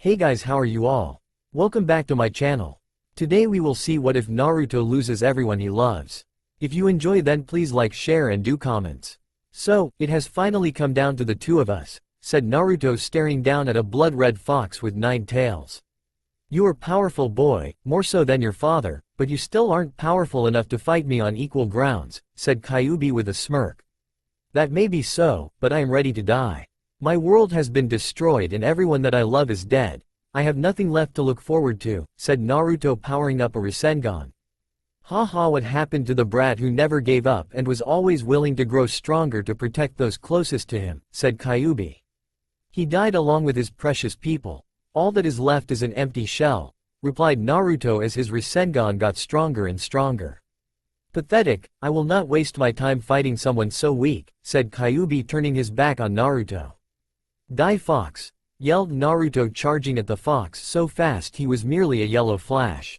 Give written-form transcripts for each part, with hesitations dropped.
Hey guys, how are you all? Welcome back to my channel. Today we will see what if Naruto loses everyone he loves. If you enjoy, then please like, share and do comments. So, it has finally come down to the two of us, said Naruto, staring down at a blood-red fox with 9 tails. You are powerful, boy, more so than your father, but you still aren't powerful enough to fight me on equal grounds, said Kyuubi with a smirk. That may be so, but I am ready to die. My world has been destroyed and everyone that I love is dead. I have nothing left to look forward to, said Naruto, powering up a Rasengan. Haha, what happened to the brat who never gave up and was always willing to grow stronger to protect those closest to him, said Kyuubi. He died along with his precious people. All that is left is an empty shell, replied Naruto as his Rasengan got stronger and stronger. Pathetic, I will not waste my time fighting someone so weak, said Kyuubi, turning his back on Naruto. Die, fox! Yelled Naruto, charging at the fox so fast he was merely a yellow flash.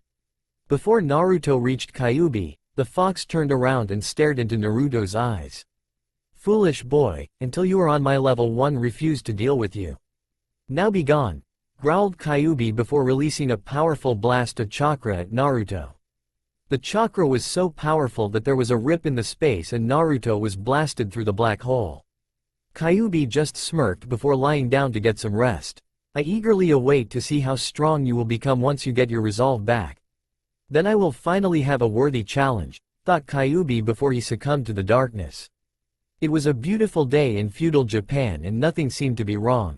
Before Naruto reached Kyuubi, the fox turned around and stared into Naruto's eyes. Foolish boy, until you are on my level 1 refuse to deal with you. Now be gone, growled Kyuubi before releasing a powerful blast of chakra at Naruto. The chakra was so powerful that there was a rip in the space and Naruto was blasted through the black hole. Kyuubi just smirked before lying down to get some rest. I eagerly await to see how strong you will become once you get your resolve back. Then I will finally have a worthy challenge, thought Kyuubi before he succumbed to the darkness. It was a beautiful day in feudal Japan and nothing seemed to be wrong.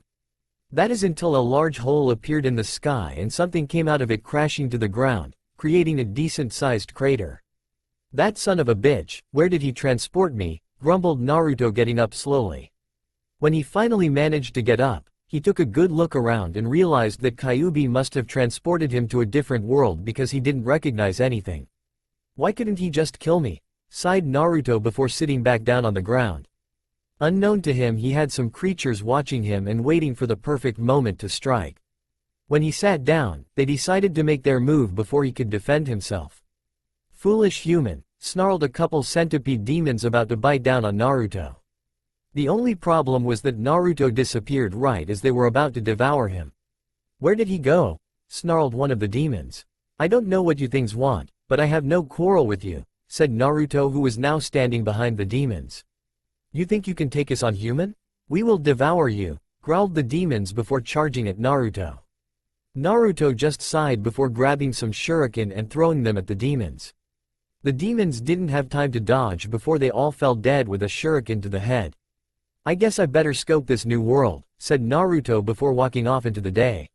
That is until a large hole appeared in the sky and something came out of it, crashing to the ground, creating a decent-sized crater. That son of a bitch, where did he transport me? Grumbled Naruto, getting up slowly. When he finally managed to get up, he took a good look around and realized that Kyuubi must have transported him to a different world because he didn't recognize anything. Why couldn't he just kill me? Sighed Naruto before sitting back down on the ground. Unknown to him, he had some creatures watching him and waiting for the perfect moment to strike. When he sat down, they decided to make their move before he could defend himself. Foolish human, snarled a couple centipede demons about to bite down on Naruto. The only problem was that Naruto disappeared right as they were about to devour him. Where did he go? Snarled one of the demons. I don't know what you things want, but I have no quarrel with you, said Naruto, who was now standing behind the demons. You think you can take us on, human? We will devour you, growled the demons before charging at Naruto. Naruto just sighed before grabbing some shuriken and throwing them at the demons. The demons didn't have time to dodge before they all fell dead with a shuriken to the head. I guess I better scope this new world, said Naruto before walking off into the day.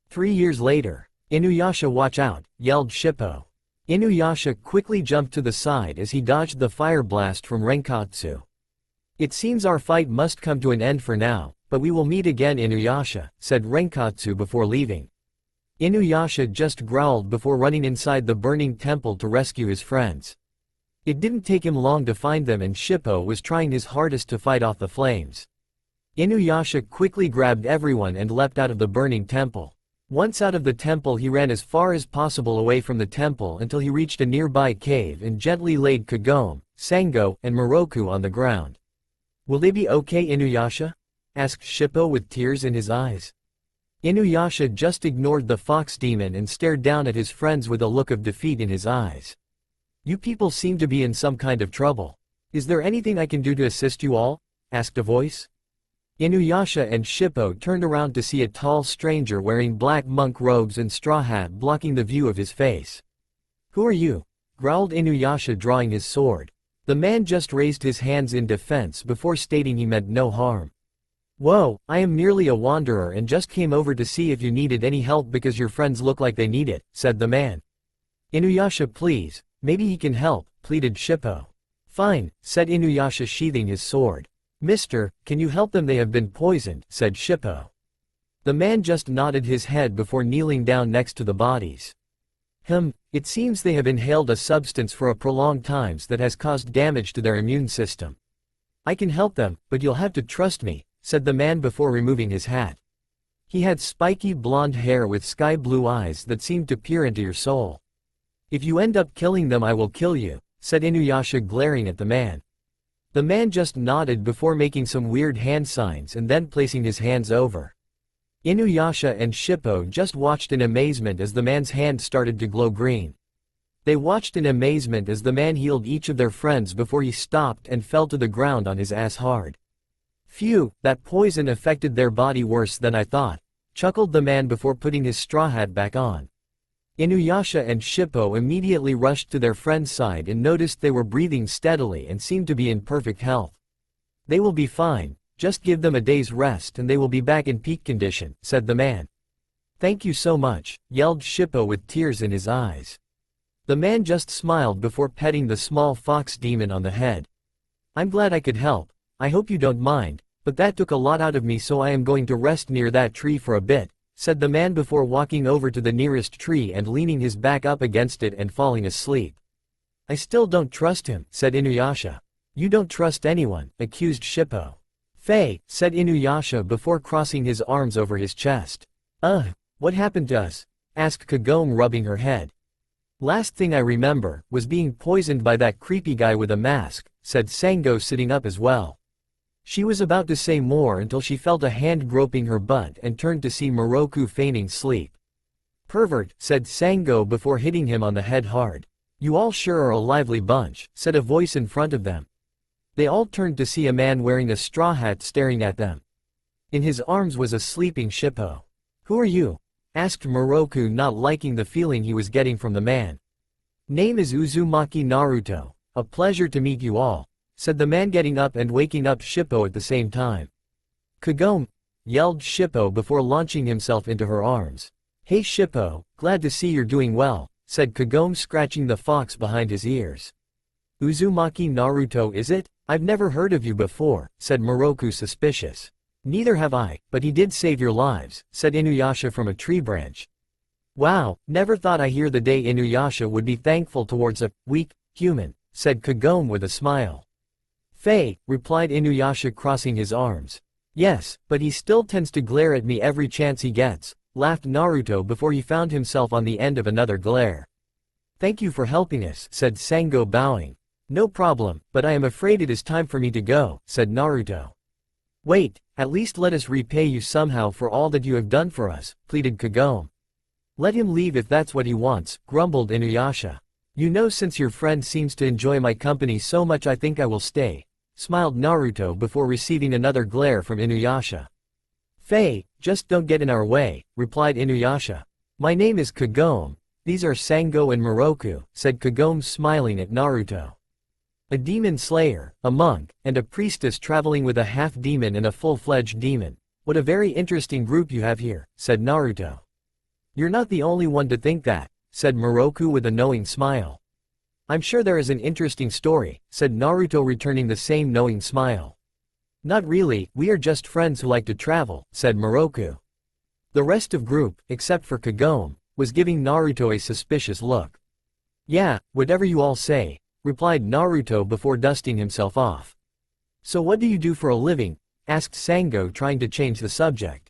3 years later. Inuyasha, watch out, yelled Shippo. Inuyasha quickly jumped to the side as he dodged the fire blast from Renkatsu. It seems our fight must come to an end for now, but we will meet again, Inuyasha, said Renkatsu before leaving. Inuyasha just growled before running inside the burning temple to rescue his friends. It didn't take him long to find them and Shippo was trying his hardest to fight off the flames. Inuyasha quickly grabbed everyone and leapt out of the burning temple. Once out of the temple, he ran as far as possible away from the temple until he reached a nearby cave and gently laid Kagome, Sango, and Moroku on the ground. Will they be okay, Inuyasha? Asked Shippo with tears in his eyes. Inuyasha just ignored the fox demon and stared down at his friends with a look of defeat in his eyes. You people seem to be in some kind of trouble. Is there anything I can do to assist you all? Asked a voice. Inuyasha and Shippo turned around to see a tall stranger wearing black monk robes and straw hat blocking the view of his face. Who are you? Growled Inuyasha, drawing his sword. The man just raised his hands in defense before stating he meant no harm. Whoa, I am merely a wanderer and just came over to see if you needed any help because your friends look like they need it, said the man. Inuyasha, please. Maybe he can help, pleaded Shippo. Fine, said Inuyasha, sheathing his sword. Mister, can you help them? They have been poisoned, said Shippo. The man just nodded his head before kneeling down next to the bodies. It seems they have inhaled a substance for a prolonged time that has caused damage to their immune system. I can help them, but you'll have to trust me, said the man before removing his hat. He had spiky blonde hair with sky blue eyes that seemed to peer into your soul. If you end up killing them, I will kill you, said Inuyasha, glaring at the man. The man just nodded before making some weird hand signs and then placing his hands over. Inuyasha and Shippo just watched in amazement as the man's hand started to glow green. They watched in amazement as the man healed each of their friends before he stopped and fell to the ground on his ass hard. Phew, that poison affected their body worse than I thought, chuckled the man before putting his straw hat back on. Inuyasha and Shippo immediately rushed to their friend's side and noticed they were breathing steadily and seemed to be in perfect health. They will be fine, just give them a day's rest and they will be back in peak condition, said the man. Thank you so much, yelled Shippo with tears in his eyes. The man just smiled before petting the small fox demon on the head. I'm glad I could help, I hope you don't mind, but that took a lot out of me, so I am going to rest near that tree for a bit, said the man before walking over to the nearest tree and leaning his back up against it and falling asleep. I still don't trust him, said Inuyasha. You don't trust anyone, accused Shippo. Faye, said Inuyasha before crossing his arms over his chest. What happened to us? Asked Kagome, rubbing her head. Last thing I remember was being poisoned by that creepy guy with a mask, said Sango, sitting up as well. She was about to say more until she felt a hand groping her butt and turned to see Moroku feigning sleep. Pervert, said Sango before hitting him on the head hard. You all sure are a lively bunch, said a voice in front of them. They all turned to see a man wearing a straw hat staring at them. In his arms was a sleeping Shippo. Who are you? Asked Moroku, not liking the feeling he was getting from the man. Name is Uzumaki Naruto. A pleasure to meet you all, said the man, getting up and waking up Shippo at the same time. Kagome, yelled Shippo before launching himself into her arms. Hey Shippo, glad to see you're doing well, said Kagome, scratching the fox behind his ears. Uzumaki Naruto, is it? I've never heard of you before, said Moroku, suspicious. Neither have I, but he did save your lives, said Inuyasha from a tree branch. Wow, never thought I'd hear the day Inuyasha would be thankful towards a weak human, said Kagome with a smile. Faye, replied Inuyasha, crossing his arms. Yes, but he still tends to glare at me every chance he gets, laughed Naruto before he found himself on the end of another glare. Thank you for helping us, said Sango, bowing. No problem, but I am afraid it is time for me to go, said Naruto. Wait, at least let us repay you somehow for all that you have done for us, pleaded Kagome. Let him leave if that's what he wants, grumbled Inuyasha. You know, since your friend seems to enjoy my company so much, I think I will stay, smiled Naruto before receiving another glare from Inuyasha. Faye, just don't get in our way, replied Inuyasha. My name is Kagome. These are Sango and Moroku, said Kagome, smiling at Naruto. A demon slayer, a monk, and a priestess traveling with a half-demon and a full-fledged demon. What a very interesting group you have here, said Naruto. You're not the only one to think that, said Moroku with a knowing smile. I'm sure there is an interesting story, said Naruto, returning the same knowing smile. Not really, we are just friends who like to travel, said Moroku. The rest of group, except for Kagome, was giving Naruto a suspicious look. Yeah, whatever you all say, replied Naruto before dusting himself off. So what do you do for a living? Asked Sango, trying to change the subject.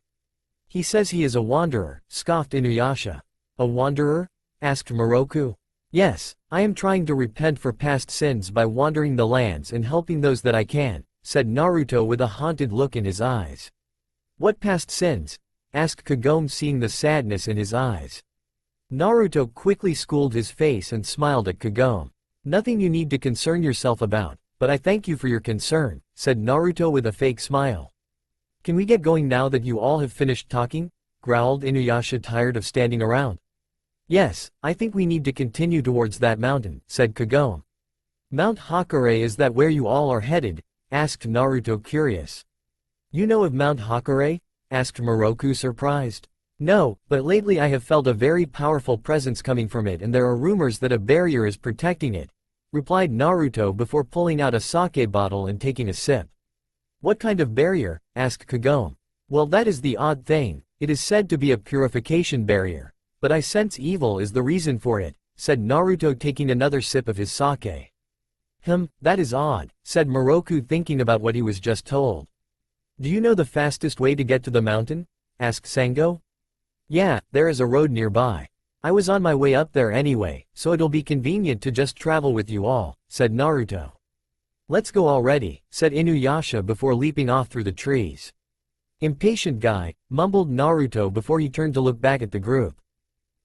He says he is a wanderer, scoffed Inuyasha. A wanderer? Asked Moroku. Yes, I am trying to repent for past sins by wandering the lands and helping those that I can, said Naruto with a haunted look in his eyes. What past sins? Asked Kagome, seeing the sadness in his eyes. Naruto quickly schooled his face and smiled at Kagome. Nothing you need to concern yourself about, but I thank you for your concern, said Naruto with a fake smile. Can we get going now that you all have finished talking? Growled Inuyasha, tired of standing around. Yes, I think we need to continue towards that mountain, said Kagome. Mount Hakare, is that where you all are headed? Asked Naruto, curious. You know of Mount Hakare? Asked Moroku, surprised. No, but lately I have felt a very powerful presence coming from it, and there are rumors that a barrier is protecting it, replied Naruto before pulling out a sake bottle and taking a sip. What kind of barrier? Asked Kagome. Well, that is the odd thing, it is said to be a purification barrier, but I sense evil is the reason for it, said Naruto, taking another sip of his sake. That is odd, said Moroku, thinking about what he was just told. Do you know the fastest way to get to the mountain? Asked Sango. Yeah, there is a road nearby. I was on my way up there anyway, so it'll be convenient to just travel with you all, said Naruto. Let's go already, said Inuyasha before leaping off through the trees. Impatient guy, mumbled Naruto before he turned to look back at the group.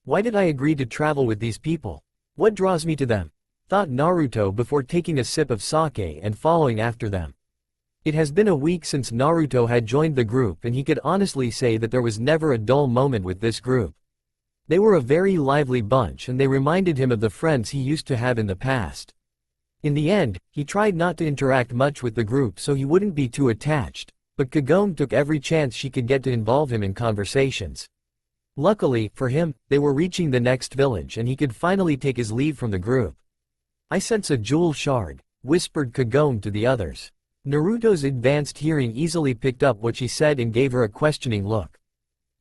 Why did I agree to travel with these people? What draws me to them? Thought Naruto before taking a sip of sake and following after them. It has been a week since Naruto had joined the group and he could honestly say that there was never a dull moment with this group. They were a very lively bunch and they reminded him of the friends he used to have in the past. In the end, he tried not to interact much with the group so he wouldn't be too attached, but Kagome took every chance she could get to involve him in conversations. Luckily, for him, they were reaching the next village and he could finally take his leave from the group. I sense a jewel shard, whispered Kagome to the others. Naruto's advanced hearing easily picked up what she said and gave her a questioning look.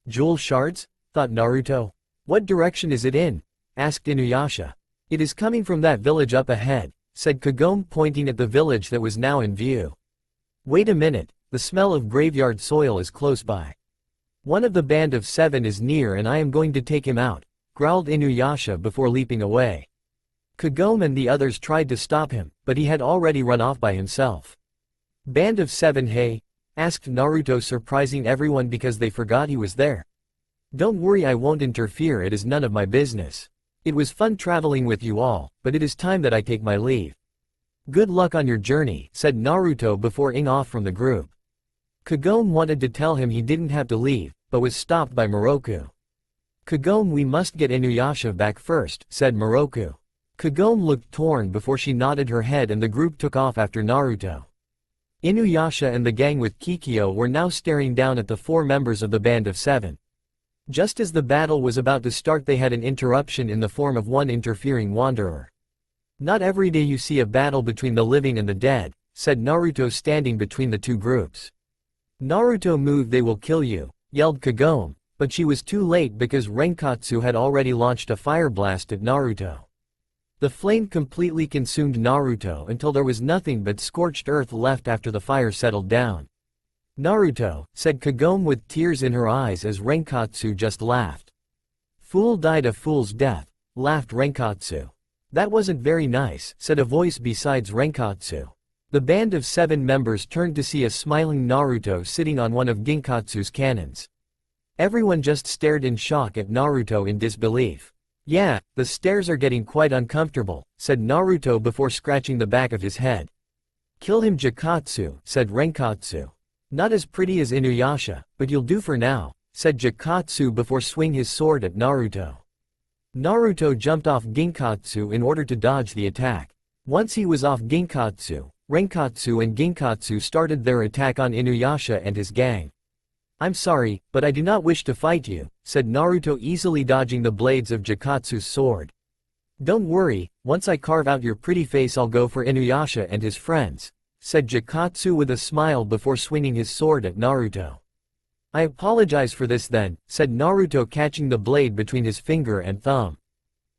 Jewel shards? Thought Naruto. What direction is it in? Asked Inuyasha. It is coming from that village up ahead, said Kagome pointing at the village that was now in view. Wait a minute, the smell of graveyard soil is close by. One of the band of 7 is near and I am going to take him out, growled Inuyasha before leaping away. Kagome and the others tried to stop him, but he had already run off by himself. Band of 7 hey? Asked Naruto, surprising everyone because they forgot he was there. Don't worry, I won't interfere, it is none of my business. It was fun traveling with you all, but it is time that I take my leave. Good luck on your journey, said Naruto before ing off from the group. Kagome wanted to tell him he didn't have to leave, but was stopped by Moroku. Kagome, we must get Inuyasha back first, said Moroku. Kagome looked torn before she nodded her head and the group took off after Naruto. Inuyasha and the gang with Kikyo were now staring down at the 4 members of the band of 7. Just as the battle was about to start, they had an interruption in the form of one interfering wanderer. Not every day you see a battle between the living and the dead, said Naruto standing between the two groups. Naruto, move, they will kill you, yelled Kagome, but she was too late because Renkatsu had already launched a fire blast at Naruto. The flame completely consumed Naruto until there was nothing but scorched earth left after the fire settled down. Naruto, said Kagome with tears in her eyes as Renkatsu just laughed. Fool died a fool's death, laughed Renkatsu. That wasn't very nice, said a voice besides Renkatsu. The band of 7 members turned to see a smiling Naruto sitting on one of Ginkatsu's cannons. Everyone just stared in shock at Naruto in disbelief. Yeah, the stairs are getting quite uncomfortable, said Naruto before scratching the back of his head. Kill him, Jakatsu, said Renkatsu. Not as pretty as Inuyasha, but you'll do for now, said Jakatsu before swinging his sword at Naruto. Naruto jumped off Ginkatsu in order to dodge the attack. Once he was off Ginkatsu, Renkatsu and Ginkatsu started their attack on Inuyasha and his gang. I'm sorry, but I do not wish to fight you, said Naruto, easily dodging the blades of Jakatsu's sword. Don't worry, once I carve out your pretty face I'll go for Inuyasha and his friends, said Jakatsu with a smile before swinging his sword at Naruto. I apologize for this then, said Naruto, catching the blade between his finger and thumb.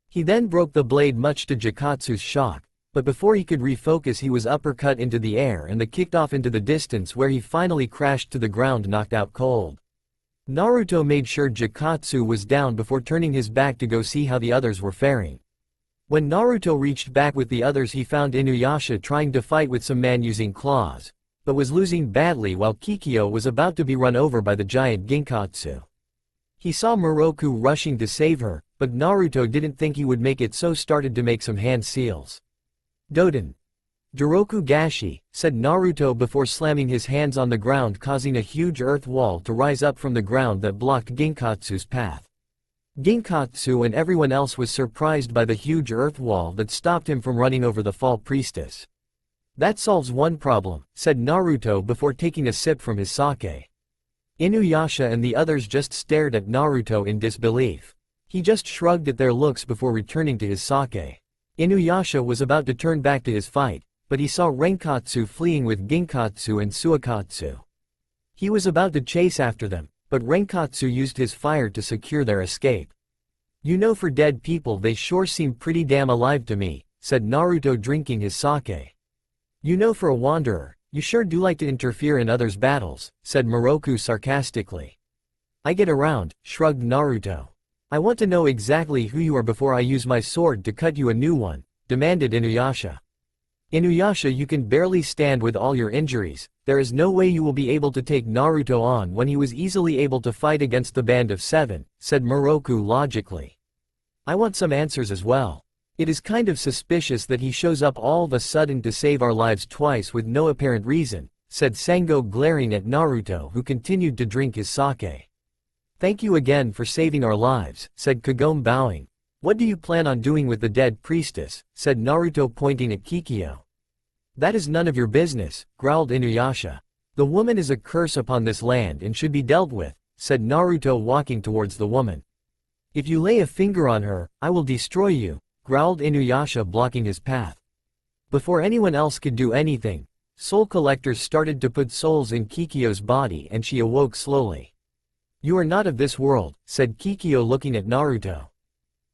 He then broke the blade much to Jakatsu's shock, but before he could refocus he was uppercut into the air and the kicked off into the distance where he finally crashed to the ground, knocked out cold. Naruto made sure Jakatsu was down before turning his back to go see how the others were faring. When Naruto reached back with the others he found Inuyasha trying to fight with some man using claws, but was losing badly while Kikyo was about to be run over by the giant Ginkatsu. He saw Moroku rushing to save her, but Naruto didn't think he would make it, so started to make some hand seals. Doden. Jiroku Gashi, said Naruto before slamming his hands on the ground, causing a huge earth wall to rise up from the ground that blocked Ginkatsu's path. Ginkatsu and everyone else was surprised by the huge earth wall that stopped him from running over the fall priestess. That solves one problem, said Naruto before taking a sip from his sake. Inuyasha and the others just stared at Naruto in disbelief. He just shrugged at their looks before returning to his sake. Inuyasha was about to turn back to his fight, but he saw Renkatsu fleeing with Ginkatsu and Suikatsu. He was about to chase after them, but Renkatsu used his fire to secure their escape. You know, for dead people they sure seem pretty damn alive to me, said Naruto, drinking his sake. You know, for a wanderer, you sure do like to interfere in others' battles, said Moroku sarcastically. I get around, shrugged Naruto. I want to know exactly who you are before I use my sword to cut you a new one, demanded Inuyasha. Inuyasha, you can barely stand with all your injuries. There is no way you will be able to take Naruto on when he was easily able to fight against the Band of Seven, said Moroku logically. I want some answers as well. It is kind of suspicious that he shows up all of a sudden to save our lives twice with no apparent reason, said Sango, glaring at Naruto, who continued to drink his sake. Thank you again for saving our lives, said Kagome, bowing. What do you plan on doing with the dead priestess, said Naruto, pointing at Kikyo. That is none of your business, growled Inuyasha. The woman is a curse upon this land and should be dealt with, said Naruto, walking towards the woman. If you lay a finger on her, I will destroy you, growled Inuyasha, blocking his path. Before anyone else could do anything, soul collectors started to put souls in Kikyo's body and she awoke slowly. You are not of this world, said Kikyo, looking at Naruto.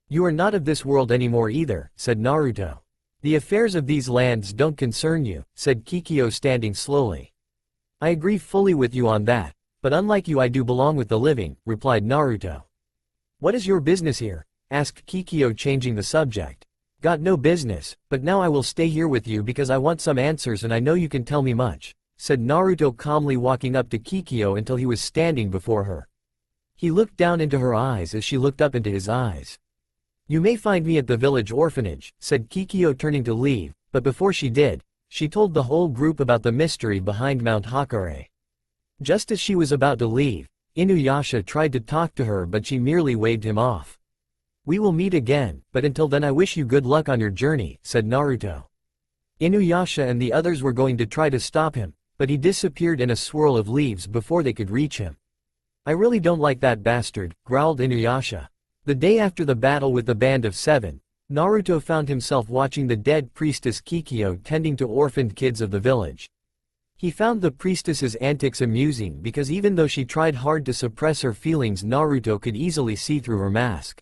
You are not of this world anymore either, said Naruto. The affairs of these lands don't concern you, said Kikyo, standing slowly. I agree fully with you on that, but unlike you I do belong with the living, replied Naruto. What is your business here? Asked Kikyo, changing the subject. Got no business, but now I will stay here with you because I want some answers and I know you can tell me much, said Naruto, calmly walking up to Kikyo until he was standing before her. He looked down into her eyes as she looked up into his eyes. You may find me at the village orphanage, said Kikyo, turning to leave, but before she did, she told the whole group about the mystery behind Mount Hakare. Just as she was about to leave, Inuyasha tried to talk to her but she merely waved him off. We will meet again, but until then I wish you good luck on your journey, said Naruto. Inuyasha and the others were going to try to stop him, but he disappeared in a swirl of leaves before they could reach him. I really don't like that bastard, growled Inuyasha. The day after the battle with the Band of Seven, Naruto found himself watching the dead priestess Kikyo tending to orphaned kids of the village. He found the priestess's antics amusing because even though she tried hard to suppress her feelings, Naruto could easily see through her mask.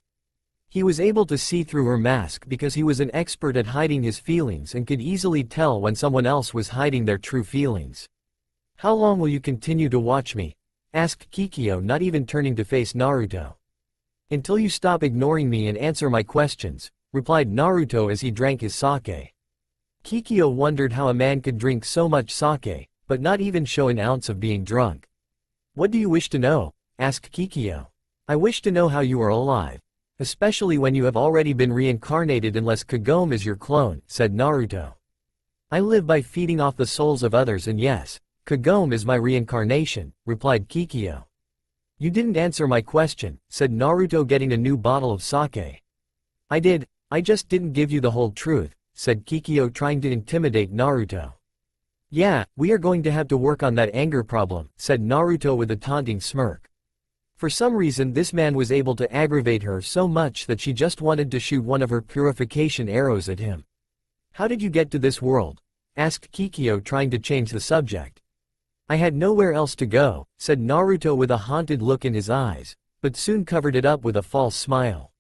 He was able to see through her mask because he was an expert at hiding his feelings and could easily tell when someone else was hiding their true feelings. How long will you continue to watch me? Asked Kikyo, not even turning to face Naruto. Until you stop ignoring me and answer my questions, replied Naruto as he drank his sake. Kikyo wondered how a man could drink so much sake, but not even show an ounce of being drunk. What do you wish to know? Asked Kikyo. I wish to know how you are alive, especially when you have already been reincarnated unless Kagome is your clone, said Naruto. I live by feeding off the souls of others and yes, Kagome is my reincarnation, replied Kikyo. You didn't answer my question, said Naruto, getting a new bottle of sake. I did, I just didn't give you the whole truth, said Kikyo, trying to intimidate Naruto. Yeah, we are going to have to work on that anger problem, said Naruto with a taunting smirk. For some reason this man was able to aggravate her so much that she just wanted to shoot one of her purification arrows at him. How did you get to this world? Asked Kikyo, trying to change the subject. I had nowhere else to go, said Naruto with a haunted look in his eyes, but soon covered it up with a false smile.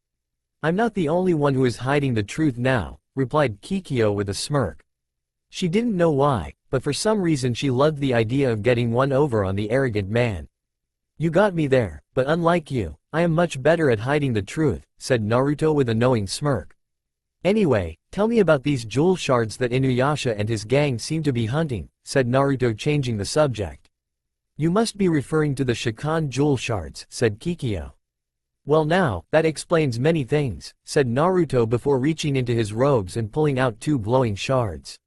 I'm not the only one who is hiding the truth now, replied Kikyo with a smirk. She didn't know why, but for some reason she loved the idea of getting one over on the arrogant man. You got me there, but unlike you, I am much better at hiding the truth, said Naruto with a knowing smirk. Anyway, tell me about these jewel shards that Inuyasha and his gang seem to be hunting, said Naruto, changing the subject. You must be referring to the Shakan jewel shards, said Kikyo. Well now, that explains many things, said Naruto before reaching into his robes and pulling out 2 glowing shards.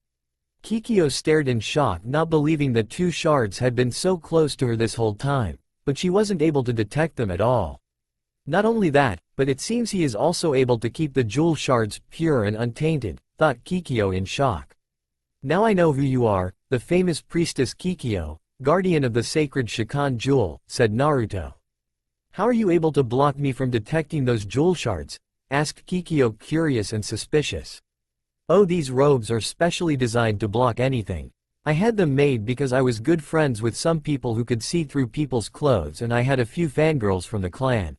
Kikyo stared in shock, not believing that 2 shards had been so close to her this whole time, but she wasn't able to detect them at all. Not only that, but it seems he is also able to keep the jewel shards pure and untainted, thought Kikyo in shock. Now I know who you are, the famous priestess Kikyo, guardian of the sacred Shakan jewel, said Naruto. How are you able to block me from detecting those jewel shards? Asked Kikyo, curious and suspicious. Oh, these robes are specially designed to block anything. I had them made because I was good friends with some people who could see through people's clothes and I had a few fangirls from the clan.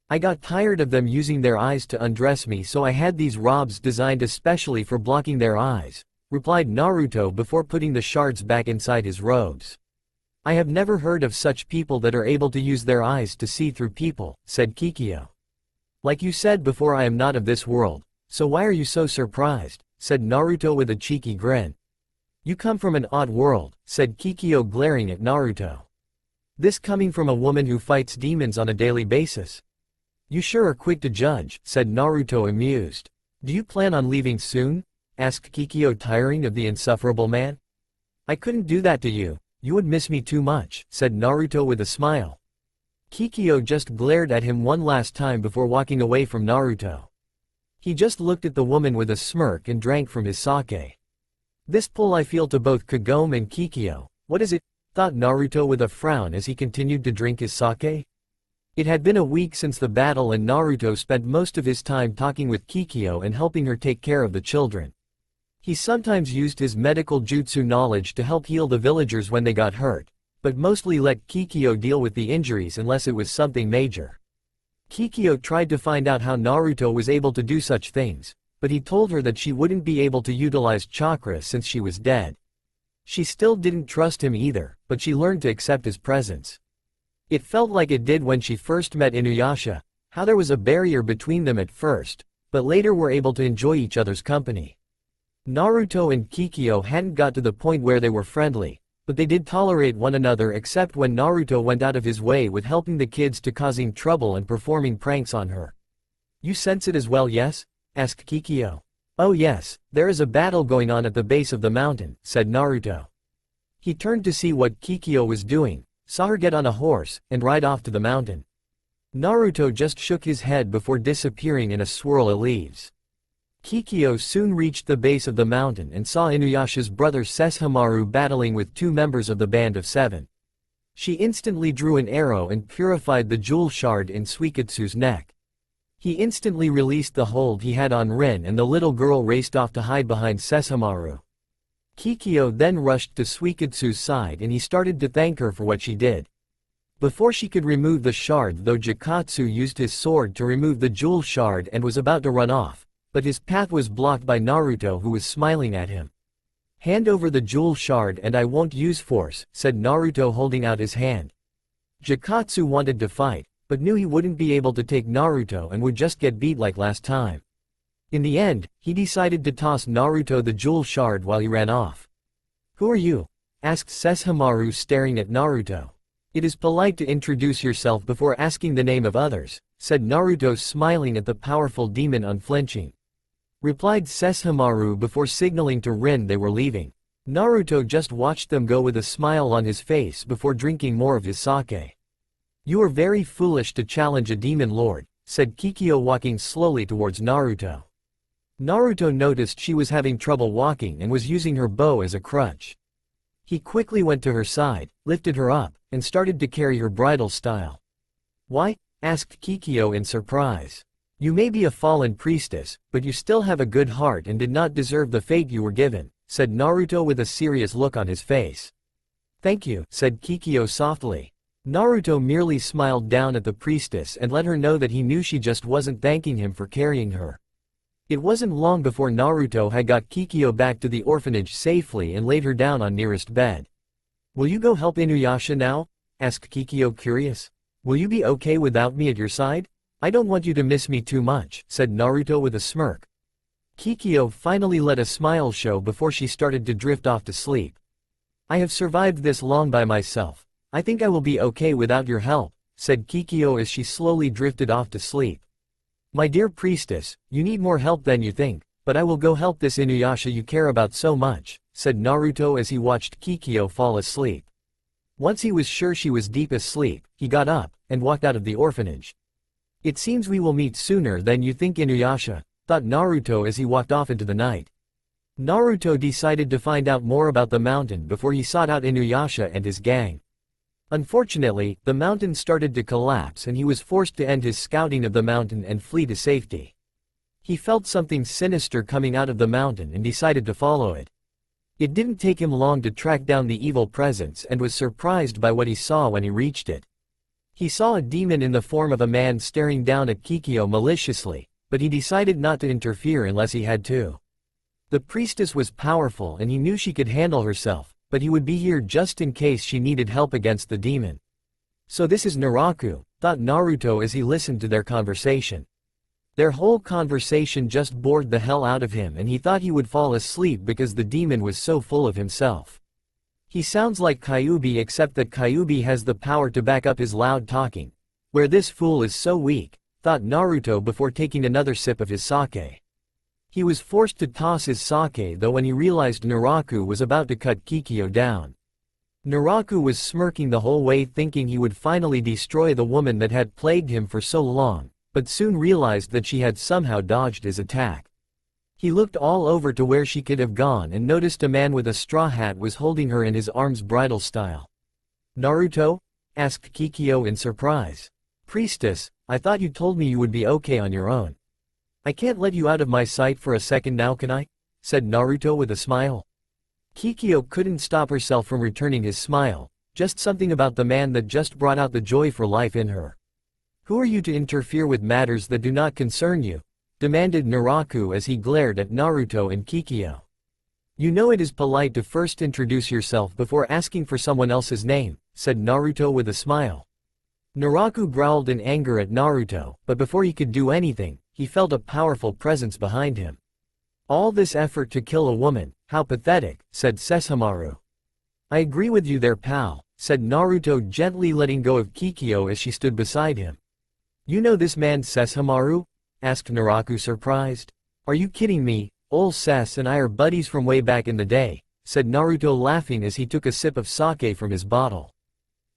I got tired of them using their eyes to undress me, so I had these robes designed especially for blocking their eyes, replied Naruto before putting the shards back inside his robes. I have never heard of such people that are able to use their eyes to see through people, said Kikyo. Like you said before, I am not of this world, so why are you so surprised? said Naruto with a cheeky grin. You come from an odd world, said Kikyo glaring at Naruto. This coming from a woman who fights demons on a daily basis. You sure are quick to judge, said Naruto amused. Do you plan on leaving soon? Asked Kikyo, tiring of the insufferable man. I couldn't do that to you, you would miss me too much, said Naruto with a smile. Kikyo just glared at him one last time before walking away from Naruto. He just looked at the woman with a smirk and drank from his sake. This pull I feel to both Kagome and Kikyo, what is it? Thought Naruto with a frown as he continued to drink his sake. It had been a week since the battle and Naruto spent most of his time talking with Kikyo and helping her take care of the children. He sometimes used his medical jutsu knowledge to help heal the villagers when they got hurt, but mostly let Kikyo deal with the injuries unless it was something major. Kikyo tried to find out how Naruto was able to do such things, but he told her that she wouldn't be able to utilize chakra since she was dead. She still didn't trust him either, but she learned to accept his presence. It felt like it did when she first met Inuyasha, how there was a barrier between them at first, but later were able to enjoy each other's company. Naruto and Kikyo hadn't got to the point where they were friendly, but they did tolerate one another except when Naruto went out of his way with helping the kids to causing trouble and performing pranks on her. You sense it as well, yes? Asked Kikyo. Oh yes, there is a battle going on at the base of the mountain, said Naruto. He turned to see what Kikyo was doing, saw her get on a horse, and ride off to the mountain. Naruto just shook his head before disappearing in a swirl of leaves. Kikyo soon reached the base of the mountain and saw Inuyasha's brother Sesshomaru battling with two members of the Band of Seven. She instantly drew an arrow and purified the jewel shard in Suikatsu's neck. He instantly released the hold he had on Rin and the little girl raced off to hide behind Sesshomaru. Kikyo then rushed to Suikatsu's side and he started to thank her for what she did. Before she could remove the shard though, Jikatsu used his sword to remove the jewel shard and was about to run off, but his path was blocked by Naruto, who was smiling at him. Hand over the jewel shard and I won't use force, said Naruto holding out his hand. Jikatsu wanted to fight, but knew he wouldn't be able to take Naruto and would just get beat like last time. In the end, he decided to toss Naruto the jewel shard while he ran off. Who are you? Asked Sesshomaru, staring at Naruto. It is polite to introduce yourself before asking the name of others, said Naruto, smiling at the powerful demon unflinching. Replied Sesshomaru before signaling to Rin they were leaving. Naruto just watched them go with a smile on his face before drinking more of his sake. You are very foolish to challenge a demon lord, said Kikyo, walking slowly towards Naruto. Naruto noticed she was having trouble walking and was using her bow as a crutch. He quickly went to her side, lifted her up, and started to carry her bridal style. Why? Asked Kikyo in surprise. You may be a fallen priestess, but you still have a good heart and did not deserve the fate you were given, said Naruto with a serious look on his face. Thank you, said Kikyo softly. Naruto merely smiled down at the priestess and let her know that he knew she just wasn't thanking him for carrying her. It wasn't long before Naruto had got Kikyo back to the orphanage safely and laid her down on nearest bed. Will you go help Inuyasha now? Asked Kikyo, curious. Will you be okay without me at your side? I don't want you to miss me too much, said Naruto with a smirk. Kikyo finally let a smile show before she started to drift off to sleep. I have survived this long by myself. I think I will be okay without your help, said Kikyo as she slowly drifted off to sleep. My dear priestess, you need more help than you think, but I will go help this Inuyasha you care about so much, said Naruto as he watched Kikyo fall asleep. Once he was sure she was deep asleep, he got up and walked out of the orphanage. It seems we will meet sooner than you think, Inuyasha, thought Naruto as he walked off into the night. Naruto decided to find out more about the mountain before he sought out Inuyasha and his gang. Unfortunately, the mountain started to collapse and he was forced to end his scouting of the mountain and flee to safety. He felt something sinister coming out of the mountain and decided to follow it. It didn't take him long to track down the evil presence and was surprised by what he saw when he reached it. He saw a demon in the form of a man staring down at Kikyo maliciously, but he decided not to interfere unless he had to. The priestess was powerful and he knew she could handle herself, but he would be here just in case she needed help against the demon. So this is Naraku, thought Naruto as he listened to their conversation. Their whole conversation just bored the hell out of him and he thought he would fall asleep because the demon was so full of himself. He sounds like Kyuubi except that Kyuubi has the power to back up his loud talking. Where this fool is so weak, thought Naruto before taking another sip of his sake. He was forced to toss his sake though when he realized Naraku was about to cut Kikyo down. Naraku was smirking the whole way thinking he would finally destroy the woman that had plagued him for so long, but soon realized that she had somehow dodged his attack. He looked all over to where she could have gone and noticed a man with a straw hat was holding her in his arms bridal style. "Naruto?" asked Kikyo in surprise. "Priestess, I thought you told me you would be okay on your own. I can't let you out of my sight for a second now, can I?" said Naruto with a smile. Kikyo couldn't stop herself from returning his smile, just something about the man that just brought out the joy for life in her. "Who are you to interfere with matters that do not concern you?" demanded Naraku as he glared at Naruto and Kikyo. "You know it is polite to first introduce yourself before asking for someone else's name," said Naruto with a smile. Naraku growled in anger at Naruto, but before he could do anything, he felt a powerful presence behind him. "All this effort to kill a woman, how pathetic," said Sesshomaru. "I agree with you there, pal," said Naruto gently letting go of Kikyo as she stood beside him. "You know this man Sesshomaru?" asked Naraku surprised. "Are you kidding me? Ol Sess and I are buddies from way back in the day," said Naruto laughing as he took a sip of sake from his bottle.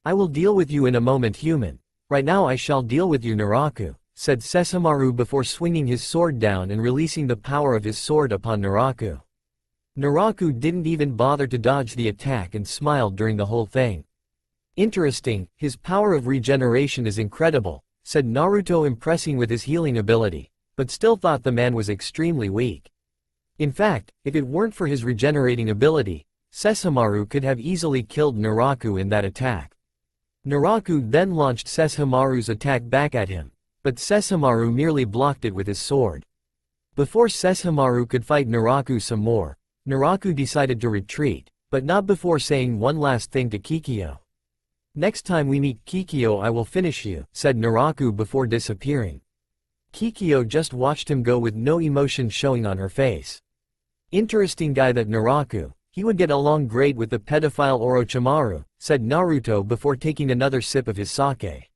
"I will deal with you in a moment, human. Right now I shall deal with you, Naraku," said Sesshomaru before swinging his sword down and releasing the power of his sword upon Naraku. Naraku didn't even bother to dodge the attack and smiled during the whole thing. "Interesting, his power of regeneration is incredible," said Naruto impressing with his healing ability, but still thought the man was extremely weak. In fact, if it weren't for his regenerating ability, Sesshomaru could have easily killed Naraku in that attack. Naraku then launched Sesshomaru's attack back at him, but Sesshomaru merely blocked it with his sword. Before Sesshomaru could fight Naraku some more, Naraku decided to retreat, but not before saying one last thing to Kikyo. "Next time we meet, Kikyo, I will finish you," said Naraku before disappearing. Kikyo just watched him go with no emotion showing on her face. "Interesting guy that Naraku, he would get along great with the pedophile Orochimaru," said Naruto before taking another sip of his sake.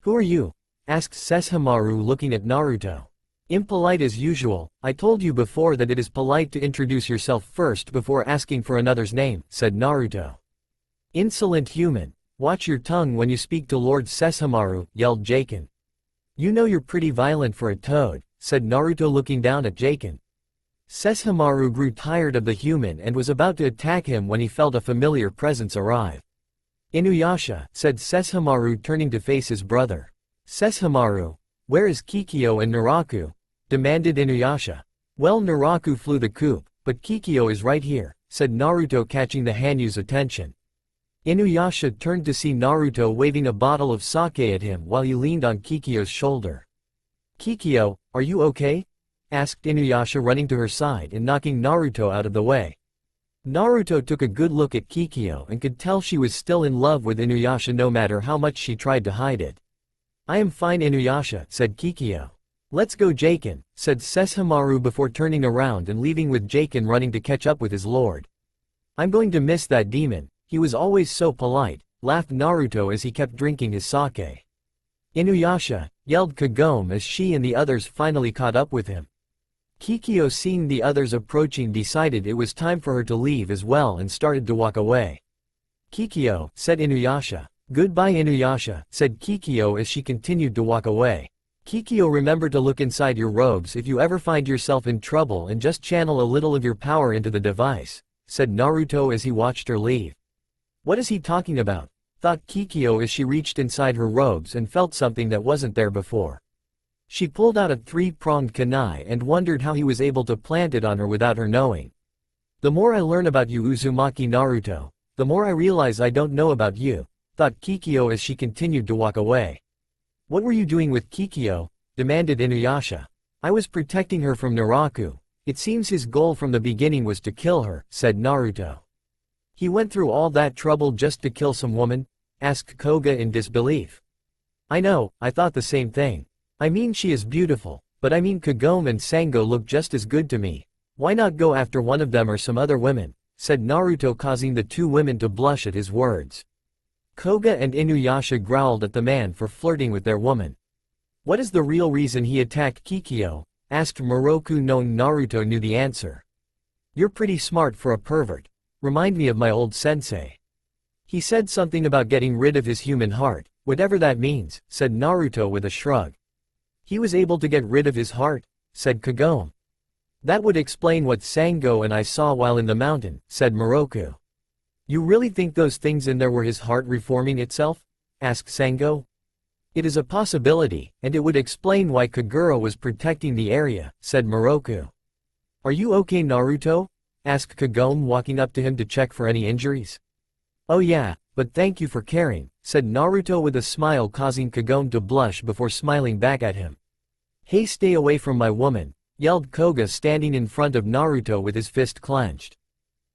"Who are you?" asked Sesshomaru looking at Naruto. "Impolite as usual, I told you before that it is polite to introduce yourself first before asking for another's name," said Naruto. "Insolent human. Watch your tongue when you speak to Lord Sesshomaru," yelled Jaken. "You know you're pretty violent for a toad," said Naruto looking down at Jaken. Sesshomaru grew tired of the human and was about to attack him when he felt a familiar presence arrive. "Inuyasha," said Sesshomaru turning to face his brother. "Sesshomaru, where is Kikyo and Naraku?" demanded Inuyasha. "Well, Naraku flew the coop, but Kikyo is right here," said Naruto catching the Hanyu's attention. Inuyasha turned to see Naruto waving a bottle of sake at him while he leaned on Kikyo's shoulder. "Kikyo, are you okay?" asked Inuyasha running to her side and knocking Naruto out of the way. Naruto took a good look at Kikyo and could tell she was still in love with Inuyasha no matter how much she tried to hide it. "I am fine, Inuyasha," said Kikyo. "Let's go, Jaken," said Sesshomaru before turning around and leaving with Jaken running to catch up with his lord. "I'm going to miss that demon. He was always so polite," laughed Naruto as he kept drinking his sake. "Inuyasha," yelled Kagome as she and the others finally caught up with him. Kikyo, seeing the others approaching, decided it was time for her to leave as well and started to walk away. "Kikyo," said Inuyasha. "Goodbye, Inuyasha," said Kikyo as she continued to walk away. "Kikyo, remember to look inside your robes if you ever find yourself in trouble and just channel a little of your power into the device," said Naruto as he watched her leave. "What is he talking about?" thought Kikyo as she reached inside her robes and felt something that wasn't there before. She pulled out a three-pronged kunai and wondered how he was able to plant it on her without her knowing. "The more I learn about you, Uzumaki Naruto, the more I realize I don't know about you," thought Kikyo as she continued to walk away. "What were you doing with Kikyo?" demanded Inuyasha. "I was protecting her from Naraku. It seems his goal from the beginning was to kill her," said Naruto. "He went through all that trouble just to kill some woman?" asked Koga in disbelief. "I know, I thought the same thing. I mean, she is beautiful, But I mean Kagome and Sango look just as good to me. Why not go after one of them or some other women, said Naruto, causing the two women to blush at his words. Koga and Inuyasha growled at the man for flirting with their woman. What is the real reason he attacked Kikyo? Asked Moroku, knowing Naruto knew the answer. You're pretty smart for a pervert. Remind me of my old sensei. He said something about getting rid of his human heart, whatever that means, said Naruto with a shrug. He was able to get rid of his heart, said Kagome. That would explain what Sango and I saw while in the mountain, said Moroku. You really think those things in there were his heart reforming itself? Asked Sango. It is a possibility, and it would explain why Kagura was protecting the area, said Moroku. Are you okay, Naruto? Asked Kagome, walking up to him to check for any injuries. Oh yeah, but thank you for caring, said Naruto with a smile, causing Kagome to blush before smiling back at him. Hey, stay away from my woman, yelled Koga, standing in front of Naruto with his fist clenched.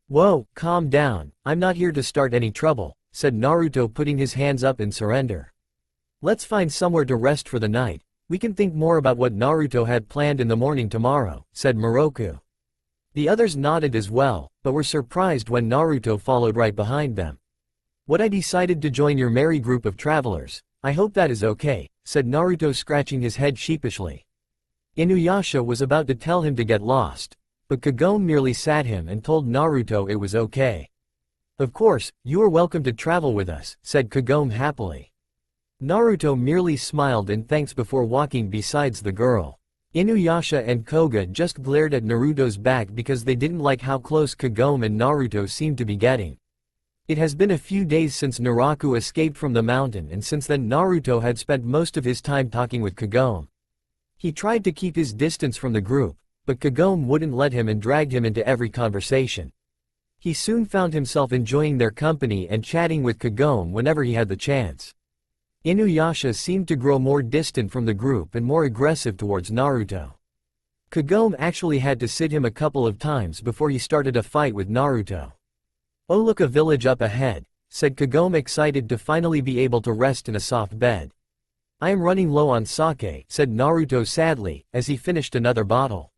Whoa, calm down, I'm not here to start any trouble, said Naruto, putting his hands up in surrender. Let's find somewhere to rest for the night. We can think more about what Naruto had planned in the morning tomorrow, said Moroku. The others nodded as well, but were surprised when Naruto followed right behind them. What, I decided to join your merry group of travelers. I hope that is okay, said Naruto, scratching his head sheepishly. Inuyasha was about to tell him to get lost, but Kagome merely sat him and told Naruto it was okay. Of course, you are welcome to travel with us, said Kagome happily. Naruto merely smiled in thanks before walking beside the girl. Inuyasha and Koga just glared at Naruto's back because they didn't like how close Kagome and Naruto seemed to be getting. It has been a few days since Naraku escaped from the mountain, and since then Naruto had spent most of his time talking with Kagome. He tried to keep his distance from the group, but Kagome wouldn't let him and dragged him into every conversation. He soon found himself enjoying their company and chatting with Kagome whenever he had the chance. Inuyasha seemed to grow more distant from the group and more aggressive towards Naruto. Kagome actually had to sit him a couple of times before he started a fight with Naruto. Oh, look, a village up ahead, said Kagome, excited to finally be able to rest in a soft bed. I am running low on sake, said Naruto sadly, as he finished another bottle.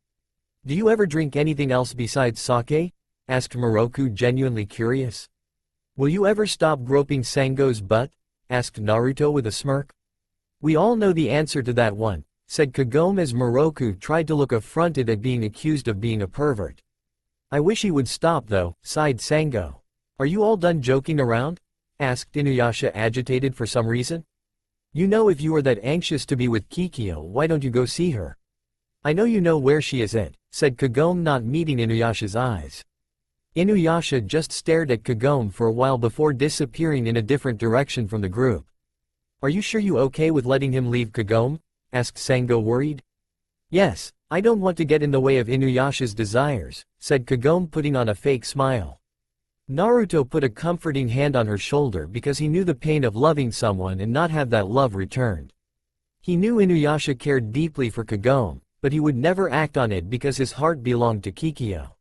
Do you ever drink anything else besides sake? Asked Moroku, genuinely curious. Will you ever stop groping Sango's butt? Asked Naruto with a smirk. We all know the answer to that one, said Kagome as Moroku tried to look affronted at being accused of being a pervert. I wish he would stop though, sighed Sango. Are you all done joking around? Asked Inuyasha, agitated for some reason. You know, if you are that anxious to be with Kikyo, why don't you go see her? I know you know where she is at, said Kagome, not meeting Inuyasha's eyes. Inuyasha just stared at Kagome for a while before disappearing in a different direction from the group. Are you sure you okay with letting him leave, Kagome? Asked Sango, worried. Yes, I don't want to get in the way of Inuyasha's desires, said Kagome, putting on a fake smile. Naruto put a comforting hand on her shoulder because he knew the pain of loving someone and not have that love returned. He knew Inuyasha cared deeply for Kagome, but he would never act on it because his heart belonged to Kikyo.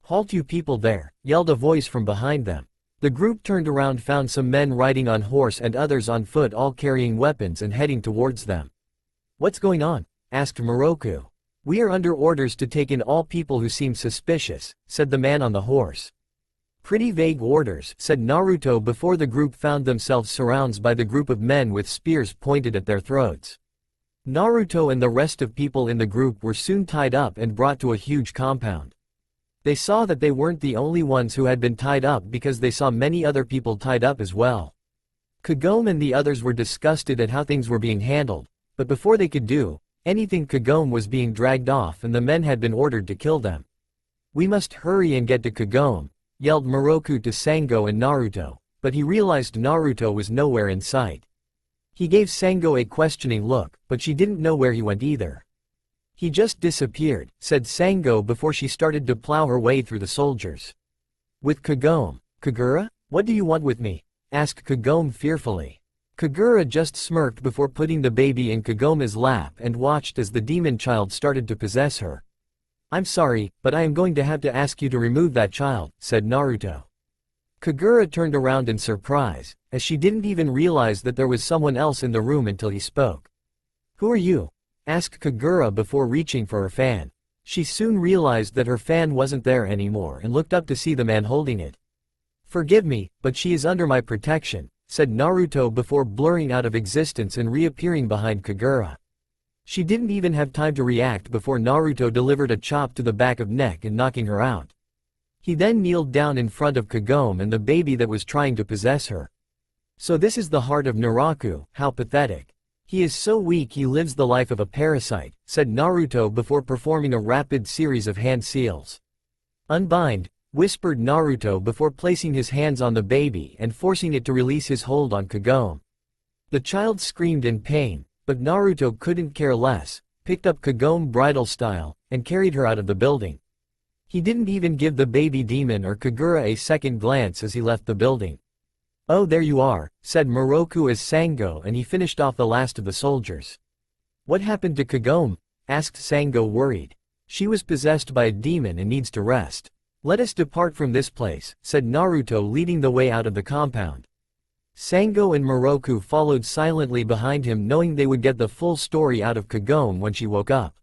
Halt, you people there, yelled a voice from behind them. The group turned around, found some men riding on horse and others on foot, all carrying weapons and heading towards them. What's going on? Asked Moroku. We are under orders to take in all people who seem suspicious, said the man on the horse. Pretty vague orders, said Naruto before the group found themselves surrounded by the group of men with spears pointed at their throats. Naruto and the rest of people in the group were soon tied up and brought to a huge compound. They saw that they weren't the only ones who had been tied up because they saw many other people tied up as well. Kagome and the others were disgusted at how things were being handled, but before they could do anything, Kagome was being dragged off and the men had been ordered to kill them. We must hurry and get to Kagome, yelled Moroku to Sango and Naruto, but he realized Naruto was nowhere in sight. He gave Sango a questioning look, but she didn't know where he went either. He just disappeared, said Sango before she started to plow her way through the soldiers. With Kagome. Kagura? What do you want with me? Asked Kagome fearfully. Kagura just smirked before putting the baby in Kagome's lap and watched as the demon child started to possess her. I'm sorry, but I am going to have to ask you to remove that child, said Naruto. Kagura turned around in surprise, as she didn't even realize that there was someone else in the room until he spoke. Who are you? asked Kagura before reaching for her fan. She soon realized that her fan wasn't there anymore and looked up to see the man holding it. "Forgive me, but she is under my protection," said Naruto before blurring out of existence and reappearing behind Kagura. She didn't even have time to react before Naruto delivered a chop to the back of neck and knocking her out. He then kneeled down in front of Kagome and the baby that was trying to possess her. "So this is the heart of Naraku, how pathetic. He is so weak he lives the life of a parasite," said Naruto before performing a rapid series of hand seals. "Unbind," whispered Naruto before placing his hands on the baby and forcing it to release his hold on Kagome. The child screamed in pain, but Naruto couldn't care less, picked up Kagome bridal style, and carried her out of the building. He didn't even give the baby demon or Kagura a second glance as he left the building. "Oh, there you are," said Moroku as Sango, and he finished off the last of the soldiers. "What happened to Kagome?" asked Sango, worried. "She was possessed by a demon and needs to rest. Let us depart from this place," said Naruto, leading the way out of the compound. Sango and Moroku followed silently behind him, knowing they would get the full story out of Kagome when she woke up.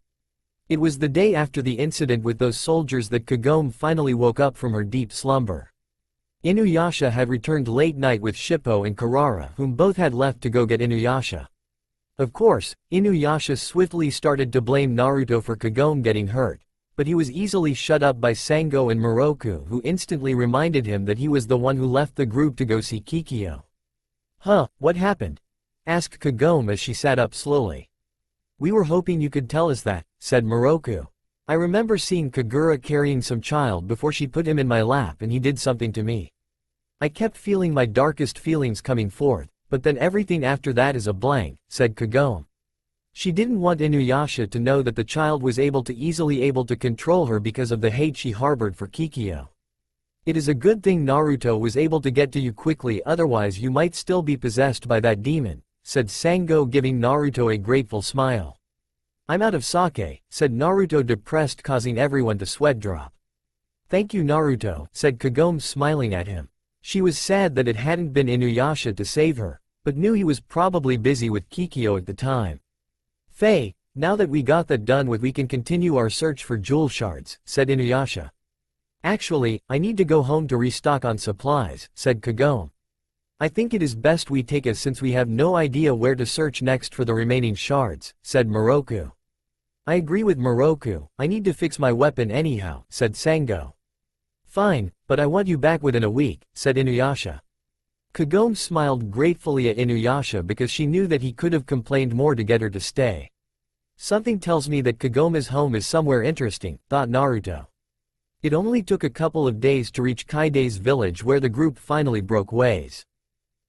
It was the day after the incident with those soldiers that Kagome finally woke up from her deep slumber. Inuyasha had returned late night with Shippo and Karara, whom both had left to go get Inuyasha. Of course, Inuyasha swiftly started to blame Naruto for Kagome getting hurt, but he was easily shut up by Sango and Moroku, who instantly reminded him that he was the one who left the group to go see Kikyo. "Huh, what happened?" asked Kagome as she sat up slowly. "We were hoping you could tell us that," said Moroku. "I remember seeing Kagura carrying some child before she put him in my lap and he did something to me. I kept feeling my darkest feelings coming forth, but then everything after that is a blank," said Kagome. She didn't want Inuyasha to know that the child was easily able to control her because of the hate she harbored for Kikyo. "It is a good thing Naruto was able to get to you quickly, otherwise you might still be possessed by that demon," said Sango, giving Naruto a grateful smile. "I'm out of sake," said Naruto, depressed, causing everyone to sweat drop. "Thank you, Naruto," said Kagome, smiling at him. She was sad that it hadn't been Inuyasha to save her, but knew he was probably busy with Kikyo at the time. "Faye, now that we got that done with, we can continue our search for jewel shards," said Inuyasha. "Actually, I need to go home to restock on supplies," said Kagome. "I think it is best we take us since we have no idea where to search next for the remaining shards," said Moroku. "I agree with Moroku, I need to fix my weapon anyhow," said Sango. "Fine, but I want you back within a week," said Inuyasha. Kagome smiled gratefully at Inuyasha because she knew that he could have complained more to get her to stay. "Something tells me that Kagome's home is somewhere interesting," thought Naruto. It only took a couple of days to reach Kaide's village, where the group finally broke ways.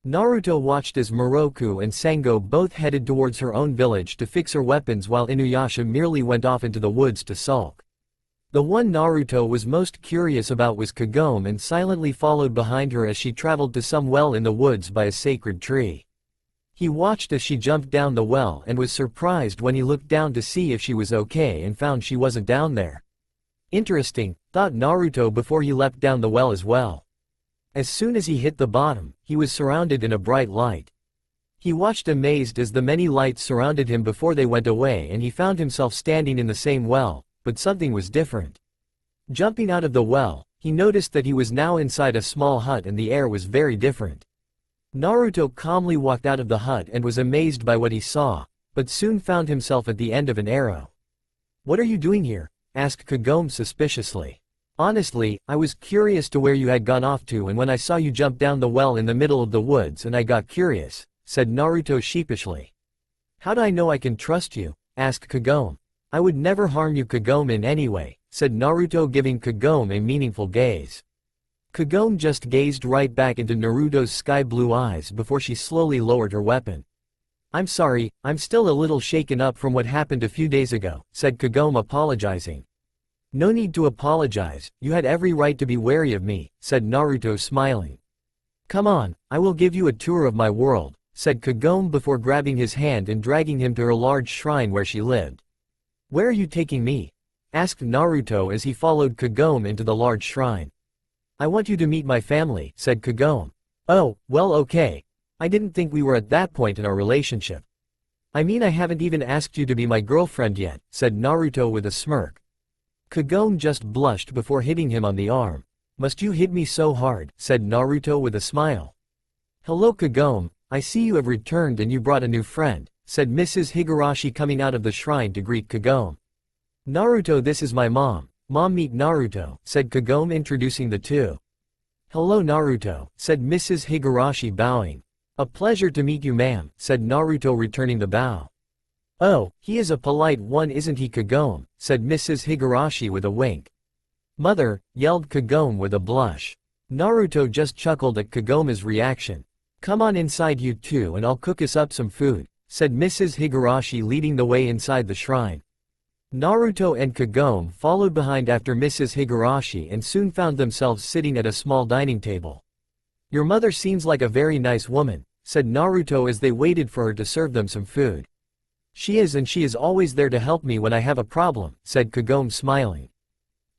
Naruto watched as Moroku and Sango both headed towards her own village to fix her weapons, while Inuyasha merely went off into the woods to sulk. The one Naruto was most curious about was Kagome, and silently followed behind her as she traveled to some well in the woods by a sacred tree. He watched as she jumped down the well and was surprised when he looked down to see if she was okay and found she wasn't down there. Interesting, thought Naruto before he leapt down the well as well. As soon as he hit the bottom, he was surrounded in a bright light. He watched amazed as the many lights surrounded him before they went away, and he found himself standing in the same well, but something was different. Jumping out of the well, he noticed that he was now inside a small hut and the air was very different. Naruto calmly walked out of the hut and was amazed by what he saw, but soon found himself at the end of an arrow. "What are you doing here?" asked Kagome suspiciously. "Honestly, I was curious to where you had gone off to, and when I saw you jump down the well in the middle of the woods and I got curious," said Naruto sheepishly. "How'd I know I can trust you?" asked Kagome. "I would never harm you, Kagome, in any way," said Naruto, giving Kagome a meaningful gaze. Kagome just gazed right back into Naruto's sky-blue eyes before she slowly lowered her weapon. "I'm sorry, I'm still a little shaken up from what happened a few days ago," said Kagome, apologizing. "No need to apologize, you had every right to be wary of me," said Naruto, smiling. "Come on, I will give you a tour of my world," said Kagome before grabbing his hand and dragging him to her large shrine where she lived. "Where are you taking me?" asked Naruto as he followed Kagome into the large shrine. "I want you to meet my family," said Kagome. "Oh, well, okay. I didn't think we were at that point in our relationship. I mean, I haven't even asked you to be my girlfriend yet, said Naruto with a smirk. Kagome just blushed before hitting him on the arm. Must you hit me so hard, said Naruto with a smile. Hello Kagome, I see you have returned and you brought a new friend, said Mrs. Higurashi coming out of the shrine to greet Kagome. Naruto, this is my mom. Mom, meet Naruto, said Kagome introducing the two. Hello Naruto, said Mrs. Higurashi bowing. A pleasure to meet you ma'am, said Naruto returning the bow. Oh, he is a polite one isn't he Kagome, said Mrs. Higurashi with a wink. Mother, yelled Kagome with a blush. Naruto just chuckled at Kagome's reaction. Come on inside you two and I'll cook us up some food, said Mrs. Higurashi leading the way inside the shrine. Naruto and Kagome followed behind after Mrs. Higurashi and soon found themselves sitting at a small dining table. Your mother seems like a very nice woman, said Naruto as they waited for her to serve them some food. She is, and she is always there to help me when I have a problem, said Kagome smiling.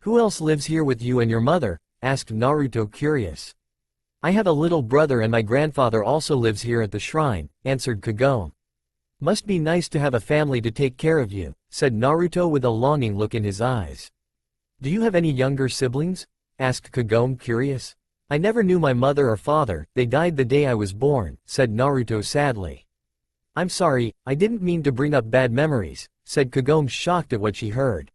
Who else lives here with you and your mother? Asked Naruto curious. I have a little brother and my grandfather also lives here at the shrine, answered Kagome. Must be nice to have a family to take care of you, said Naruto with a longing look in his eyes. Do you have any younger siblings? Asked Kagome curious. I never knew my mother or father, they died the day I was born, said Naruto sadly. I'm sorry, I didn't mean to bring up bad memories, said Kagome shocked at what she heard.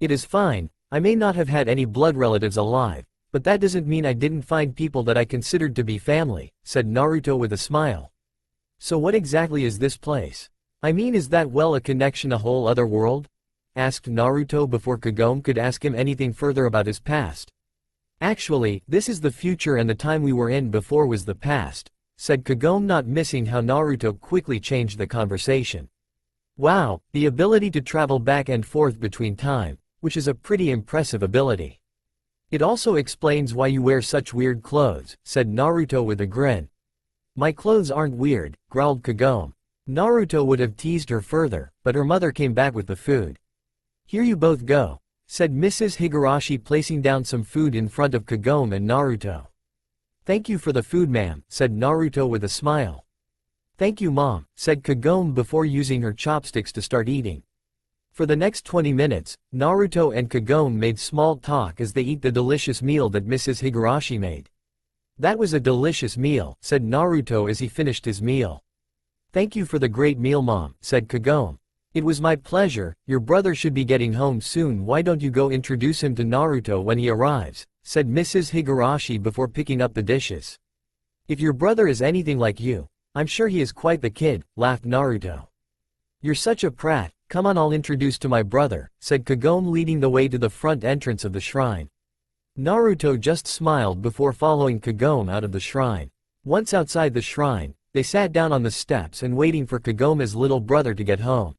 It is fine, I may not have had any blood relatives alive, but that doesn't mean I didn't find people that I considered to be family, said Naruto with a smile. So what exactly is this place? I mean, is that well a connection a whole other world? Asked Naruto before Kagome could ask him anything further about his past. Actually, this is the future and the time we were in before was the past, said Kagome, not missing how Naruto quickly changed the conversation. Wow, the ability to travel back and forth between time, which is a pretty impressive ability. It also explains why you wear such weird clothes, said Naruto with a grin. My clothes aren't weird, growled Kagome. Naruto would have teased her further, but her mother came back with the food. Here you both go, said Mrs. Higurashi placing down some food in front of Kagome and Naruto. Thank you for the food ma'am, said Naruto with a smile. Thank you mom, said Kagome before using her chopsticks to start eating. For the next 20 minutes, Naruto and Kagome made small talk as they eat the delicious meal that Mrs. Higurashi made. That was a delicious meal, said Naruto as he finished his meal. Thank you for the great meal mom, said Kagome. It was my pleasure, your brother should be getting home soon, why don't you go introduce him to Naruto when he arrives, said Mrs. Higurashi before picking up the dishes. If your brother is anything like you, I'm sure he is quite the kid, laughed Naruto. You're such a prat, come on I'll introduce to my brother, said Kagome leading the way to the front entrance of the shrine. Naruto just smiled before following Kagome out of the shrine. Once outside the shrine, they sat down on the steps and waiting for Kagome's little brother to get home.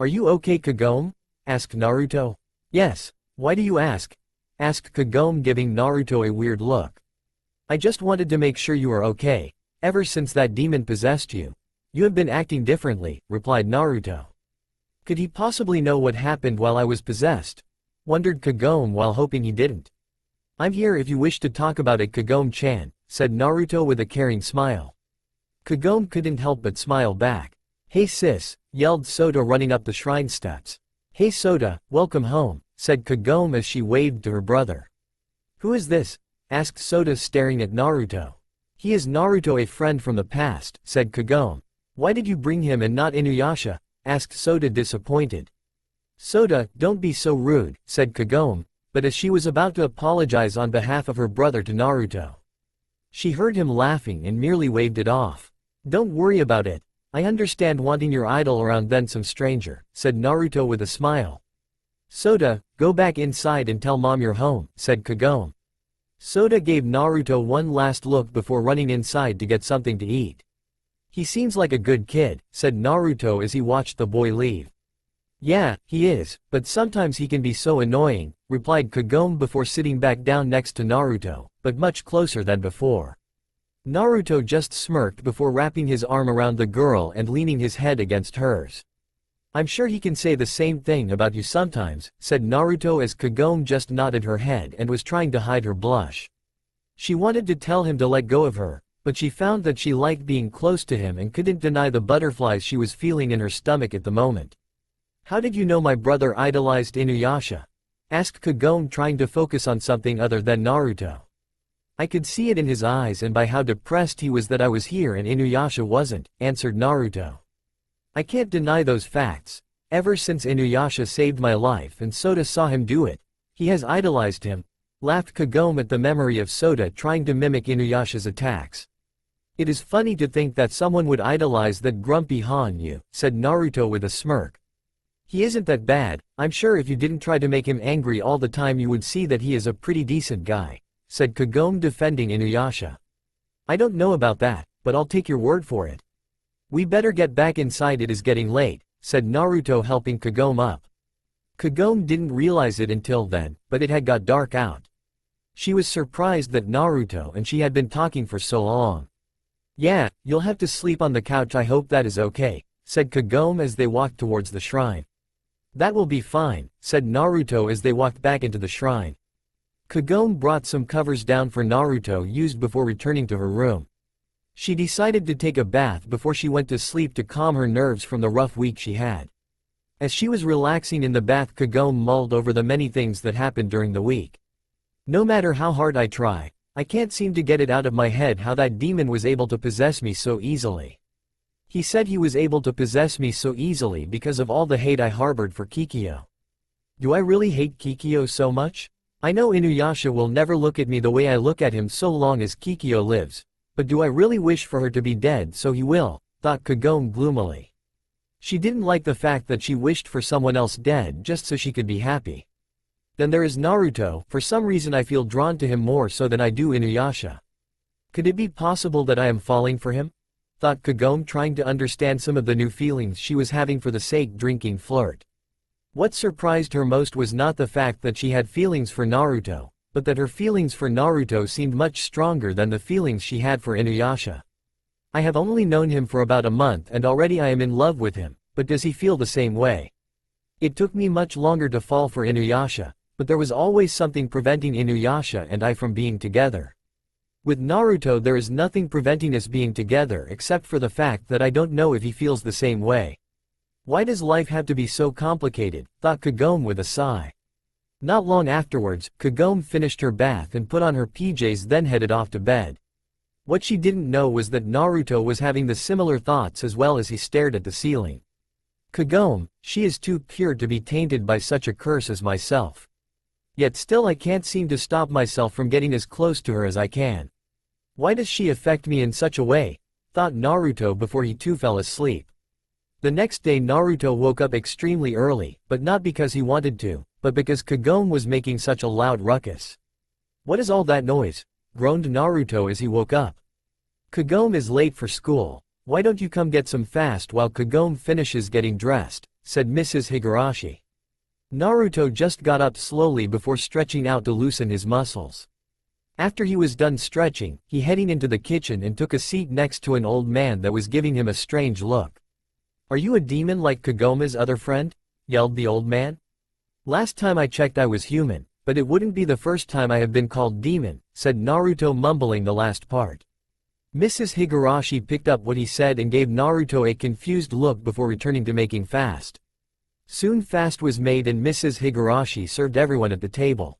Are you okay Kagome? Asked Naruto. Yes, why do you ask? Asked Kagome giving Naruto a weird look. I just wanted to make sure you are okay, ever since that demon possessed you. You have been acting differently, replied Naruto. Could he possibly know what happened while I was possessed? Wondered Kagome while hoping he didn't. I'm here if you wish to talk about it Kagome-chan, said Naruto with a caring smile. Kagome couldn't help but smile back. Hey sis, yelled Sota running up the shrine steps. Hey Sota, welcome home, said Kagome as she waved to her brother. Who is this? Asked Sota staring at Naruto. He is Naruto, a friend from the past, said Kagome. Why did you bring him and not Inuyasha? Asked Sota disappointed. Sota, don't be so rude, said Kagome, but as she was about to apologize on behalf of her brother to Naruto, she heard him laughing and merely waved it off. Don't worry about it. I understand wanting your idol around than some stranger, said Naruto with a smile. Sota, go back inside and tell mom you're home, said Kagome. Sota gave Naruto one last look before running inside to get something to eat. He seems like a good kid, said Naruto as he watched the boy leave. Yeah, he is, but sometimes he can be so annoying, replied Kagome before sitting back down next to Naruto, but much closer than before. Naruto just smirked before wrapping his arm around the girl and leaning his head against hers. I'm sure he can say the same thing about you sometimes, said Naruto as Kagome just nodded her head and was trying to hide her blush. She wanted to tell him to let go of her, but she found that she liked being close to him and couldn't deny the butterflies she was feeling in her stomach at the moment. "How did you know my brother idolized Inuyasha?" asked Kagome, trying to focus on something other than Naruto. "I could see it in his eyes and by how depressed he was that I was here and Inuyasha wasn't," answered Naruto. "I can't deny those facts. Ever since Inuyasha saved my life and Sota saw him do it, he has idolized him," laughed Kagome at the memory of Sota trying to mimic Inuyasha's attacks. "It is funny to think that someone would idolize that grumpy Hanyu," said Naruto with a smirk. "He isn't that bad. I'm sure if you didn't try to make him angry all the time you would see that he is a pretty decent guy," said Kagome, defending Inuyasha. "I don't know about that, but I'll take your word for it." "We better get back inside, it is getting late," said Naruto, helping Kagome up. Kagome didn't realize it until then, but it had got dark out. She was surprised that Naruto and she had been talking for so long. "Yeah, you'll have to sleep on the couch, I hope that is okay," said Kagome as they walked towards the shrine. "That will be fine," said Naruto as they walked back into the shrine. Kagome brought some covers down for Naruto used before returning to her room. She decided to take a bath before she went to sleep to calm her nerves from the rough week she had. As she was relaxing in the bath, Kagome mulled over the many things that happened during the week. "No matter how hard I try, I can't seem to get it out of my head how that demon was able to possess me so easily. He said he was able to possess me so easily because of all the hate I harbored for Kikyo. Do I really hate Kikyo so much? I know Inuyasha will never look at me the way I look at him so long as Kikyo lives, but do I really wish for her to be dead so he will?" thought Kagome gloomily. She didn't like the fact that she wished for someone else dead just so she could be happy. "Then there is Naruto, for some reason I feel drawn to him more so than I do Inuyasha. Could it be possible that I am falling for him?" thought Kagome, trying to understand some of the new feelings she was having for the sake drinking flirt. What surprised her most was not the fact that she had feelings for Naruto, but that her feelings for Naruto seemed much stronger than the feelings she had for Inuyasha. "I have only known him for about a month and already I am in love with him, but does he feel the same way? It took me much longer to fall for Inuyasha, but there was always something preventing Inuyasha and I from being together. With Naruto there is nothing preventing us being together except for the fact that I don't know if he feels the same way. Why does life have to be so complicated?" thought Kagome with a sigh. Not long afterwards, Kagome finished her bath and put on her PJs, then headed off to bed. What she didn't know was that Naruto was having the similar thoughts as well as he stared at the ceiling. "Kagome, she is too pure to be tainted by such a curse as myself. Yet still I can't seem to stop myself from getting as close to her as I can. Why does she affect me in such a way?" thought Naruto before he too fell asleep. The next day Naruto woke up extremely early, but not because he wanted to, but because Kagome was making such a loud ruckus. "What is all that noise?" groaned Naruto as he woke up. "Kagome is late for school. Why don't you come get some fast while Kagome finishes getting dressed," said Mrs. Higurashi. Naruto just got up slowly before stretching out to loosen his muscles. After he was done stretching, he heading into the kitchen and took a seat next to an old man that was giving him a strange look. "Are you a demon like Kagome's other friend?" yelled the old man. "Last time I checked I was human, but it wouldn't be the first time I have been called demon," said Naruto, mumbling the last part. Mrs. Higurashi picked up what he said and gave Naruto a confused look before returning to making fast. Soon fast was made and Mrs. Higurashi served everyone at the table.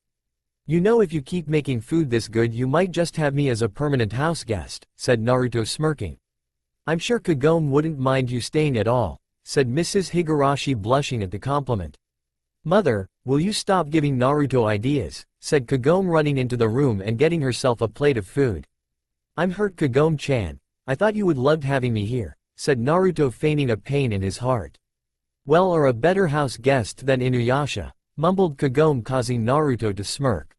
"You know, if you keep making food this good you might just have me as a permanent house guest," said Naruto, smirking. "I'm sure Kagome wouldn't mind you staying at all," said Mrs. Higurashi, blushing at the compliment. "Mother, will you stop giving Naruto ideas?" said Kagome, running into the room and getting herself a plate of food. "I'm hurt, Kagome-chan. I thought you would loved having me here," said Naruto, feigning a pain in his heart. "Well, or a better house guest than Inuyasha," mumbled Kagome, causing Naruto to smirk.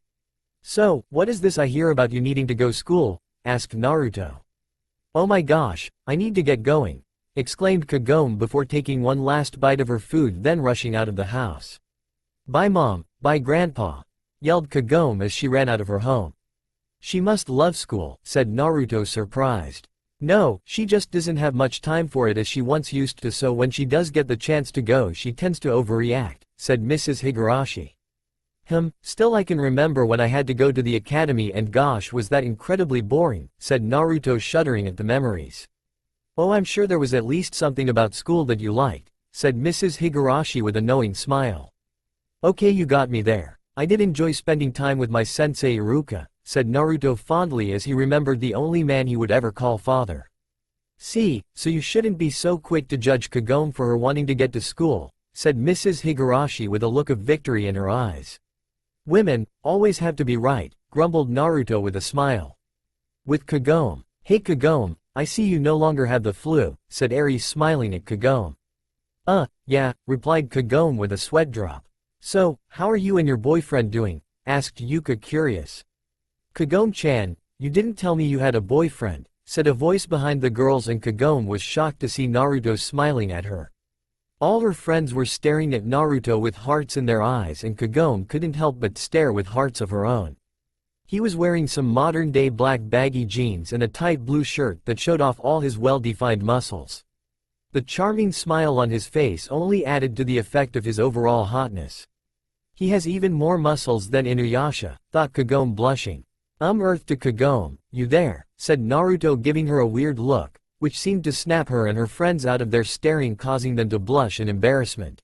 "So, what is this I hear about you needing to go school?" asked Naruto. "Oh my gosh, I need to get going," exclaimed Kagome before taking one last bite of her food, then rushing out of the house. "Bye mom, bye grandpa," yelled Kagome as she ran out of her home. "She must love school," said Naruto, surprised. "No, she just doesn't have much time for it as she once used to, so when she does get the chance to go she tends to overreact," said Mrs. Higurashi. Still I can remember when I had to go to the academy and gosh was that incredibly boring, said Naruto shuddering at the memories. Oh, I'm sure there was at least something about school that you liked, said Mrs. Higurashi with a knowing smile. Okay, you got me there. I did enjoy spending time with my sensei Iruka, said Naruto fondly as he remembered the only man he would ever call father. See, so you shouldn't be so quick to judge Kagome for her wanting to get to school, said Mrs. Higurashi with a look of victory in her eyes. Women always have to be right, grumbled Naruto with a smile. With Kagome. Hey Kagome, I see you no longer have the flu, said Eri smiling at Kagome. Yeah, replied Kagome with a sweat drop. So, how are you and your boyfriend doing? Asked Yuka curious. Kagome-chan, you didn't tell me you had a boyfriend, said a voice behind the girls and Kagome was shocked to see Naruto smiling at her. All her friends were staring at Naruto with hearts in their eyes and Kagome couldn't help but stare with hearts of her own. He was wearing some modern-day black baggy jeans and a tight blue shirt that showed off all his well-defined muscles. The charming smile on his face only added to the effect of his overall hotness. He has even more muscles than Inuyasha, thought Kagome blushing. Earth to Kagome, you there, said Naruto giving her a weird look, which seemed to snap her and her friends out of their staring causing them to blush in embarrassment.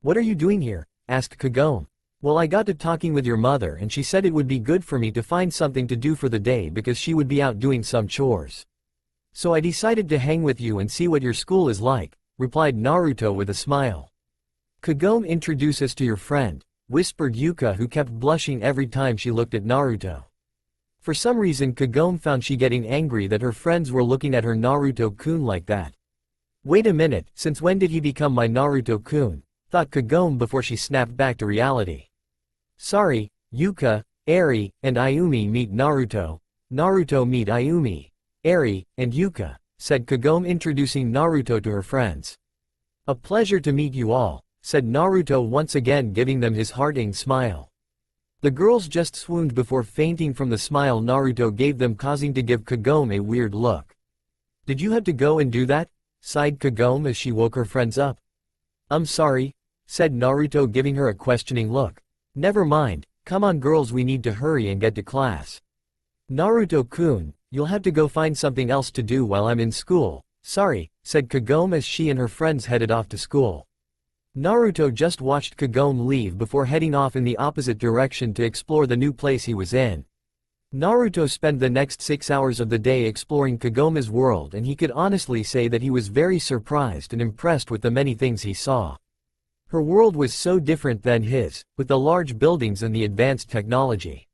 What are you doing here? Asked Kagome. Well, I got to talking with your mother and she said it would be good for me to find something to do for the day because she would be out doing some chores. So I decided to hang with you and see what your school is like, replied Naruto with a smile. Kagome, introduce us to your friend, whispered Yuka who kept blushing every time she looked at Naruto. For some reason Kagome found she getting angry that her friends were looking at her Naruto-kun like that. Wait a minute, since when did he become my Naruto-kun? Thought Kagome before she snapped back to reality. Sorry, Yuka, Eri, and Ayumi meet Naruto. Naruto meet Ayumi, Eri, and Yuka, said Kagome introducing Naruto to her friends. A pleasure to meet you all, said Naruto once again giving them his hearting smile. The girls just swooned before fainting from the smile Naruto gave them causing to give Kagome a weird look. Did you have to go and do that? Sighed Kagome as she woke her friends up. I'm sorry, said Naruto giving her a questioning look. Never mind, come on girls, we need to hurry and get to class. Naruto-kun, you'll have to go find something else to do while I'm in school. Sorry, said Kagome as she and her friends headed off to school. Naruto just watched Kagome leave before heading off in the opposite direction to explore the new place he was in. Naruto spent the next 6 hours of the day exploring Kagome's world and he could honestly say that he was very surprised and impressed with the many things he saw. Her world was so different than his, with the large buildings and the advanced technology.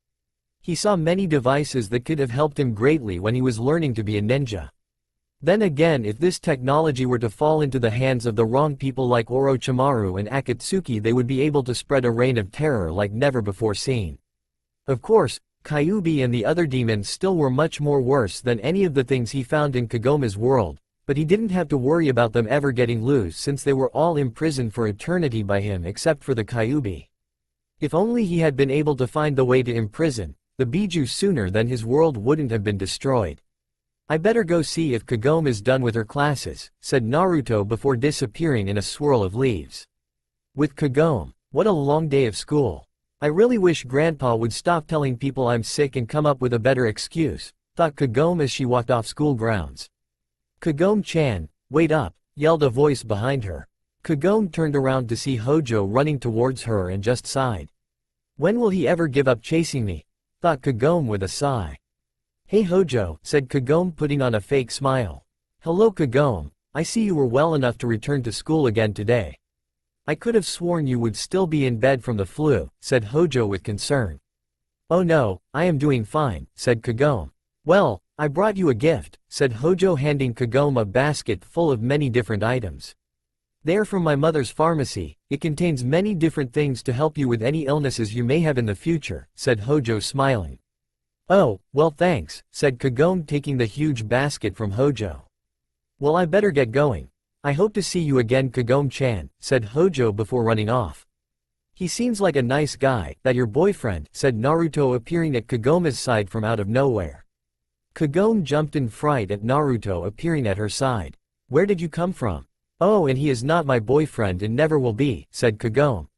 He saw many devices that could have helped him greatly when he was learning to be a ninja. Then again, if this technology were to fall into the hands of the wrong people like Orochimaru and Akatsuki, they would be able to spread a reign of terror like never before seen. Of course, Kyuubi and the other demons still were much more worse than any of the things he found in Kagome's world, but he didn't have to worry about them ever getting loose since they were all imprisoned for eternity by him except for the Kyuubi. If only he had been able to find the way to imprison the Biju sooner, then his world wouldn't have been destroyed. I better go see if Kagome is done with her classes, said Naruto before disappearing in a swirl of leaves. With Kagome, what a long day of school. I really wish Grandpa would stop telling people I'm sick and come up with a better excuse, thought Kagome as she walked off school grounds. Kagome-chan, wait up, yelled a voice behind her. Kagome turned around to see Hojo running towards her and just sighed. When will he ever give up chasing me? Thought Kagome with a sigh. Hey Hojo, said Kagome putting on a fake smile. Hello Kagome, I see you were well enough to return to school again today. I could have sworn you would still be in bed from the flu, said Hojo with concern. Oh no, I am doing fine, said Kagome. Well, I brought you a gift, said Hojo handing Kagome a basket full of many different items. They're from my mother's pharmacy, it contains many different things to help you with any illnesses you may have in the future, said Hojo smiling. Oh, well thanks, said Kagome taking the huge basket from Hojo. Well, I better get going. I hope to see you again Kagome-chan, said Hojo before running off. He seems like a nice guy, that your boyfriend, said Naruto appearing at Kagome's side from out of nowhere. Kagome jumped in fright at Naruto appearing at her side. Where did you come from? Oh, and he is not my boyfriend and never will be, said Kagome.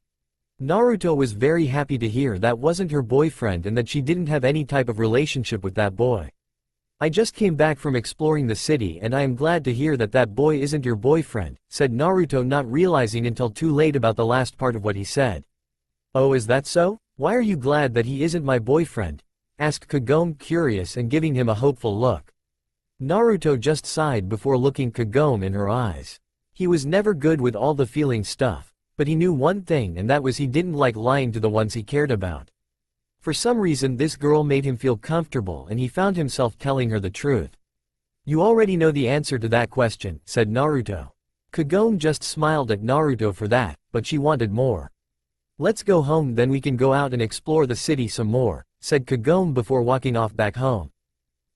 Naruto was very happy to hear that wasn't her boyfriend and that she didn't have any type of relationship with that boy. I just came back from exploring the city and I am glad to hear that that boy isn't your boyfriend, said Naruto, not realizing until too late about the last part of what he said. Oh, is that so? Why are you glad that he isn't my boyfriend? Asked Kagome, curious and giving him a hopeful look. Naruto just sighed before looking Kagome in her eyes. He was never good with all the feeling stuff, but he knew one thing, and that was he didn't like lying to the ones he cared about. For some reason this girl made him feel comfortable and he found himself telling her the truth. You already know the answer to that question, said Naruto. Kagome just smiled at Naruto for that, but she wanted more. Let's go home, then we can go out and explore the city some more, said Kagome before walking off back home.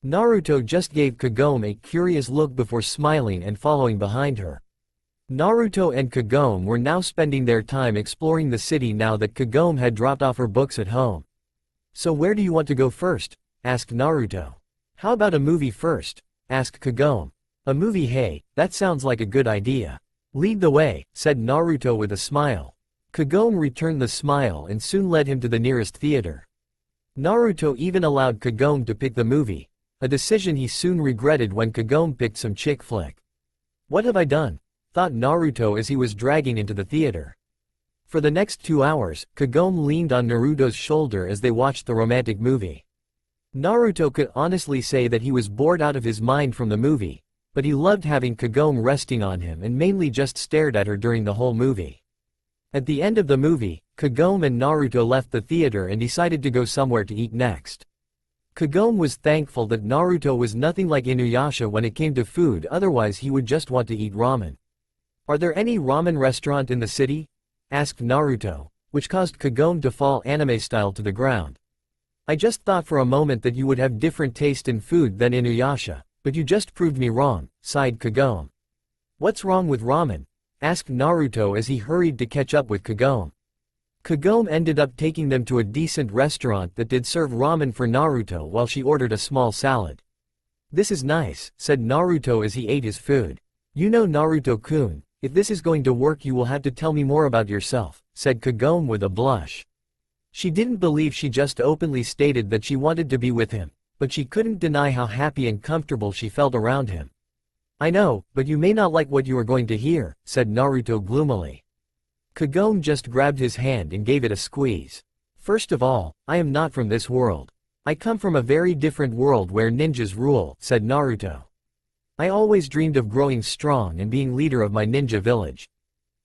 Naruto just gave Kagome a curious look before smiling and following behind her. Naruto and Kagome were now spending their time exploring the city now that Kagome had dropped off her books at home. So where do you want to go first? Asked Naruto. How about a movie first? Asked Kagome. A movie? Hey, that sounds like a good idea. Lead the way, said Naruto with a smile. Kagome returned the smile and soon led him to the nearest theater. Naruto even allowed Kagome to pick the movie, a decision he soon regretted when Kagome picked some chick flick. What have I done? Thought Naruto as he was dragging into the theater. For the next 2 hours, Kagome leaned on Naruto's shoulder as they watched the romantic movie. Naruto could honestly say that he was bored out of his mind from the movie, but he loved having Kagome resting on him and mainly just stared at her during the whole movie. At the end of the movie, Kagome and Naruto left the theater and decided to go somewhere to eat next. Kagome was thankful that Naruto was nothing like Inuyasha when it came to food, otherwise he would just want to eat ramen. Are there any ramen restaurant in the city? Asked Naruto, which caused Kagome to fall anime-style to the ground. I just thought for a moment that you would have different taste in food than Inuyasha, but you just proved me wrong, sighed Kagome. What's wrong with ramen? Asked Naruto as he hurried to catch up with Kagome. Kagome ended up taking them to a decent restaurant that did serve ramen for Naruto while she ordered a small salad. This is nice, said Naruto as he ate his food. You know, Naruto-kun, if this is going to work you will have to tell me more about yourself, said Kagome with a blush. She didn't believe she just openly stated that she wanted to be with him, but she couldn't deny how happy and comfortable she felt around him. I know, but you may not like what you are going to hear, said Naruto gloomily. Kagome just grabbed his hand and gave it a squeeze. First of all, I am not from this world. I come from a very different world where ninjas rule, said Naruto. I always dreamed of growing strong and being leader of my ninja village.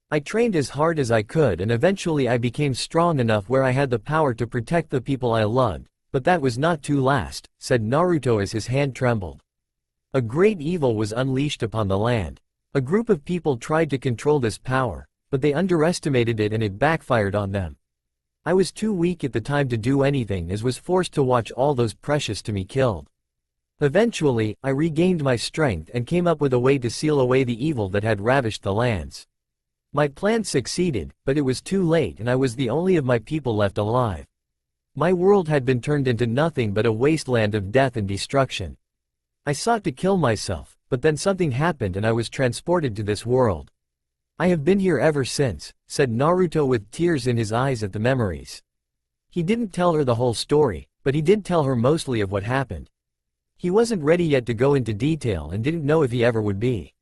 I trained as hard as I could and eventually I became strong enough where I had the power to protect the people I loved, but that was not to last, said Naruto as his hand trembled. A great evil was unleashed upon the land. A group of people tried to control this power, but they underestimated it and it backfired on them. I was too weak at the time to do anything as was forced to watch all those precious to me killed. Eventually, I regained my strength and came up with a way to seal away the evil that had ravished the lands. My plan succeeded, but it was too late and I was the only of my people left alive. My world had been turned into nothing but a wasteland of death and destruction. I sought to kill myself, but then something happened and I was transported to this world. I have been here ever since, said Naruto with tears in his eyes at the memories. He didn't tell her the whole story, but he did tell her mostly of what happened. He wasn't ready yet to go into detail and didn't know if he ever would be.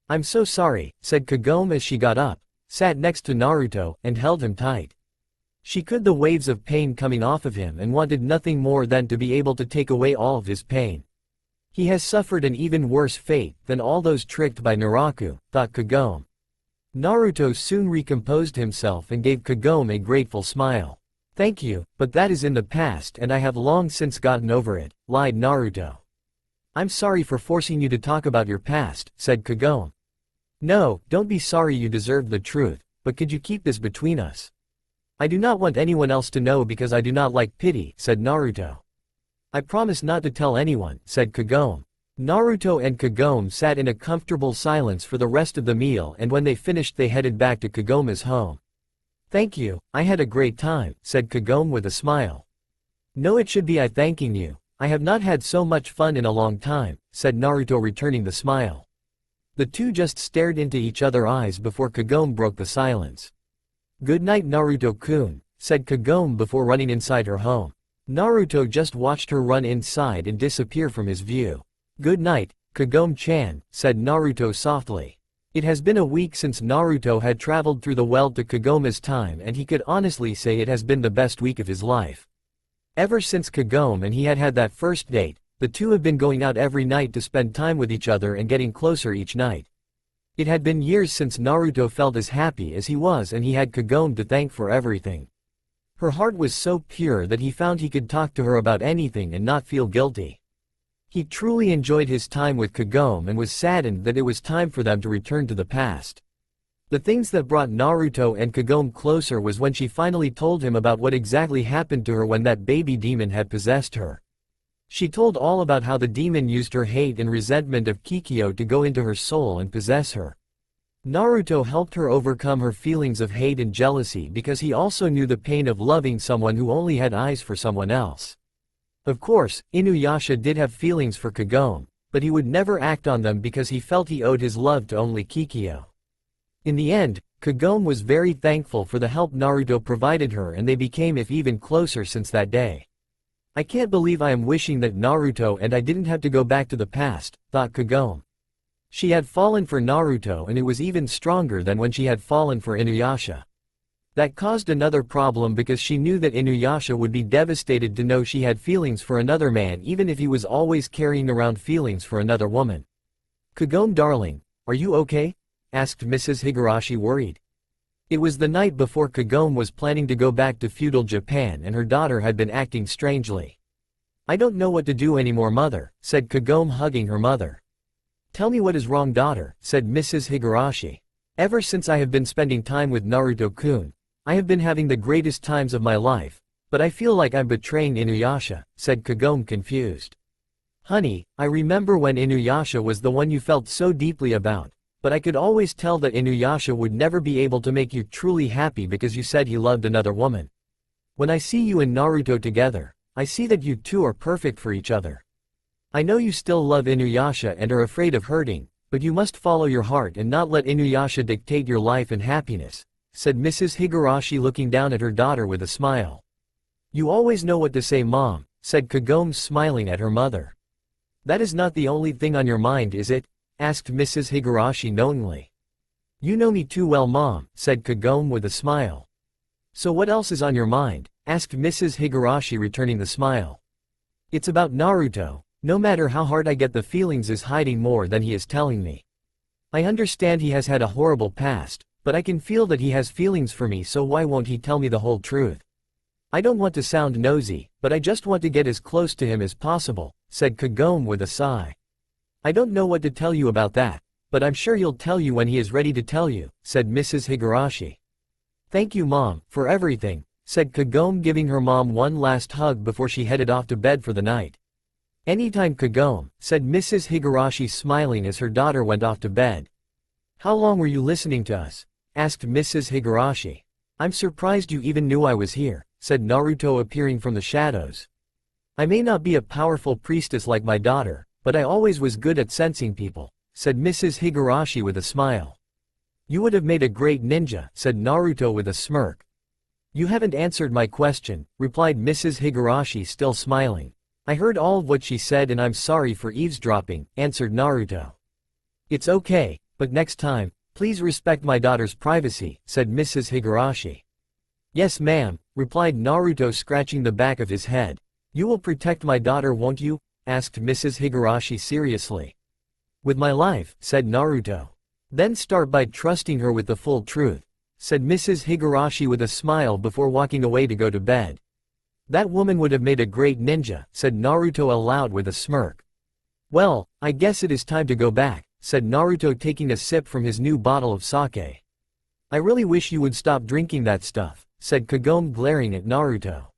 I'm so sorry, said Kagome as she got up, sat next to Naruto, and held him tight. She could the waves of pain coming off of him and wanted nothing more than to be able to take away all of his pain. He has suffered an even worse fate than all those tricked by Naraku, thought Kagome. Naruto soon recomposed himself and gave Kagome a grateful smile. Thank you, but that is in the past and I have long since gotten over it, lied Naruto. I'm sorry for forcing you to talk about your past, said Kagome. No, don't be sorry, you deserve the truth, but could you keep this between us? I do not want anyone else to know because I do not like pity, said Naruto. I promise not to tell anyone, said Kagome. Naruto and Kagome sat in a comfortable silence for the rest of the meal and when they finished they headed back to Kagome's home. Thank you, I had a great time, said Kagome with a smile. No, it should be I thanking you. I have not had so much fun in a long time, said Naruto returning the smile. The two just stared into each other's eyes before Kagome broke the silence. Good night Naruto-kun, said Kagome before running inside her home. Naruto just watched her run inside and disappear from his view. Good night, Kagome-chan, said Naruto softly. It has been a week since Naruto had traveled through the well to Kagome's time, and he could honestly say it has been the best week of his life. Ever since Kagome and he had had that first date, the two have been going out every night to spend time with each other and getting closer each night. It had been years since Naruto felt as happy as he was, and he had Kagome to thank for everything. Her heart was so pure that he found he could talk to her about anything and not feel guilty. He truly enjoyed his time with Kagome and was saddened that it was time for them to return to the past. The things that brought Naruto and Kagome closer was when she finally told him about what exactly happened to her when that baby demon had possessed her. She told all about how the demon used her hate and resentment of Kikyo to go into her soul and possess her. Naruto helped her overcome her feelings of hate and jealousy because he also knew the pain of loving someone who only had eyes for someone else. Of course, Inuyasha did have feelings for Kagome, but he would never act on them because he felt he owed his love to only Kikyo. In the end, Kagome was very thankful for the help Naruto provided her, and they became even closer since that day. I can't believe I am wishing that Naruto and I didn't have to go back to the past, thought Kagome. She had fallen for Naruto, and it was even stronger than when she had fallen for Inuyasha. That caused another problem because she knew that Inuyasha would be devastated to know she had feelings for another man, even if he was always carrying around feelings for another woman. Kagome darling, are you okay? Asked Mrs. Higurashi worried. It was the night before Kagome was planning to go back to feudal Japan, and her daughter had been acting strangely. I don't know what to do anymore mother, said Kagome hugging her mother. Tell me what is wrong daughter, said Mrs. Higurashi. Ever since I have been spending time with Naruto-kun, I have been having the greatest times of my life, but I feel like I'm betraying Inuyasha, said Kagome confused. Honey, I remember when Inuyasha was the one you felt so deeply about. But I could always tell that Inuyasha would never be able to make you truly happy because you said he loved another woman. When I see you and Naruto together, I see that you two are perfect for each other. I know you still love Inuyasha and are afraid of hurting, but you must follow your heart and not let Inuyasha dictate your life and happiness, said Mrs. Higurashi looking down at her daughter with a smile. You always know what to say mom, said Kagome smiling at her mother. That is not the only thing on your mind is it? Asked Mrs. Higurashi knowingly. You know me too well mom, said Kagome with a smile. So what else is on your mind? Asked Mrs. Higurashi returning the smile. It's about Naruto. No matter how hard I get, the feelings is hiding more than he is telling me. I understand he has had a horrible past, but I can feel that he has feelings for me, so why won't he tell me the whole truth? I don't want to sound nosy, but I just want to get as close to him as possible, said Kagome with a sigh. I don't know what to tell you about that, but I'm sure he'll tell you when he is ready to tell you, said Mrs. Higurashi. Thank you mom, for everything, said Kagome giving her mom one last hug before she headed off to bed for the night. Anytime Kagome, said Mrs. Higurashi smiling as her daughter went off to bed. How long were you listening to us? Asked Mrs. Higurashi. I'm surprised you even knew I was here, said Naruto appearing from the shadows. I may not be a powerful priestess like my daughter, but I always was good at sensing people, said Mrs. Higurashi with a smile. You would have made a great ninja, said Naruto with a smirk. You haven't answered my question, replied Mrs. Higurashi still smiling. I heard all of what she said and I'm sorry for eavesdropping, answered Naruto. It's okay, but next time, please respect my daughter's privacy, said Mrs. Higurashi. Yes ma'am, replied Naruto scratching the back of his head. You will protect my daughter won't you? Asked Mrs. Higurashi seriously. With my life, said Naruto. Then start by trusting her with the full truth, said Mrs. Higurashi with a smile before walking away to go to bed. That woman would have made a great ninja, said Naruto aloud with a smirk. Well, I guess it is time to go back, said Naruto taking a sip from his new bottle of sake. I really wish you would stop drinking that stuff, said Kagome glaring at Naruto.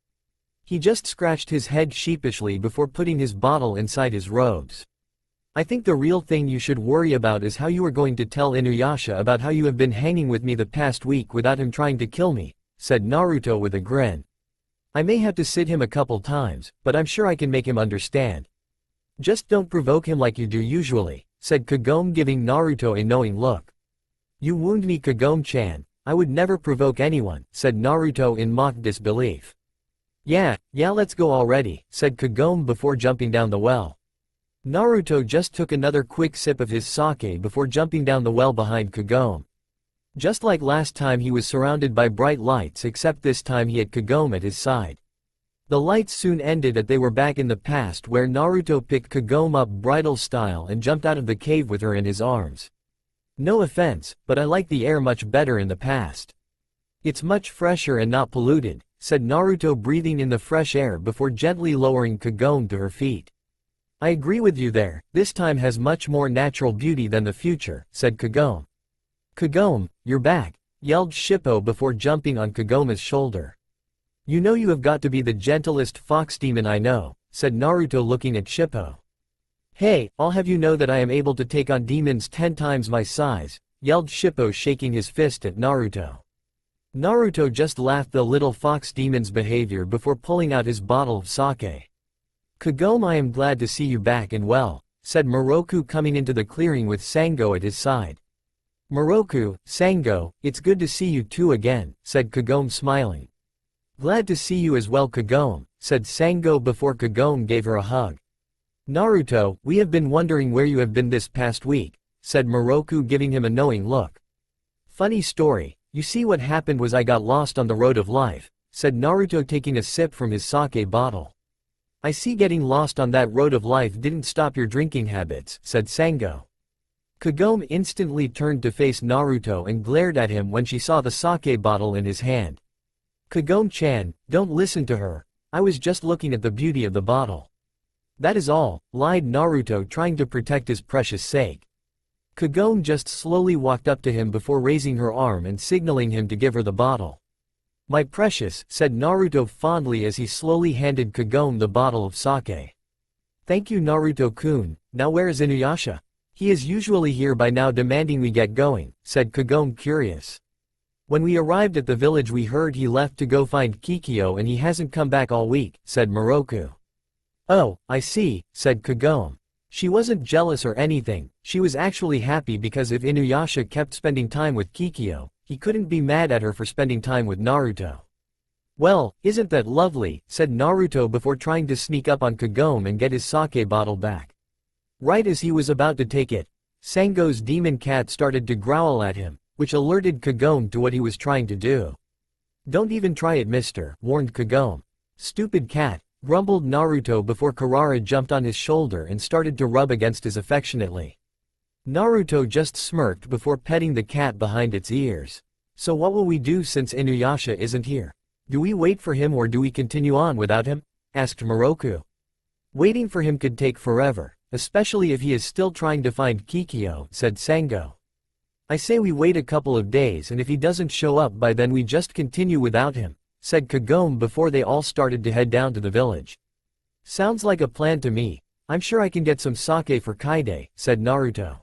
He just scratched his head sheepishly before putting his bottle inside his robes. I think the real thing you should worry about is how you are going to tell Inuyasha about how you have been hanging with me the past week without him trying to kill me, said Naruto with a grin. I may have to sit him a couple times, but I'm sure I can make him understand. Just don't provoke him like you do usually, said Kagome giving Naruto a knowing look. You wound me Kagome-chan, I would never provoke anyone, said Naruto in mock disbelief. Yeah, let's go already, said Kagome before jumping down the well. Naruto just took another quick sip of his sake before jumping down the well behind Kagome. Just like last time, he was surrounded by bright lights, except this time he had Kagome at his side. The lights soon ended and they were back in the past, where Naruto picked Kagome up bridal style and jumped out of the cave with her in his arms. No offense, but I like the air much better in the past. It's much fresher and not polluted, said Naruto, breathing in the fresh air before gently lowering Kagome to her feet. I agree with you there, this time has much more natural beauty than the future, said Kagome. Kagome, you're back, yelled Shippo before jumping on Kagome's shoulder. You know you have got to be the gentlest fox demon I know, said Naruto looking at Shippo. Hey, I'll have you know that I am able to take on demons 10 times my size, yelled Shippo, shaking his fist at Naruto. Naruto just laughed the little fox demon's behavior before pulling out his bottle of sake. Kagome, I am glad to see you back and well, said Moroku, coming into the clearing with Sango at his side. Moroku, Sango, it's good to see you two again, said Kagome, smiling. Glad to see you as well, Kagome, said Sango before Kagome gave her a hug. Naruto, we have been wondering where you have been this past week, said Moroku, giving him a knowing look. Funny story, you see what happened was I got lost on the road of life, said Naruto, taking a sip from his sake bottle. I see getting lost on that road of life didn't stop your drinking habits, said Sango. Kagome instantly turned to face Naruto and glared at him when she saw the sake bottle in his hand. Kagome-chan, don't listen to her, I was just looking at the beauty of the bottle. That is all, lied Naruto, trying to protect his precious sake. Kagome just slowly walked up to him before raising her arm and signaling him to give her the bottle. My precious, said Naruto fondly as he slowly handed Kagome the bottle of sake. Thank you, Naruto-kun. Now where is Inuyasha? He is usually here by now, demanding we get going, said Kagome, curious. When we arrived at the village we heard he left to go find Kikyo and he hasn't come back all week, said Moroku. Oh, I see, said Kagome. She wasn't jealous or anything, she was actually happy because if Inuyasha kept spending time with Kikyo, he couldn't be mad at her for spending time with Naruto. Well, isn't that lovely, said Naruto before trying to sneak up on Kagome and get his sake bottle back. Right as he was about to take it, Sango's demon cat started to growl at him, which alerted Kagome to what he was trying to do. Don't even try it, mister, warned Kagome. Stupid cat, grumbled Naruto before Karara jumped on his shoulder and started to rub against his affectionately. Naruto just smirked before petting the cat behind its ears. So what will we do since Inuyasha isn't here? Do we wait for him or do we continue on without him? Asked Moroku. Waiting for him could take forever, especially if he is still trying to find Kikyo, said Sango. I say we wait a couple of days and if he doesn't show up by then we just continue without him, said Kagome before they all started to head down to the village. Sounds like a plan to me. I'm sure I can get some sake for Kaide, said Naruto.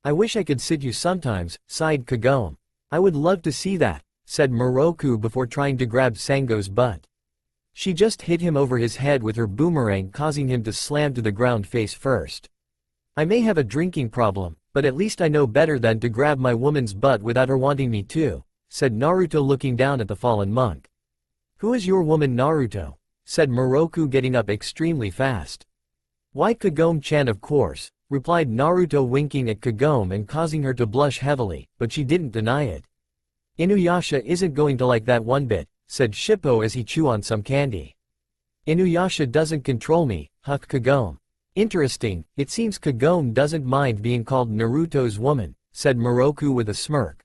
I wish I could sit you sometimes, sighed Kagome. I would love to see that, said Moroku before trying to grab Sango's butt. She just hit him over his head with her boomerang, causing him to slam to the ground face first. I may have a drinking problem, but at least I know better than to grab my woman's butt without her wanting me to, said Naruto looking down at the fallen monk. Who is your woman, Naruto? Said Moroku, getting up extremely fast. Why, Kagome-chan, of course, replied Naruto, winking at Kagome and causing her to blush heavily, but she didn't deny it. Inuyasha isn't going to like that one bit, said Shippo as he chewed on some candy. Inuyasha doesn't control me, huffed Kagome. Interesting, it seems Kagome doesn't mind being called Naruto's woman, said Moroku with a smirk.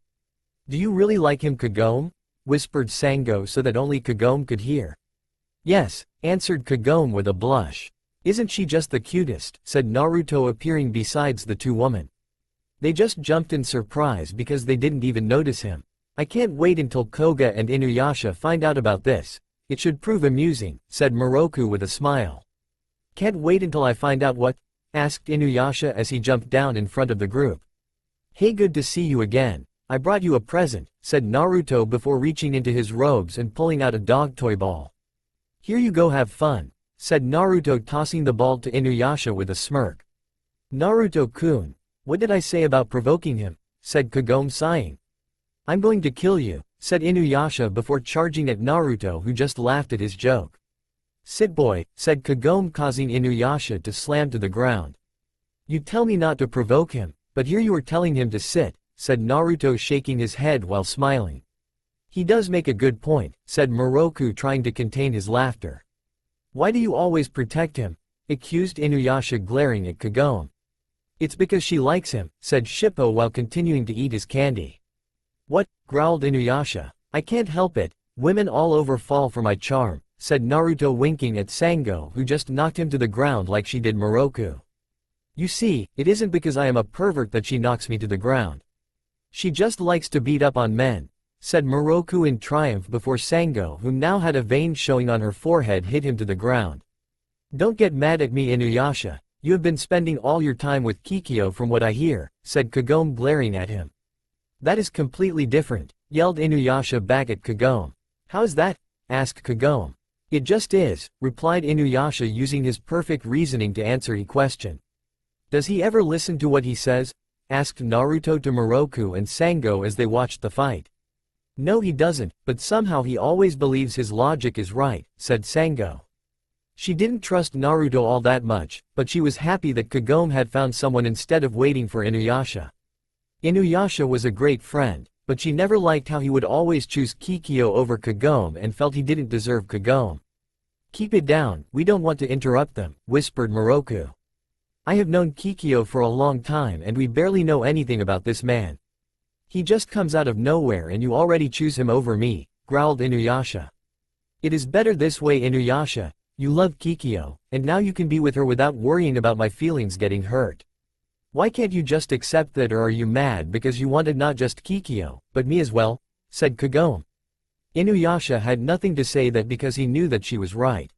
Do you really like him, Kagome? Whispered Sango so that only Kagome could hear. Yes, answered Kagome with a blush. Isn't she just the cutest, said Naruto, appearing besides the two women. They just jumped in surprise because they didn't even notice him. I can't wait until Koga and Inuyasha find out about this. It should prove amusing, said Moroku with a smile. Can't wait until I find out what? Asked Inuyasha as he jumped down in front of the group. Hey, good to see you again. I brought you a present, said Naruto before reaching into his robes and pulling out a dog toy ball. Here you go, have fun, said Naruto, tossing the ball to Inuyasha with a smirk. Naruto-kun, what did I say about provoking him? Said Kagome, sighing. I'm going to kill you, said Inuyasha before charging at Naruto, who just laughed at his joke. Sit boy, said Kagome, causing Inuyasha to slam to the ground. You tell me not to provoke him, but here you are telling him to sit, said Naruto, shaking his head while smiling. He does make a good point, said Moroku, trying to contain his laughter. Why do you always protect him? Accused Inuyasha, glaring at Kagome. It's because she likes him, said Shippo while continuing to eat his candy. What? Growled Inuyasha. I can't help it, women all over fall for my charm, said Naruto, winking at Sango, who just knocked him to the ground like she did Moroku. You see, it isn't because I am a pervert that she knocks me to the ground. She just likes to beat up on men, said Moroku in triumph before Sango, who now had a vein showing on her forehead, hit him to the ground. Don't get mad at me, Inuyasha, you have been spending all your time with Kikyo from what I hear, said Kagome, glaring at him. That is completely different, yelled Inuyasha back at Kagome. How's that? Asked Kagome. It just is, replied Inuyasha, using his perfect reasoning to answer his question. Does he ever listen to what he says? Asked Naruto to Moroku and Sango as they watched the fight. No, he doesn't, but somehow he always believes his logic is right, said Sango. She didn't trust Naruto all that much, but she was happy that Kagome had found someone instead of waiting for Inuyasha. Inuyasha was a great friend, but she never liked how he would always choose Kikyo over Kagome and felt he didn't deserve Kagome. Keep it down, we don't want to interrupt them, whispered Moroku. I have known Kikyo for a long time and we barely know anything about this man. He just comes out of nowhere and you already choose him over me, growled Inuyasha. It is better this way, Inuyasha, you love Kikyo, and now you can be with her without worrying about my feelings getting hurt. Why can't you just accept that, or are you mad because you wanted not just Kikyo, but me as well? Said Kagome. Inuyasha had nothing to say that because he knew that she was right.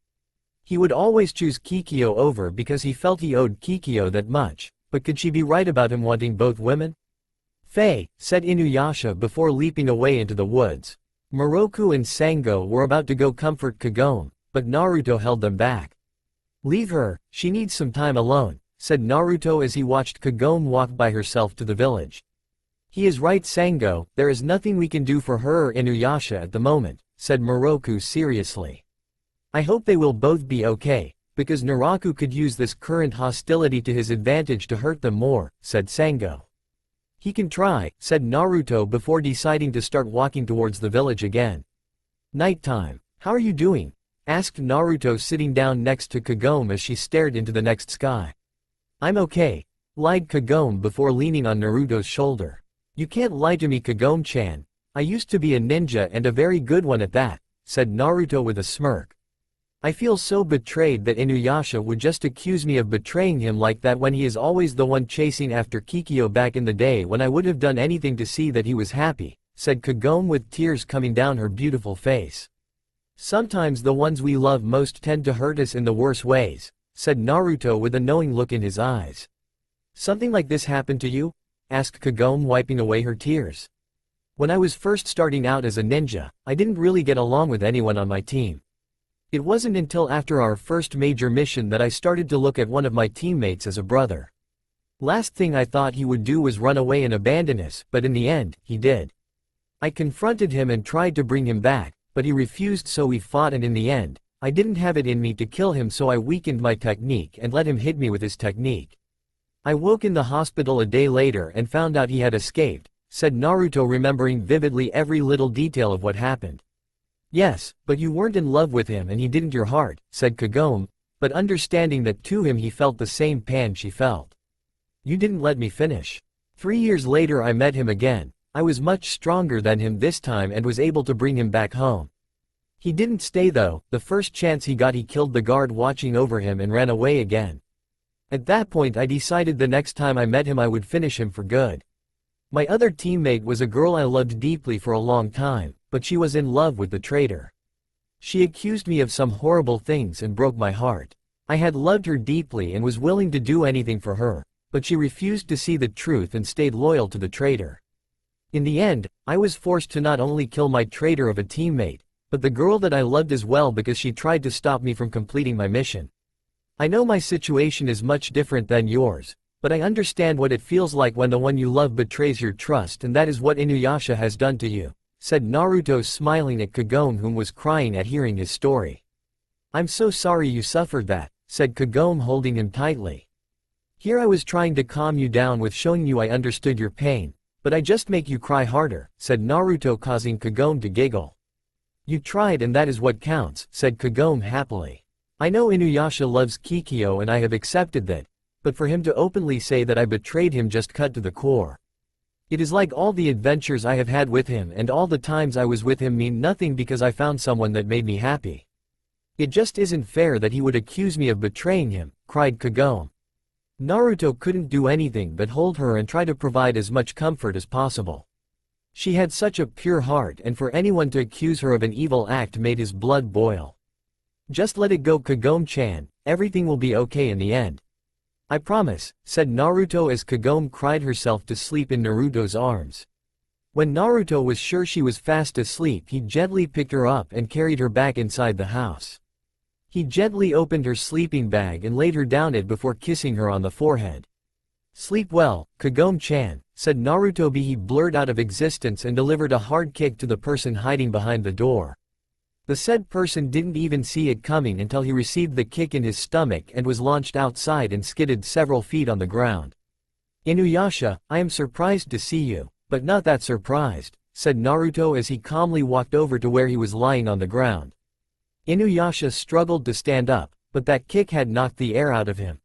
He would always choose Kikyo over because he felt he owed Kikyo that much, but could she be right about him wanting both women? Faye, said Inuyasha before leaping away into the woods. Moroku and Sango were about to go comfort Kagome, but Naruto held them back. Leave her, she needs some time alone, said Naruto as he watched Kagome walk by herself to the village. He is right, Sango, there is nothing we can do for her or Inuyasha at the moment, said Moroku seriously. I hope they will both be okay, because Naraku could use this current hostility to his advantage to hurt them more, said Sango. He can try, said Naruto before deciding to start walking towards the village again. Nighttime. How are you doing? Asked Naruto, sitting down next to Kagome as she stared into the next sky. I'm okay, lied Kagome before leaning on Naruto's shoulder. You can't lie to me, Kagome-chan. I used to be a ninja and a very good one at that, said Naruto with a smirk. I feel so betrayed that Inuyasha would just accuse me of betraying him like that when he is always the one chasing after Kikyo back in the day when I would have done anything to see that he was happy, said Kagome with tears coming down her beautiful face. Sometimes the ones we love most tend to hurt us in the worst ways, said Naruto with a knowing look in his eyes. Something like this happened to you? Asked Kagome, wiping away her tears. When I was first starting out as a ninja, I didn't really get along with anyone on my team. It wasn't until after our first major mission that I started to look at one of my teammates as a brother. Last thing I thought he would do was run away and abandon us, but in the end, he did. I confronted him and tried to bring him back, but he refused, so we fought, and in the end, I didn't have it in me to kill him, so I weakened my technique and let him hit me with his technique. I woke in the hospital a day later and found out he had escaped, said Naruto, remembering vividly every little detail of what happened. Yes, but you weren't in love with him and he didn't your heart, said Kagome, but understanding that to him he felt the same pain she felt. You didn't let me finish. 3 years later I met him again. I was much stronger than him this time and was able to bring him back home. He didn't stay though, the first chance he got he killed the guard watching over him and ran away again. At that point I decided the next time I met him I would finish him for good. My other teammate was a girl I loved deeply for a long time, but she was in love with the traitor. She accused me of some horrible things and broke my heart. I had loved her deeply and was willing to do anything for her, but she refused to see the truth and stayed loyal to the traitor. In the end, I was forced to not only kill my traitor of a teammate, but the girl that I loved as well because she tried to stop me from completing my mission. I know my situation is much different than yours, But I understand what it feels like when the one you love betrays your trust, and that is what Inuyasha has done to you, said Naruto, smiling at Kagome, whom was crying at hearing his story. I'm so sorry you suffered that, said Kagome, holding him tightly. Here I was trying to calm you down with showing you I understood your pain, but I just make you cry harder, said Naruto, causing Kagome to giggle. You tried, and that is what counts, said Kagome happily. I know Inuyasha loves Kikyo and I have accepted that, but for him to openly say that I betrayed him just cut to the core. It is like all the adventures I have had with him and all the times I was with him mean nothing because I found someone that made me happy. It just isn't fair that he would accuse me of betraying him, cried Kagome. Naruto couldn't do anything but hold her and try to provide as much comfort as possible. She had such a pure heart, and for anyone to accuse her of an evil act made his blood boil. Just let it go, Kagome-chan, everything will be okay in the end. I promise, said Naruto as Kagome cried herself to sleep in Naruto's arms. When Naruto was sure she was fast asleep, he gently picked her up and carried her back inside the house. He gently opened her sleeping bag and laid her down it before kissing her on the forehead. Sleep well, Kagome-chan, said Naruto. He blurred out of existence and delivered a hard kick to the person hiding behind the door. The said person didn't even see it coming until he received the kick in his stomach and was launched outside and skidded several feet on the ground. Inuyasha, I am surprised to see you, but not that surprised, said Naruto as he calmly walked over to where he was lying on the ground. Inuyasha struggled to stand up, but that kick had knocked the air out of him.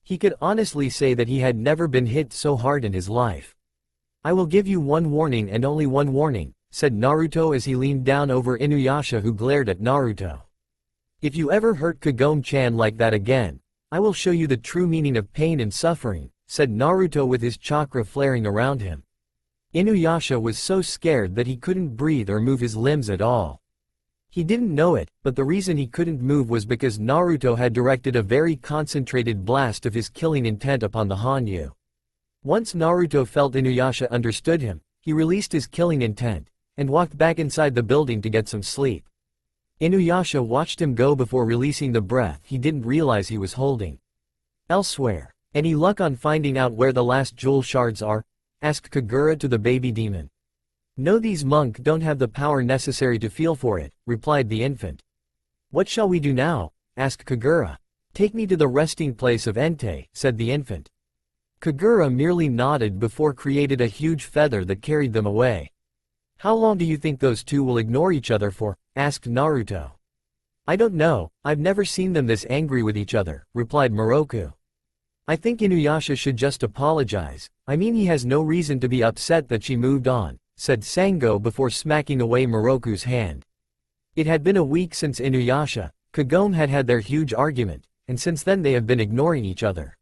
He could honestly say that he had never been hit so hard in his life. I will give you one warning and only one warning, said Naruto as he leaned down over Inuyasha, who glared at Naruto. If you ever hurt Kagome-chan like that again, I will show you the true meaning of pain and suffering, said Naruto with his chakra flaring around him. Inuyasha was so scared that he couldn't breathe or move his limbs at all. He didn't know it, but the reason he couldn't move was because Naruto had directed a very concentrated blast of his killing intent upon the Hanyu. Once Naruto felt Inuyasha understood him, he released his killing intent, and walked back inside the building to get some sleep. Inuyasha watched him go before releasing the breath he didn't realize he was holding. Elsewhere, any luck on finding out where the last jewel shards are? Asked Kagura to the baby demon. No, these monks don't have the power necessary to feel for it, replied the infant. What shall we do now? Asked Kagura. Take me to the resting place of Entei, said the infant. Kagura merely nodded before created a huge feather that carried them away. How long do you think those two will ignore each other for? Asked Naruto. I don't know, I've never seen them this angry with each other, replied Moroku. I think Inuyasha should just apologize. I mean, he has no reason to be upset that she moved on, said Sango before smacking away Moroku's hand. It had been a week since Inuyasha, Kagome had had their huge argument, and since then they have been ignoring each other.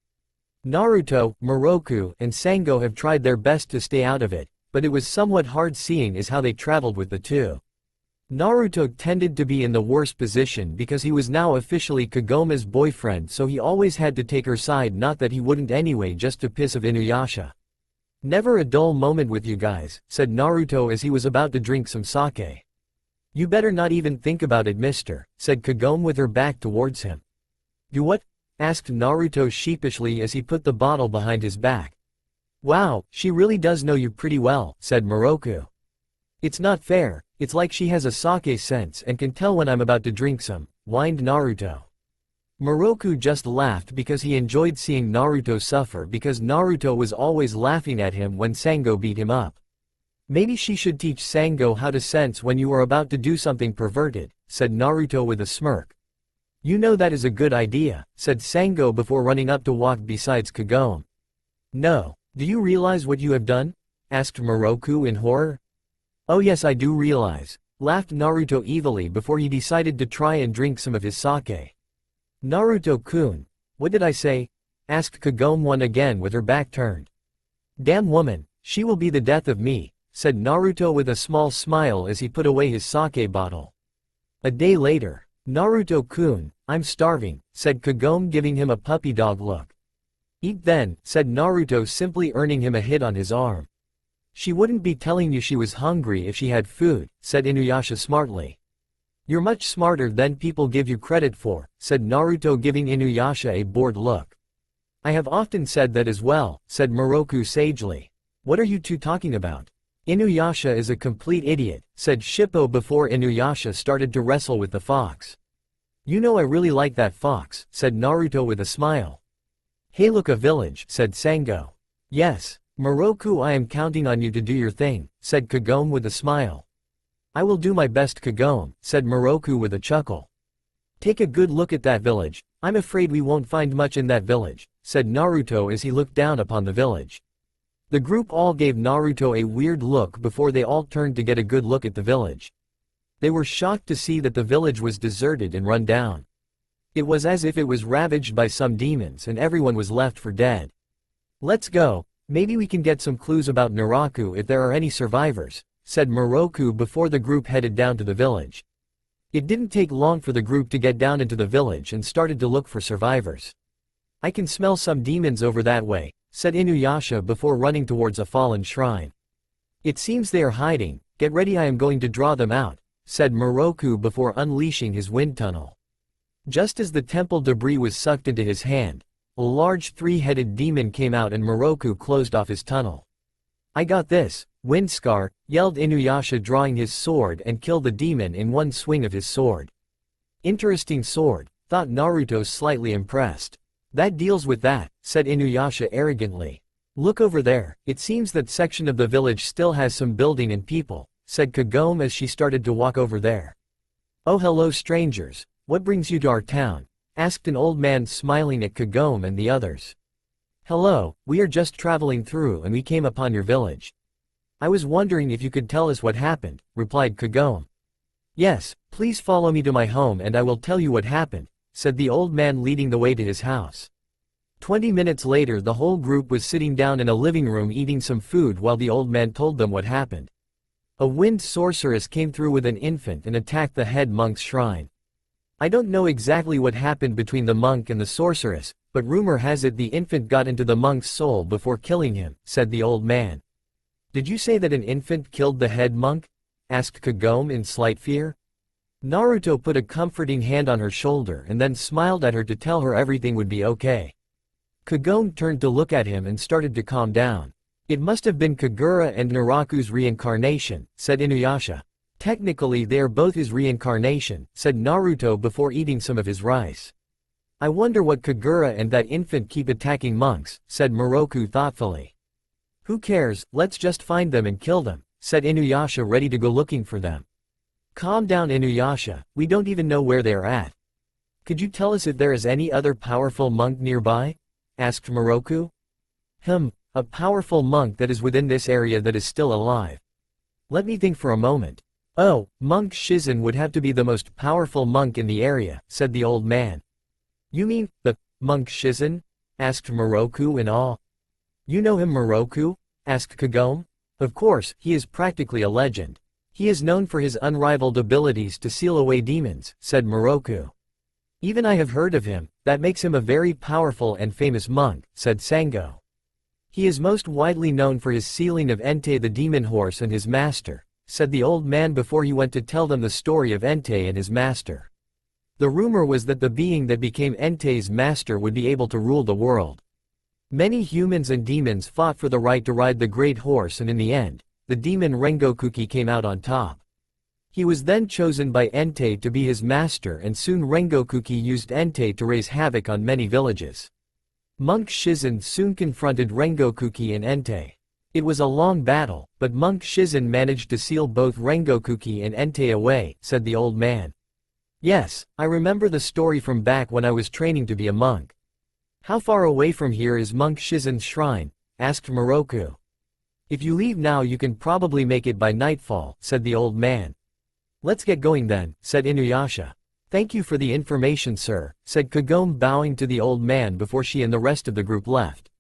Naruto, Moroku, and Sango have tried their best to stay out of it, but it was somewhat hard seeing as how they traveled with the two. Naruto tended to be in the worst position because he was now officially Kagome's boyfriend, so he always had to take her side, not that he wouldn't anyway just to piss of Inuyasha. Never a dull moment with you guys, said Naruto as he was about to drink some sake. You better not even think about it, mister, said Kagome with her back towards him. Do what? Asked Naruto sheepishly as he put the bottle behind his back. Wow, she really does know you pretty well, said Moroku. It's not fair, it's like she has a sake sense and can tell when I'm about to drink some, whined Naruto. Moroku just laughed because he enjoyed seeing Naruto suffer, because Naruto was always laughing at him when Sango beat him up. Maybe she should teach Sango how to sense when you are about to do something perverted, said Naruto with a smirk. You know that is a good idea, said Sango before running up to walk beside Kagome. No, do you realize what you have done? Asked Moroku in horror. Oh yes, I do realize, laughed Naruto evilly before he decided to try and drink some of his sake. Naruto-kun, what did I say? Asked Kagome once again with her back turned. Damn woman, she will be the death of me, said Naruto with a small smile as he put away his sake bottle. A day later, Naruto-kun, I'm starving, said Kagome giving him a puppy dog look. Eat then, said Naruto, simply earning him a hit on his arm. She wouldn't be telling you she was hungry if she had food, said Inuyasha smartly. You're much smarter than people give you credit for, said Naruto giving Inuyasha a bored look. I have often said that as well, said Moroku sagely. What are you two talking about? Inuyasha is a complete idiot, said Shippo before Inuyasha started to wrestle with the fox. You know I really like that fox, said Naruto with a smile. Hey look, a village, said Sango. Yes, Moroku, I am counting on you to do your thing, said Kagome with a smile. I will do my best, Kagome, said Moroku with a chuckle. Take a good look at that village. I'm afraid we won't find much in that village, said Naruto as he looked down upon the village. The group all gave Naruto a weird look before they all turned to get a good look at the village. They were shocked to see that the village was deserted and run down. It was as if it was ravaged by some demons and everyone was left for dead. Let's go, maybe we can get some clues about Naraku if there are any survivors, said Moroku before the group headed down to the village. It didn't take long for the group to get down into the village and started to look for survivors. I can smell some demons over that way, said Inuyasha before running towards a fallen shrine. It seems they are hiding, get ready, I am going to draw them out, said Moroku before unleashing his wind tunnel. Just as the temple debris was sucked into his hand, a large three-headed demon came out and Moroku closed off his tunnel. I got this, Windscar, yelled Inuyasha drawing his sword and killed the demon in one swing of his sword. Interesting sword, thought Naruto slightly impressed. That deals with that, said Inuyasha arrogantly. Look over there, it seems that section of the village still has some building and people, said Kagome as she started to walk over there. Oh hello strangers, what brings you to our town? Asked an old man smiling at Kagome and the others. Hello, we are just traveling through and we came upon your village. I was wondering if you could tell us what happened, replied Kagome. Yes, please follow me to my home and I will tell you what happened, said the old man leading the way to his house. 20 minutes later the whole group was sitting down in a living room eating some food while the old man told them what happened. A wind sorceress came through with an infant and attacked the head monk's shrine. I don't know exactly what happened between the monk and the sorceress, but rumor has it the infant got into the monk's soul before killing him, said the old man. Did you say that an infant killed the head monk? Asked Kagome in slight fear. Naruto put a comforting hand on her shoulder and then smiled at her to tell her everything would be okay. Kagome turned to look at him and started to calm down. It must have been Kagura and Naraku's reincarnation, said Inuyasha. Technically they are both his reincarnation, said Naruto before eating some of his rice. I wonder what Kagura and that infant keep attacking monks, said Moroku thoughtfully. Who cares, let's just find them and kill them, said Inuyasha ready to go looking for them. Calm down Inuyasha, we don't even know where they are at. Could you tell us if there is any other powerful monk nearby? Asked Moroku. A powerful monk that is within this area that is still alive. Let me think for a moment. Oh, Monk Shizen would have to be the most powerful monk in the area, said the old man. You mean, the Monk Shizen? Asked Moroku in awe. You know him Moroku? Asked Kagome. Of course, he is practically a legend. He is known for his unrivaled abilities to seal away demons, said Moroku. Even I have heard of him, that makes him a very powerful and famous monk, said Sango. He is most widely known for his sealing of Entei the demon horse and his master, said the old man before he went to tell them the story of Entei and his master. The rumor was that the being that became Entei's master would be able to rule the world. Many humans and demons fought for the right to ride the great horse and in the end, the demon Rengokuki came out on top. He was then chosen by Entei to be his master and soon Rengokuki used Entei to raise havoc on many villages. Monk Shizen soon confronted Rengokuki and Entei. It was a long battle, but Monk Shizen managed to seal both Rengokuki and Entei away, said the old man. Yes, I remember the story from back when I was training to be a monk. How far away from here is Monk Shizen's shrine? Asked Moroku. If you leave now you can probably make it by nightfall, said the old man. Let's get going then, said Inuyasha. Thank you for the information sir, said Kagome bowing to the old man before she and the rest of the group left.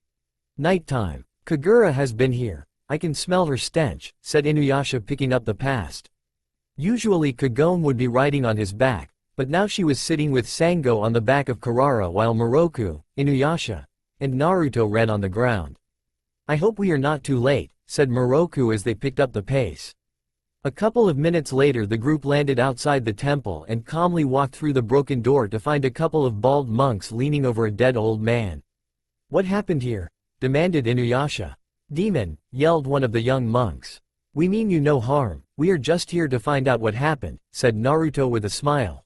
Nighttime. Kagura has been here. I can smell her stench, said Inuyasha picking up the past. Usually Kagome would be riding on his back, but now she was sitting with Sango on the back of Karara while Moroku, Inuyasha, and Naruto ran on the ground. I hope we are not too late, said Moroku as they picked up the pace. A couple of minutes later the group landed outside the temple and calmly walked through the broken door to find a couple of bald monks leaning over a dead old man. What happened here? Demanded Inuyasha. Demon, yelled one of the young monks. We mean you no harm, we are just here to find out what happened, said Naruto with a smile.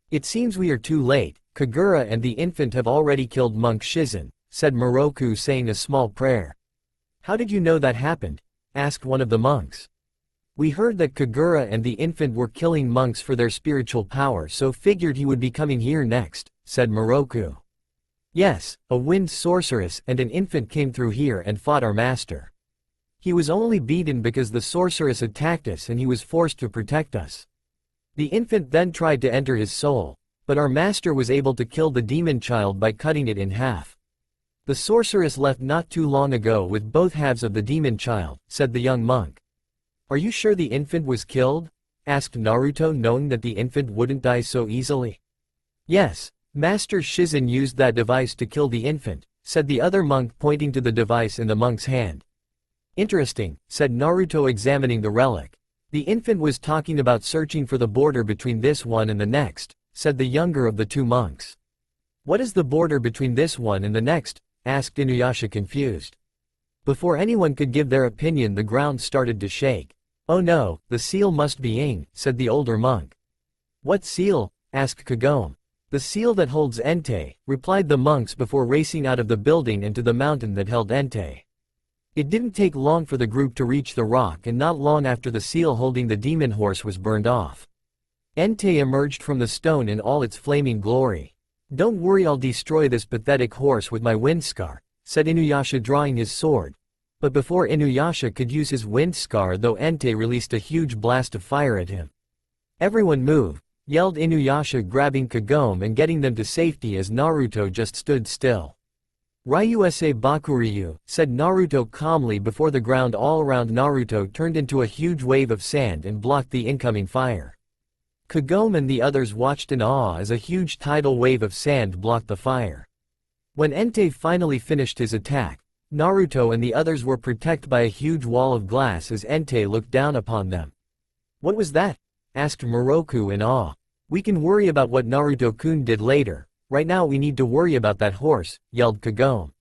It seems we are too late, Kagura and the infant have already killed Monk Shizen, said Moroku saying a small prayer. How did you know that happened? Asked one of the monks. We heard that Kagura and the infant were killing monks for their spiritual power, so figured he would be coming here next, said Moroku. Yes, a wind sorceress and an infant came through here and fought our master. He was only beaten because the sorceress attacked us and he was forced to protect us. The infant then tried to enter his soul, but our master was able to kill the demon child by cutting it in half. The sorceress left not too long ago with both halves of the demon child, said the young monk. Are you sure the infant was killed? Asked Naruto, knowing that the infant wouldn't die so easily. Yes, Master Shizen used that device to kill the infant, said the other monk, pointing to the device in the monk's hand. Interesting, said Naruto, examining the relic. The infant was talking about searching for the border between this one and the next, said the younger of the two monks. What is the border between this one and the next? Asked Inuyasha, confused. Before anyone could give their opinion, the ground started to shake. Oh no, the seal must be Ing, said the older monk. What seal? Asked Kagome. The seal that holds Entei, replied the monks before racing out of the building and to the mountain that held Entei. It didn't take long for the group to reach the rock, and not long after the seal holding the demon horse was burned off. Entei emerged from the stone in all its flaming glory. Don't worry, I'll destroy this pathetic horse with my wind scar, said Inuyasha, drawing his sword. But before Inuyasha could use his wind scar, though, Entei released a huge blast of fire at him. Everyone move, yelled Inuyasha, grabbing Kagome and getting them to safety as Naruto just stood still. Ryuusei Bakuryu, said Naruto calmly before the ground all around Naruto turned into a huge wave of sand and blocked the incoming fire. Kagome and the others watched in awe as a huge tidal wave of sand blocked the fire. When Entei finally finished his attack, Naruto and the others were protected by a huge wall of glass as Entei looked down upon them. What was that? Asked Moroku in awe. We can worry about what Naruto-kun did later. Right now we need to worry about that horse, yelled Kagome.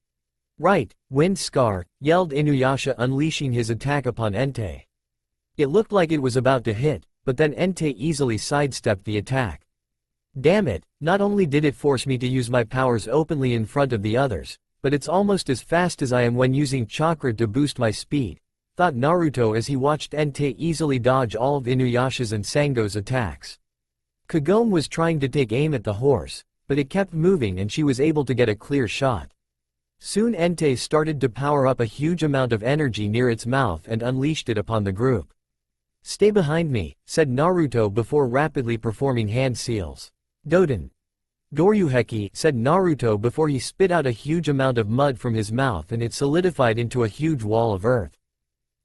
Right, wind scar, yelled Inuyasha, unleashing his attack upon Entei. It looked like it was about to hit, but then Entei easily sidestepped the attack. Damn it, not only did it force me to use my powers openly in front of the others, but it's almost as fast as I am when using chakra to boost my speed, thought Naruto as he watched Entei easily dodge all of Inuyasha's and Sango's attacks. Kagome was trying to take aim at the horse, but it kept moving and she was able to get a clear shot. Soon Entei started to power up a huge amount of energy near its mouth and unleashed it upon the group. Stay behind me, said Naruto before rapidly performing hand seals. Doden. Doryuheki, said Naruto before he spit out a huge amount of mud from his mouth and it solidified into a huge wall of earth.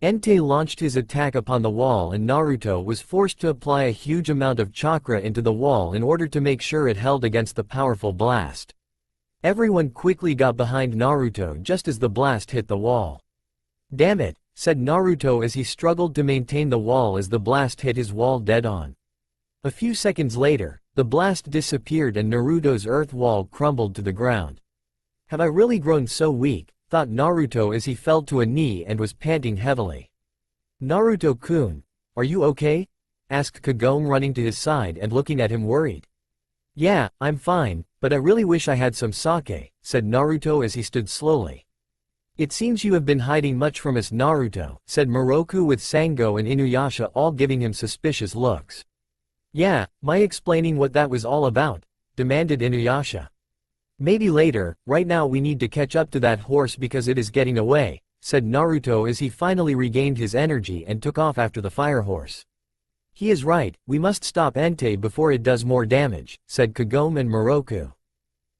Entei launched his attack upon the wall and Naruto was forced to apply a huge amount of chakra into the wall in order to make sure it held against the powerful blast. Everyone quickly got behind Naruto just as the blast hit the wall. Damn it, said Naruto as he struggled to maintain the wall as the blast hit his wall dead on. A few seconds later, the blast disappeared and Naruto's earth wall crumbled to the ground. Have I really grown so weak? Thought Naruto as he fell to a knee and was panting heavily. Naruto-kun, are you okay? Asked Kagome, running to his side and looking at him worried. Yeah, I'm fine, but I really wish I had some sake, said Naruto as he stood slowly. It seems you have been hiding much from us, Naruto, said Moroku with Sango and Inuyasha all giving him suspicious looks. Yeah, my explaining what that was all about, demanded Inuyasha. Maybe later, right now we need to catch up to that horse because it is getting away, said Naruto as he finally regained his energy and took off after the fire horse. He is right, we must stop Entei before it does more damage, said Kagome and Moroku.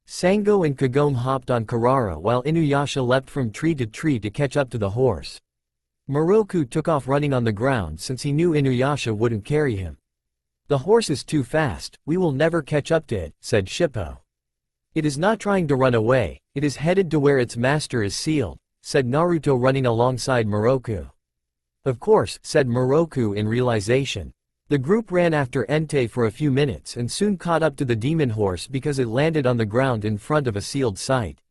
Sango and Kagome hopped on Karara while Inuyasha leapt from tree to catch up to the horse. Moroku took off running on the ground since he knew Inuyasha wouldn't carry him. The horse is too fast, we will never catch up to it, said Shippo. It is not trying to run away, it is headed to where its master is sealed, said Naruto running alongside Moroku. Of course, said Moroku in realization. The group ran after Entei for a few minutes and soon caught up to the demon horse because it landed on the ground in front of a sealed site.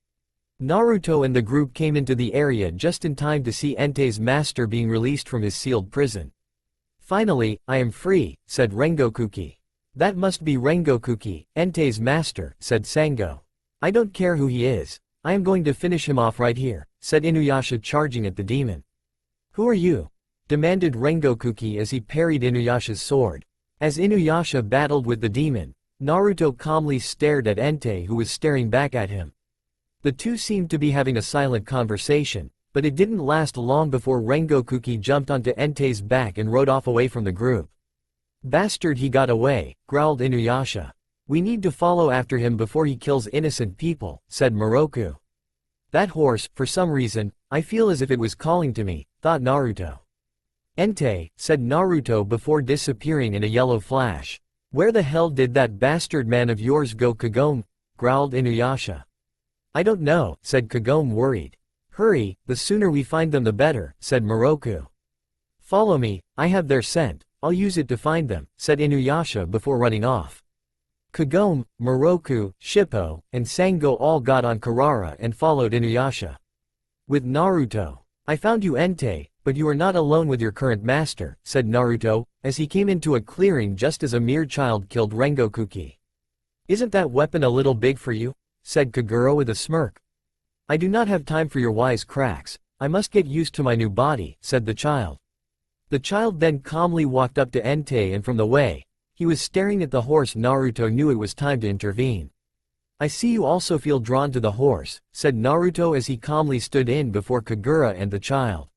Naruto and the group came into the area just in time to see Entei's master being released from his sealed prison. "Finally, I am free," said Rengokuki. "That must be Rengokuki, Entei's master," said Sango. "I don't care who he is. I am going to finish him off right here," said Inuyasha, charging at the demon. "Who are you?" demanded Rengokuki as he parried Inuyasha's sword. As Inuyasha battled with the demon, Naruto calmly stared at Entei, who was staring back at him. The two seemed to be having a silent conversation, but it didn't last long before Rengokuki jumped onto Entei's back and rode off away from the group. "Bastard, he got away," growled Inuyasha. "We need to follow after him before he kills innocent people," said Moroku. "That horse, for some reason, I feel as if it was calling to me," thought Naruto. "Entei," said Naruto before disappearing in a yellow flash. "Where the hell did that bastard man of yours go, Kagome?" growled Inuyasha. "I don't know," said Kagome, worried. "Hurry, the sooner we find them the better," said Moroku. "Follow me, I have their scent, I'll use it to find them," said Inuyasha before running off. Kagome, Moroku, Shippo, and Sango all got on Karara and followed Inuyasha. With Naruto. "I found you, Entei, but you are not alone with your current master," said Naruto, as he came into a clearing just as a mere child killed Rengokuki. "Isn't that weapon a little big for you?" said Kagura with a smirk. "I do not have time for your wise cracks, I must get used to my new body," said the child. The child then calmly walked up to Entei, and from the way he was staring at the horse, Naruto knew it was time to intervene. "I see you also feel drawn to the horse," said Naruto as he calmly stood in before Kagura and the child.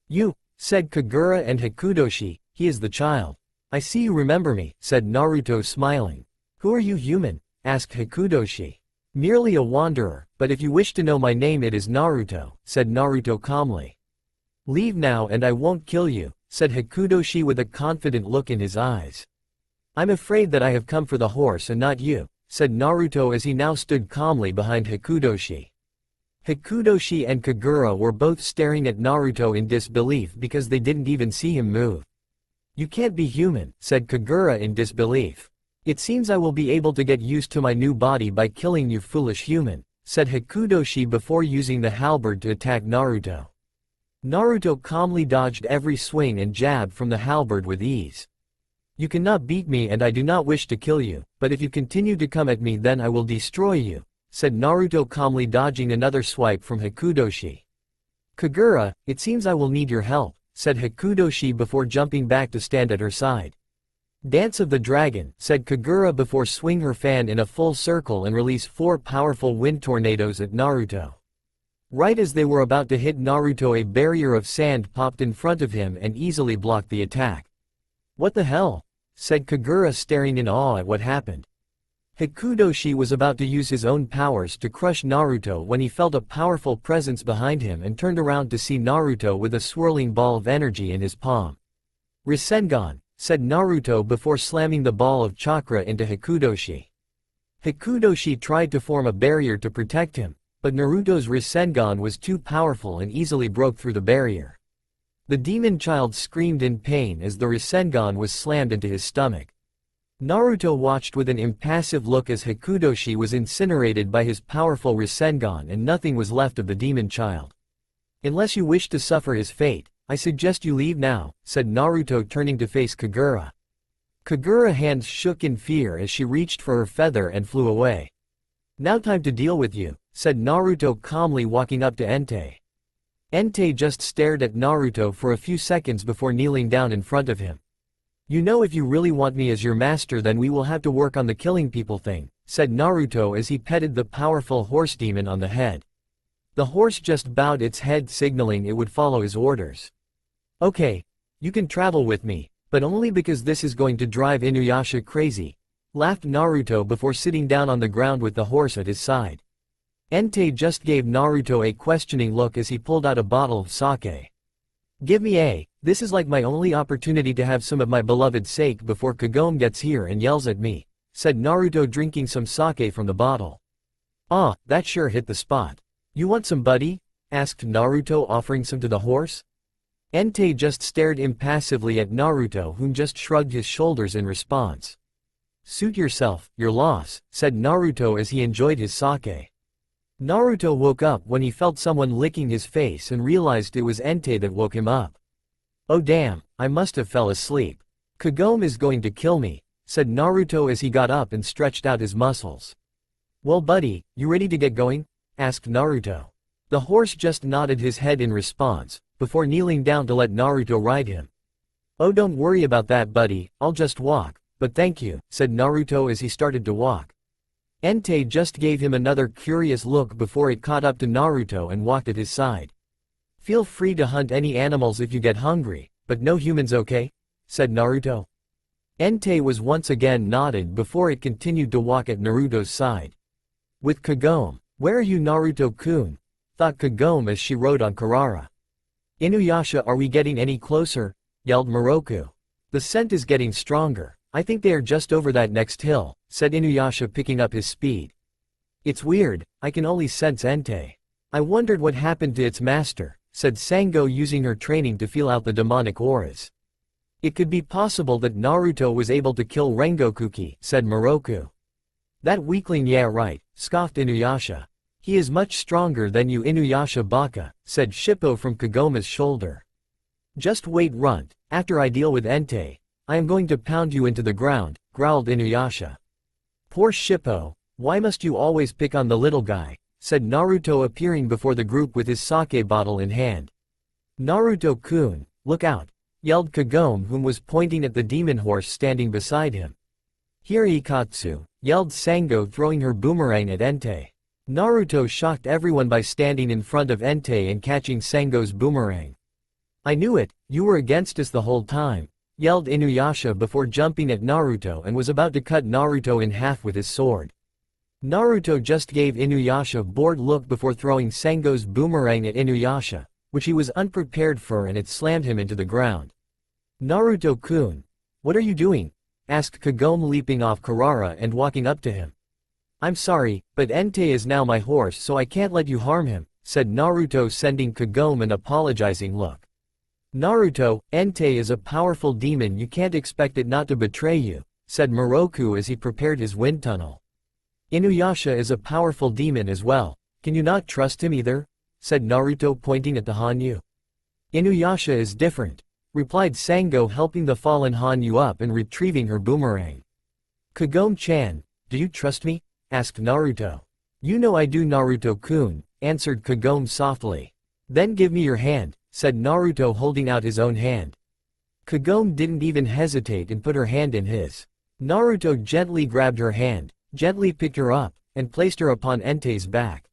"You," said Kagura and Hikudoshi, "he is the child." "I see you remember me," said Naruto, smiling. "Who are you, human?" asked Hikudoshi. "Merely a wanderer, but if you wish to know my name, it is Naruto," said Naruto calmly. "Leave now and I won't kill you," said Hikudoshi with a confident look in his eyes. "I'm afraid that I have come for the horse and not you," said Naruto as he now stood calmly behind Hikudoshi. Hikudoshi and Kagura were both staring at Naruto in disbelief because they didn't even see him move. "You can't be human," said Kagura in disbelief. "It seems I will be able to get used to my new body by killing you, foolish human," said Hikudoshi before using the halberd to attack Naruto. Naruto calmly dodged every swing and jab from the halberd with ease. "You cannot beat me and I do not wish to kill you, but if you continue to come at me then I will destroy you," said Naruto calmly dodging another swipe from Hikudoshi. "Kagura, it seems I will need your help," said Hikudoshi before jumping back to stand at her side. "Dance of the Dragon," said Kagura before swing her fan in a full circle and release 4 powerful wind tornadoes at Naruto. Right as they were about to hit Naruto, a barrier of sand popped in front of him and easily blocked the attack. "What the hell?" said Kagura, staring in awe at what happened. Hikudoshi was about to use his own powers to crush Naruto when he felt a powerful presence behind him and turned around to see Naruto with a swirling ball of energy in his palm. "Rasengan," said Naruto before slamming the ball of chakra into Hikudoshi. Hikudoshi tried to form a barrier to protect him, but Naruto's Rasengan was too powerful and easily broke through the barrier. The demon child screamed in pain as the Rasengan was slammed into his stomach. Naruto watched with an impassive look as Hikudoshi was incinerated by his powerful Rasengan and nothing was left of the demon child. "Unless you wish to suffer his fate, I suggest you leave now," said Naruto, turning to face Kagura. Kagura's hands shook in fear as she reached for her feather and flew away. "Now time to deal with you," said Naruto calmly, walking up to Entei. Entei just stared at Naruto for a few seconds before kneeling down in front of him. "You know, if you really want me as your master then we will have to work on the killing people thing," said Naruto as he petted the powerful horse demon on the head. The horse just bowed its head, signaling it would follow his orders. "Okay, you can travel with me, but only because this is going to drive Inuyasha crazy," laughed Naruto before sitting down on the ground with the horse at his side. Entei just gave Naruto a questioning look as he pulled out a bottle of sake. "Give me a, this is like my only opportunity to have some of my beloved's sake before Kagome gets here and yells at me," said Naruto, drinking some sake from the bottle. "Ah, that sure hit the spot. You want some, buddy?" asked Naruto, offering some to the horse. Entei just stared impassively at Naruto, whom just shrugged his shoulders in response. "Suit yourself, your loss," said Naruto as he enjoyed his sake. Naruto woke up when he felt someone licking his face and realized it was Entei that woke him up. "Oh damn, I must have fell asleep. Kagome is going to kill me," said Naruto as he got up and stretched out his muscles. "Well buddy, you ready to get going?" asked Naruto. The horse just nodded his head in response, before kneeling down to let Naruto ride him. "Oh don't worry about that buddy, I'll just walk, but thank you," said Naruto as he started to walk. Entei just gave him another curious look before it caught up to Naruto and walked at his side. "Feel free to hunt any animals if you get hungry, but no humans, okay?" said Naruto. Entei was once again nodded before it continued to walk at Naruto's side. With Kagome. "Where are you Naruto-kun?" thought Kagome as she rode on Karara. "Inuyasha, are we getting any closer?" yelled Moroku. "The scent is getting stronger. I think they are just over that next hill," said Inuyasha picking up his speed. "It's weird, I can only sense Entei. I wondered what happened to its master," said Sango using her training to feel out the demonic auras. "It could be possible that Naruto was able to kill Rengokuki," said Moroku. "That weakling, yeah right," scoffed Inuyasha. "He is much stronger than you Inuyasha Baka," said Shippo from Kagome's shoulder. "Just wait runt, after I deal with Entei, I am going to pound you into the ground," growled Inuyasha. "Poor Shippo, why must you always pick on the little guy," said Naruto appearing before the group with his sake bottle in hand. "Naruto-kun, look out," yelled Kagome whom was pointing at the demon horse standing beside him. "Here Ikatsu," yelled Sango throwing her boomerang at Entei. Naruto shocked everyone by standing in front of Entei and catching Sango's boomerang. "I knew it, you were against us the whole time," yelled Inuyasha before jumping at Naruto and was about to cut Naruto in half with his sword. Naruto just gave Inuyasha a bored look before throwing Sango's boomerang at Inuyasha, which he was unprepared for, and it slammed him into the ground. "Naruto-kun, what are you doing?" asked Kagome leaping off Karara and walking up to him. "I'm sorry, but Entei is now my horse so I can't let you harm him," said Naruto sending Kagome an apologizing look. "Naruto, Entei is a powerful demon, you can't expect it not to betray you," said Moroku as he prepared his wind tunnel. "Inuyasha is a powerful demon as well, can you not trust him either?" said Naruto pointing at the Hanyu. "Inuyasha is different," replied Sango helping the fallen Hanyu up and retrieving her boomerang. "Kagome-chan, do you trust me?" asked Naruto. "You know I do Naruto-kun," answered Kagome softly. "Then give me your hand," said Naruto holding out his own hand. Kagome didn't even hesitate and put her hand in his. Naruto gently grabbed her hand, gently picked her up, and placed her upon Entei's back.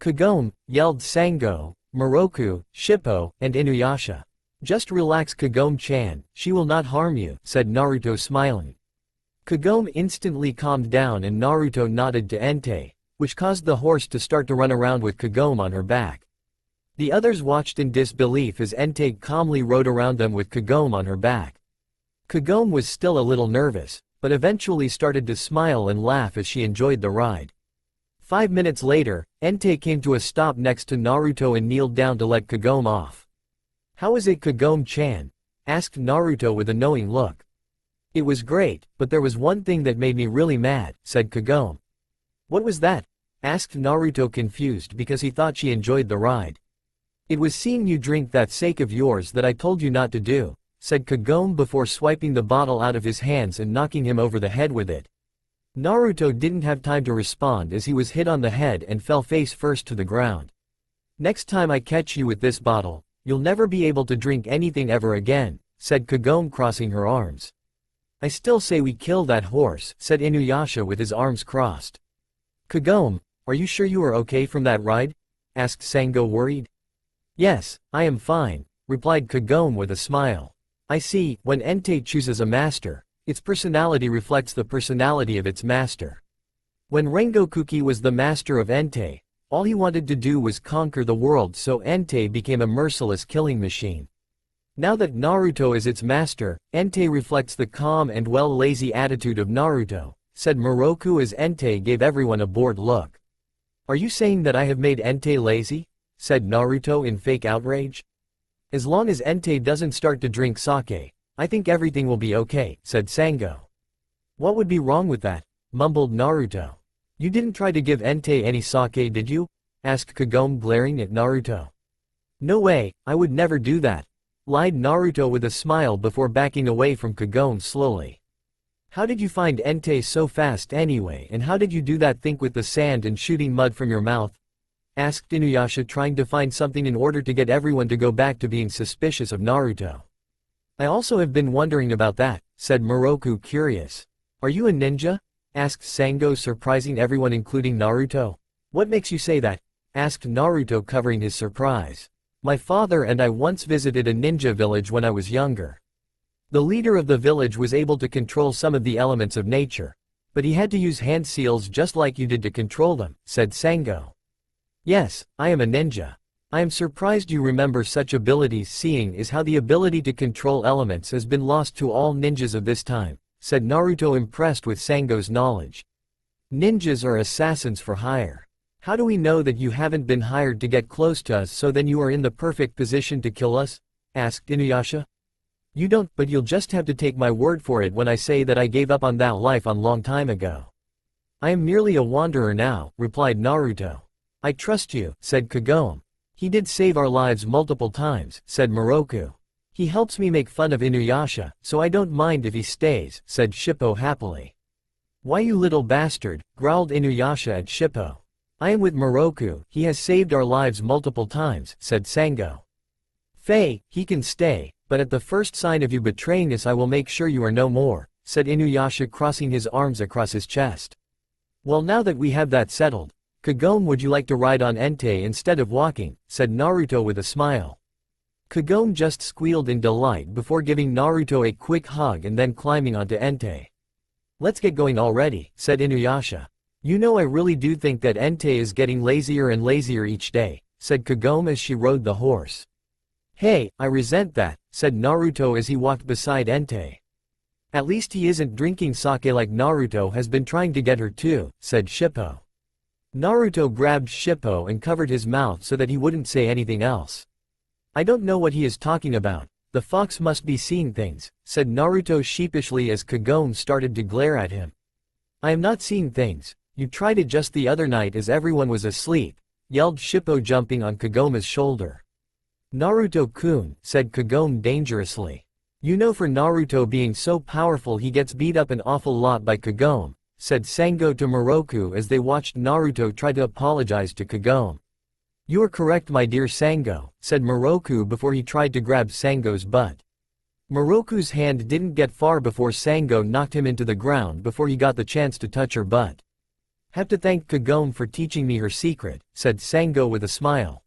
"Kagome," yelled Sango, Moroku, Shippo, and Inuyasha. "Just relax Kagome-chan, she will not harm you," said Naruto smiling. Kagome instantly calmed down and Naruto nodded to Entei, which caused the horse to start to run around with Kagome on her back. The others watched in disbelief as Entei calmly rode around them with Kagome on her back. Kagome was still a little nervous, but eventually started to smile and laugh as she enjoyed the ride. 5 minutes later, Entei came to a stop next to Naruto and kneeled down to let Kagome off. "How is it Kagome-chan?" asked Naruto with a knowing look. "It was great, but there was one thing that made me really mad," said Kagome. "What was that?" asked Naruto confused because he thought she enjoyed the ride. "It was seeing you drink that sake of yours that I told you not to do," said Kagome before swiping the bottle out of his hands and knocking him over the head with it. Naruto didn't have time to respond as he was hit on the head and fell face first to the ground. "Next time I catch you with this bottle, you'll never be able to drink anything ever again," said Kagome crossing her arms. "I still say we kill that horse," said Inuyasha with his arms crossed. "Kagome, are you sure you are okay from that ride?" asked Sango worried. "Yes, I am fine," replied Kagome with a smile. "I see, when Entei chooses a master, its personality reflects the personality of its master. When Rengokuki was the master of Entei, all he wanted to do was conquer the world, so Entei became a merciless killing machine. Now that Naruto is its master, Entei reflects the calm and lazy attitude of Naruto," said Moroku as Entei gave everyone a bored look. "Are you saying that I have made Entei lazy?" said Naruto in fake outrage. "As long as Entei doesn't start to drink sake, I think everything will be okay," said Sango. "What would be wrong with that?" mumbled Naruto. "You didn't try to give Entei any sake, did you?" asked Kagome glaring at Naruto. No way, I would never do that, lied Naruto with a smile before backing away from Kagome slowly. How did you find Entei so fast anyway, and how did you do that thing with the sand and shooting mud from your mouth? Asked Inuyasha, trying to find something in order to get everyone to go back to being suspicious of Naruto. I also have been wondering about that, said Moroku, curious. Are you a ninja? Asked Sango, surprising everyone including Naruto. What makes you say that? Asked Naruto, covering his surprise. My father and I once visited a ninja village when I was younger. The leader of the village was able to control some of the elements of nature, but he had to use hand seals just like you did to control them, said Sango. Yes, I am a ninja. I am surprised you remember such abilities, seeing as how the ability to control elements has been lost to all ninjas of this time, said Naruto, impressed with Sango's knowledge. Ninjas are assassins for hire. How do we know that you haven't been hired to get close to us so then you are in the perfect position to kill us? Asked Inuyasha. You don't, but you'll just have to take my word for it when I say that I gave up on that life on long time ago. I am merely a wanderer now, replied Naruto. I trust you, said Kagome. He did save our lives multiple times, said Moroku. He helps me make fun of Inuyasha, so I don't mind if he stays, said Shippo happily. Why, you little bastard, growled Inuyasha at Shippo. I am with Moroku, he has saved our lives multiple times, said Sango. Faye, he can stay, but at the first sign of you betraying us I will make sure you are no more, said Inuyasha, crossing his arms across his chest. Well, now that we have that settled, Kagome, would you like to ride on Entei instead of walking, said Naruto with a smile. Kagome just squealed in delight before giving Naruto a quick hug and then climbing onto Entei. Let's get going already, said Inuyasha. You know, I really do think that Entei is getting lazier and lazier each day, said Kagome as she rode the horse. Hey, I resent that, said Naruto as he walked beside Entei. At least he isn't drinking sake like Naruto has been trying to get her to, said Shippo. Naruto grabbed Shippo and covered his mouth so that he wouldn't say anything else. I don't know what he is talking about, the fox must be seeing things, said Naruto sheepishly as Kagome started to glare at him. I am not seeing things. You tried it just the other night as everyone was asleep, yelled Shippo, jumping on Kagome's shoulder. Naruto-kun, said Kagome dangerously. You know, for Naruto being so powerful he gets beat up an awful lot by Kagome, said Sango to Moroku as they watched Naruto try to apologize to Kagome. You are correct, my dear Sango, said Moroku before he tried to grab Sango's butt. Moroku's hand didn't get far before Sango knocked him into the ground before he got the chance to touch her butt. Have to thank Kagome for teaching me her secret, said Sango with a smile.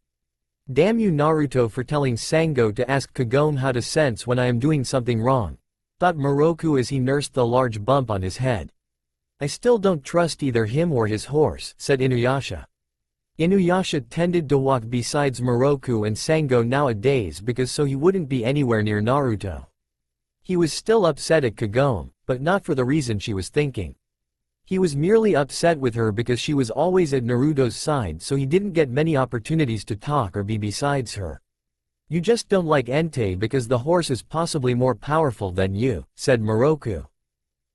Damn you, Naruto, for telling Sango to ask Kagome how to sense when I am doing something wrong, thought Moroku as he nursed the large bump on his head. I still don't trust either him or his horse, said Inuyasha. Inuyasha tended to walk besides Moroku and Sango nowadays because so he wouldn't be anywhere near Naruto. He was still upset at Kagome, but not for the reason she was thinking. He was merely upset with her because she was always at Naruto's side, so he didn't get many opportunities to talk or be besides her. You just don't like Entei because the horse is possibly more powerful than you, said Moroku.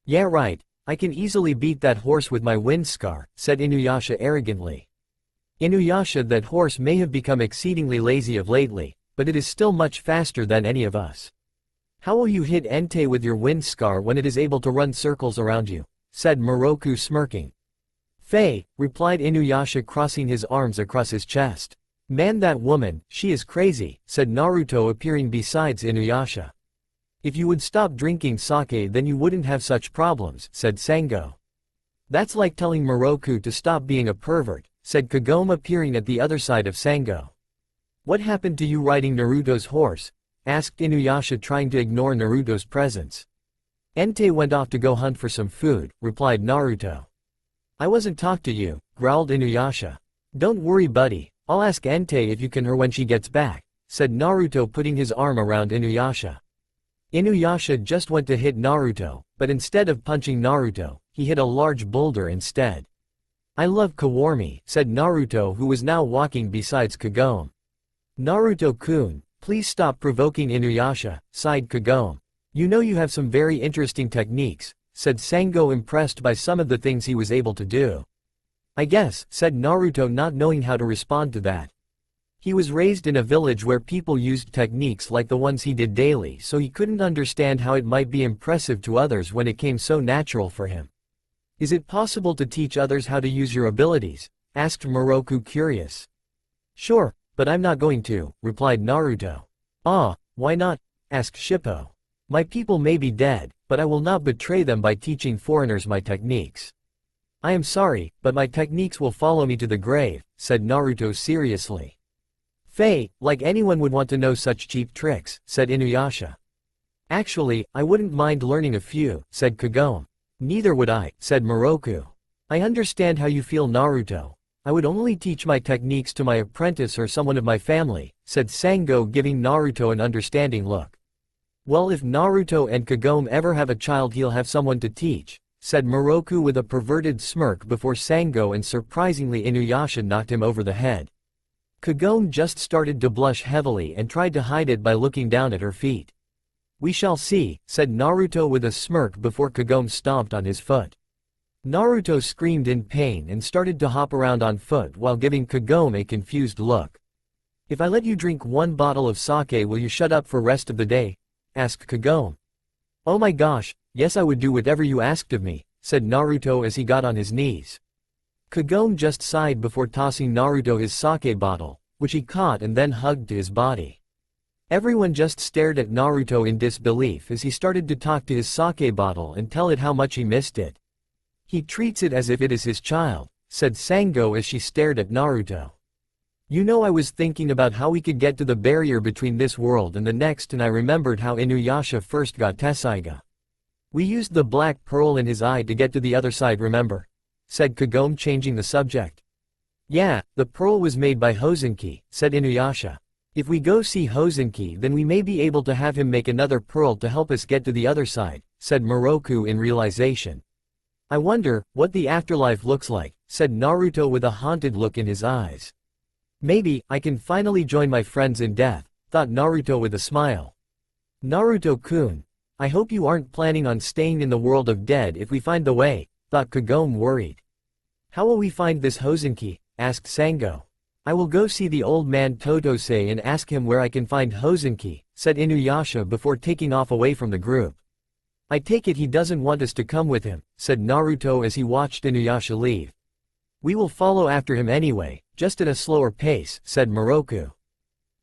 Yeah, right, I can easily beat that horse with my wind scar, said Inuyasha arrogantly. Inuyasha, that horse may have become exceedingly lazy of lately, but it is still much faster than any of us. How will you hit Entei with your wind scar when it is able to run circles around you? Said Moroku, smirking. Faye, replied Inuyasha, crossing his arms across his chest. Man, that woman, she is crazy, said Naruto, appearing besides Inuyasha. If you would stop drinking sake then you wouldn't have such problems, said Sango. That's like telling Moroku to stop being a pervert, said Kagome, appearing at the other side of Sango. What happened to you riding Naruto's horse? Asked Inuyasha, trying to ignore Naruto's presence. Entei went off to go hunt for some food, replied Naruto. I wasn't talk to you, growled Inuyasha. Don't worry, buddy, I'll ask Entei if you can her when she gets back, said Naruto, putting his arm around Inuyasha. Inuyasha just went to hit Naruto, but instead of punching Naruto, he hit a large boulder instead. I love Kawarmi, said Naruto, who was now walking besides Kagome. Naruto-kun, please stop provoking Inuyasha, sighed Kagome. You know you have some very interesting techniques, said Sango, impressed by some of the things he was able to do. I guess, said Naruto, not knowing how to respond to that. He was raised in a village where people used techniques like the ones he did daily, so he couldn't understand how it might be impressive to others when it came so natural for him. Is it possible to teach others how to use your abilities? Asked Moroku, curious. Sure, but I'm not going to, replied Naruto. Ah, why not? Asked Shippo. My people may be dead, but I will not betray them by teaching foreigners my techniques. I am sorry, but my techniques will follow me to the grave, said Naruto seriously. Faye, like anyone would want to know such cheap tricks, said Inuyasha. Actually, I wouldn't mind learning a few, said Kagome. Neither would I, said Moroku. I understand how you feel, Naruto. I would only teach my techniques to my apprentice or someone of my family, said Sango, giving Naruto an understanding look. Well, if Naruto and Kagome ever have a child, he'll have someone to teach, said Moroku with a perverted smirk before Sango and surprisingly Inuyasha knocked him over the head. Kagome just started to blush heavily and tried to hide it by looking down at her feet. We shall see, said Naruto with a smirk before Kagome stomped on his foot. Naruto screamed in pain and started to hop around on foot while giving Kagome a confused look. If I let you drink 1 bottle of sake, will you shut up for rest of the day? Asked Kagome. Oh my gosh, yes, I would do whatever you asked of me, said Naruto as he got on his knees. Kagome just sighed before tossing Naruto his sake bottle, which he caught and then hugged to his body. Everyone just stared at Naruto in disbelief as he started to talk to his sake bottle and tell it how much he missed it. He treats it as if it is his child, said Sango as she stared at Naruto. You know, I was thinking about how we could get to the barrier between this world and the next, and I remembered how Inuyasha first got Tessaiga. We used the black pearl in his eye to get to the other side, remember? Said Kagome, changing the subject. Yeah, the pearl was made by Hozenki, said Inuyasha. If we go see Hozenki, then we may be able to have him make another pearl to help us get to the other side, said Moroku in realization. I wonder what the afterlife looks like, said Naruto with a haunted look in his eyes. Maybe I can finally join my friends in death, thought Naruto with a smile. Naruto-kun, I hope you aren't planning on staying in the world of dead if we find the way, thought Kagome, worried. How will we find this Hozenki? Asked Sango. I will go see the old man Totose and ask him where I can find Hozenki, said Inuyasha before taking off away from the group. I take it he doesn't want us to come with him, said Naruto as he watched Inuyasha leave. We will follow after him anyway, just at a slower pace, said Moroku.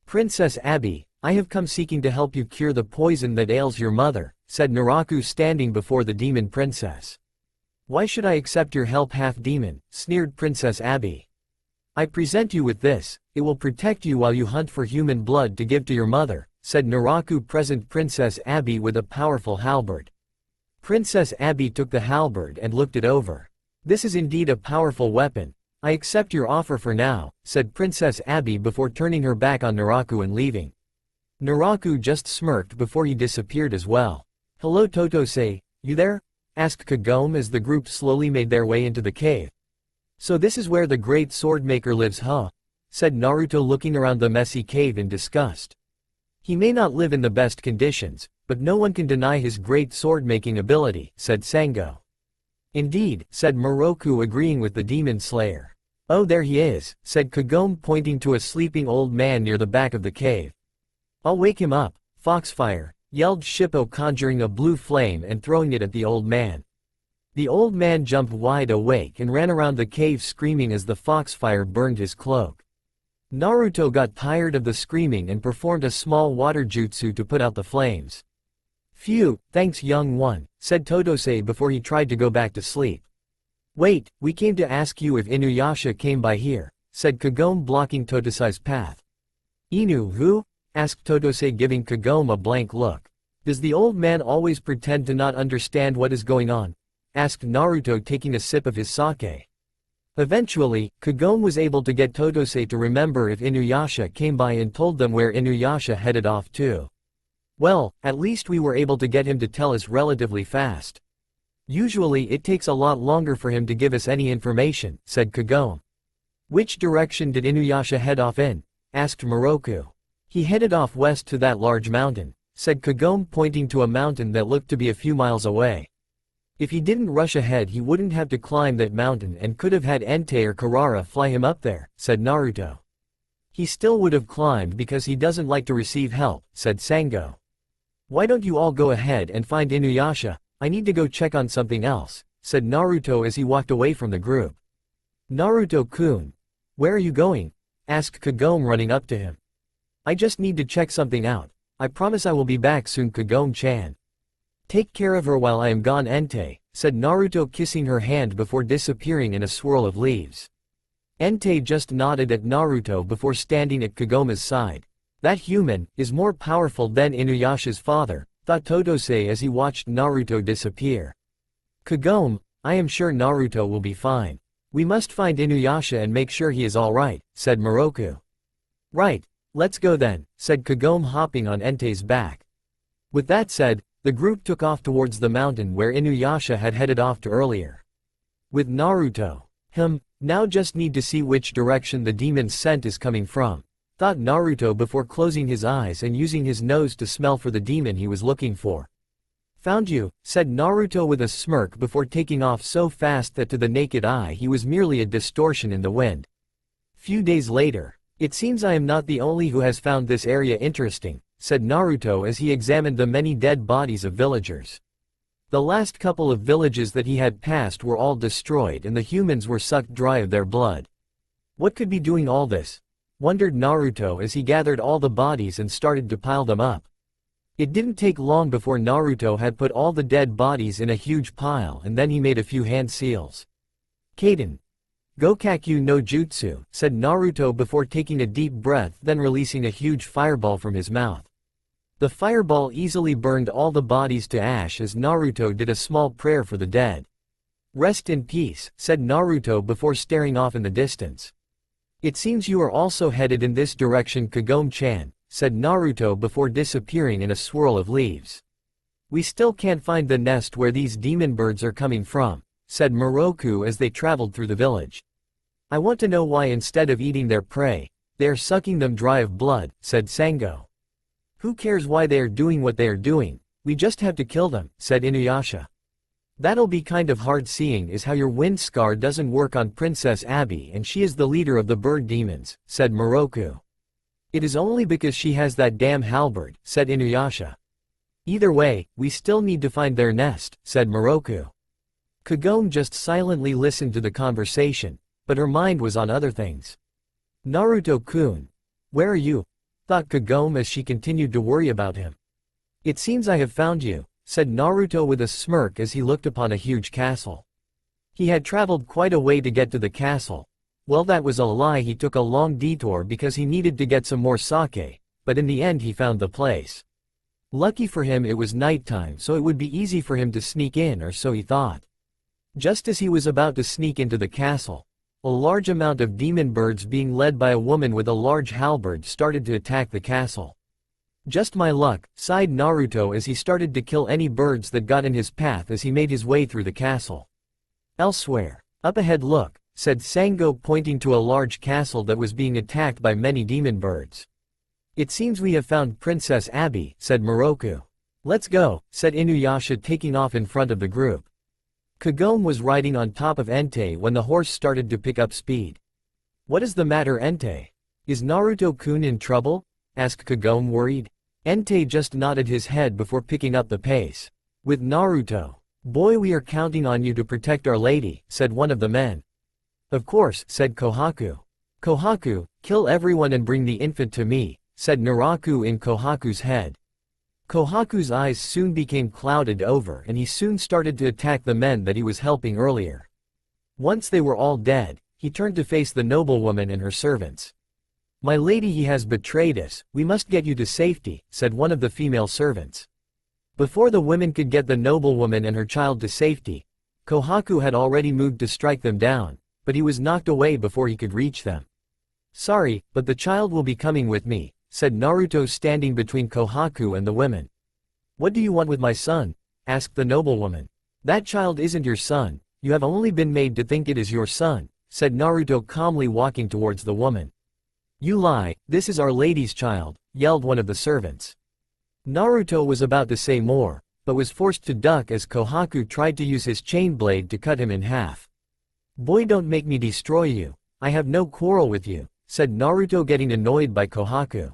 Princess Abby, I have come seeking to help you cure the poison that ails your mother, said Naraku, standing before the demon princess. Why should I accept your help, half-demon? Sneered Princess Abby. I present you with this, it will protect you while you hunt for human blood to give to your mother, said Naraku, present Princess Abby with a powerful halberd. Princess Abby took the halberd and looked it over. This is indeed a powerful weapon. I accept your offer for now, said Princess Abby before turning her back on Naraku and leaving. Naraku just smirked before he disappeared as well. Hello Totose, you there? Asked Kagome as the group slowly made their way into the cave. So this is where the great sword maker lives, huh? Said Naruto, looking around the messy cave in disgust. He may not live in the best conditions, but no one can deny his great sword-making ability, said Sango. Indeed, said Moroku, agreeing with the demon slayer. Oh, there he is, said Kagome, pointing to a sleeping old man near the back of the cave. I'll wake him up, Foxfire, yelled Shippo, conjuring a blue flame and throwing it at the old man. The old man jumped wide awake and ran around the cave screaming as the foxfire burned his cloak. Naruto got tired of the screaming and performed a small water jutsu to put out the flames. Phew, thanks young one, said Totose before he tried to go back to sleep. Wait, we came to ask you if Inuyasha came by here, said Kagome, blocking Totose's path. Inu who? Asked Totose, giving Kagome a blank look. Does the old man always pretend to not understand what is going on? Asked Naruto, taking a sip of his sake. Eventually, Kagome was able to get Totose to remember if Inuyasha came by and told them where Inuyasha headed off to. Well, at least we were able to get him to tell us relatively fast. Usually it takes a lot longer for him to give us any information, said Kagome. Which direction did Inuyasha head off in? Asked Moroku. He headed off west to that large mountain, said Kagome, pointing to a mountain that looked to be a few miles away. If he didn't rush ahead he wouldn't have to climb that mountain and could have had Entei or Karara fly him up there, said Naruto. He still would have climbed because he doesn't like to receive help, said Sango. Why don't you all go ahead and find Inuyasha? I need to go check on something else, said Naruto as he walked away from the group. Naruto-kun. Where are you going? Asked Kagome running up to him. I just need to check something out. I promise I will be back soon, Kagome-chan. Take care of her while I am gone, Entei, said Naruto, kissing her hand before disappearing in a swirl of leaves. Entei just nodded at Naruto before standing at Kagome's side. That human is more powerful than Inuyasha's father, thought Totose as he watched Naruto disappear. Kagome, I am sure Naruto will be fine. We must find Inuyasha and make sure he is alright, said Moroku. Right, let's go then, said Kagome, hopping on Entei's back. With that said, the group took off towards the mountain where Inuyasha had headed off to earlier. With Naruto. Now just need to see which direction the demon's scent is coming from, thought Naruto before closing his eyes and using his nose to smell for the demon he was looking for. Found you, said Naruto with a smirk before taking off so fast that to the naked eye he was merely a distortion in the wind. Few days later. It seems I am not the only who has found this area interesting, said Naruto as he examined the many dead bodies of villagers. The last couple of villages that he had passed were all destroyed and the humans were sucked dry of their blood. What could be doing all this? Wondered Naruto as he gathered all the bodies and started to pile them up. It didn't take long before Naruto had put all the dead bodies in a huge pile and then he made a few hand seals. Kaden. Gokakyu no Jutsu, said Naruto before taking a deep breath, then releasing a huge fireball from his mouth. The fireball easily burned all the bodies to ash as Naruto did a small prayer for the dead. Rest in peace, said Naruto before staring off in the distance. It seems you are also headed in this direction, Kagome-chan, said Naruto before disappearing in a swirl of leaves. We still can't find the nest where these demon birds are coming from, said Moroku as they traveled through the village. I want to know why instead of eating their prey, they are sucking them dry of blood, said Sango. Who cares why they are doing what they are doing, we just have to kill them, said Inuyasha. That'll be kind of hard seeing is how your wind scar doesn't work on Princess Abby and she is the leader of the bird demons, said Moroku. It is only because she has that damn halberd, said Inuyasha. Either way, we still need to find their nest, said Moroku. Kagome just silently listened to the conversation, but her mind was on other things. Naruto-kun. Where are you? Thought Kagome as she continued to worry about him. It seems I have found you, said Naruto with a smirk as he looked upon a huge castle. He had traveled quite a way to get to the castle. Well, that was a lie. He took a long detour because he needed to get some more sake, but in the end he found the place. Lucky for him it was nighttime, so it would be easy for him to sneak in, or so he thought. Just as he was about to sneak into the castle, a large amount of demon birds being led by a woman with a large halberd started to attack the castle. Just my luck, sighed Naruto as he started to kill any birds that got in his path as he made his way through the castle. Elsewhere. Up ahead, look, said Sango, pointing to a large castle that was being attacked by many demon birds. It seems we have found Princess Abby, said Moroku. Let's go, said Inuyasha, taking off in front of the group. Kagome was riding on top of Entei when the horse started to pick up speed. What is the matter, Entei? Is Naruto-kun in trouble? Asked Kagome, worried. Entei just nodded his head before picking up the pace. With Naruto. Boy, we are counting on you to protect our lady, said one of the men. Of course, said Kohaku. Kohaku, kill everyone and bring the infant to me, said Naraku in Kohaku's head. Kohaku's eyes soon became clouded over and he soon started to attack the men that he was helping earlier. Once they were all dead, he turned to face the noblewoman and her servants. My lady, he has betrayed us, we must get you to safety, said one of the female servants. Before the women could get the noblewoman and her child to safety, Kohaku had already moved to strike them down, but he was knocked away before he could reach them. Sorry, but the child will be coming with me, said Naruto, standing between Kohaku and the women. What do you want with my son? Asked the noblewoman. That child isn't your son, you have only been made to think it is your son, said Naruto, calmly walking towards the woman. You lie, this is our lady's child, yelled one of the servants. Naruto was about to say more, but was forced to duck as Kohaku tried to use his chain blade to cut him in half. "Boy, don't make me destroy you. I have no quarrel with you," said Naruto, getting annoyed by Kohaku.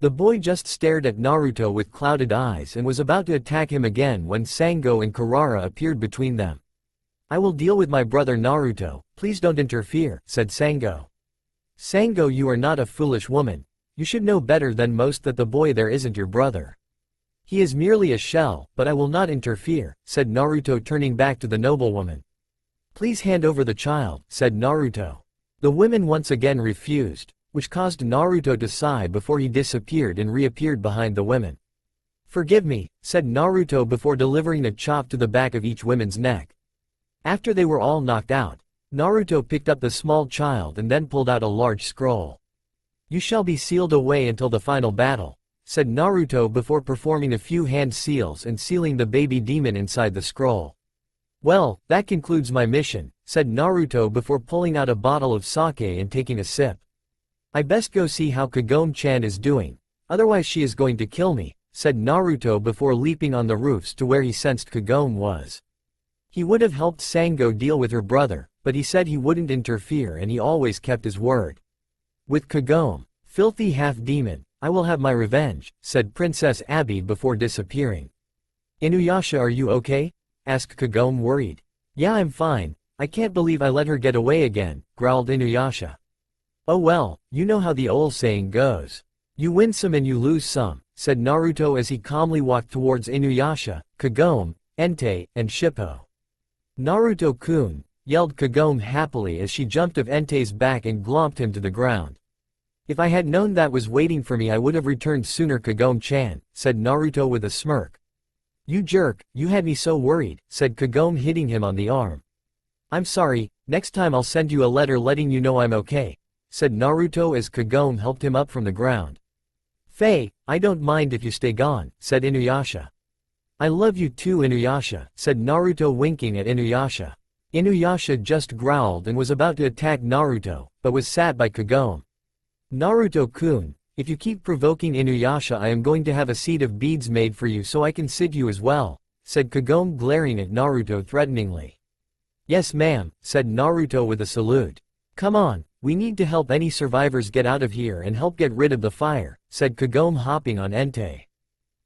The boy just stared at Naruto with clouded eyes and was about to attack him again when Sango and Kurara appeared between them. "I will deal with my brother Naruto, please don't interfere," said Sango. "Sango, you are not a foolish woman. You should know better than most that the boy there isn't your brother. He is merely a shell, but I will not interfere," said Naruto, turning back to the noblewoman. "Please hand over the child," said Naruto. The women once again refused, which caused Naruto to sigh before he disappeared and reappeared behind the women. "Forgive me," said Naruto before delivering a chop to the back of each woman's neck. After they were all knocked out, Naruto picked up the small child and then pulled out a large scroll. "You shall be sealed away until the final battle," said Naruto before performing a few hand seals and sealing the baby demon inside the scroll. "Well, that concludes my mission," said Naruto before pulling out a bottle of sake and taking a sip. "I best go see how Kagome-chan is doing, otherwise she is going to kill me," said Naruto before leaping on the roofs to where he sensed Kagome was. He would have helped Sango deal with her brother, but he said he wouldn't interfere and he always kept his word. "With Kagome, filthy half-demon, I will have my revenge," said Princess Abby before disappearing. "Inuyasha, are you okay?" asked Kagome, worried. "Yeah, I'm fine. I can't believe I let her get away again," growled Inuyasha. "Oh well, you know how the old saying goes. You win some and you lose some," said Naruto as he calmly walked towards Inuyasha, Kagome, Entei, and Shippo. "Naruto-kun," yelled Kagome happily as she jumped off Entei's back and glomped him to the ground. "If I had known that was waiting for me I would have returned sooner, Kagome-chan," said Naruto with a smirk. "You jerk, you had me so worried," said Kagome, hitting him on the arm. "I'm sorry, next time I'll send you a letter letting you know I'm okay," said Naruto as Kagome helped him up from the ground. "Faye, I don't mind if you stay gone," said Inuyasha. "I love you too, Inuyasha," said Naruto, winking at Inuyasha. Inuyasha just growled and was about to attack Naruto, but was sat by Kagome. "Naruto-kun, if you keep provoking Inuyasha I am going to have a seat of beads made for you so I can sit you as well," said Kagome, glaring at Naruto threateningly. "Yes ma'am," said Naruto with a salute. "Come on, we need to help any survivors get out of here and help get rid of the fire," said Kagome, hopping on Entei.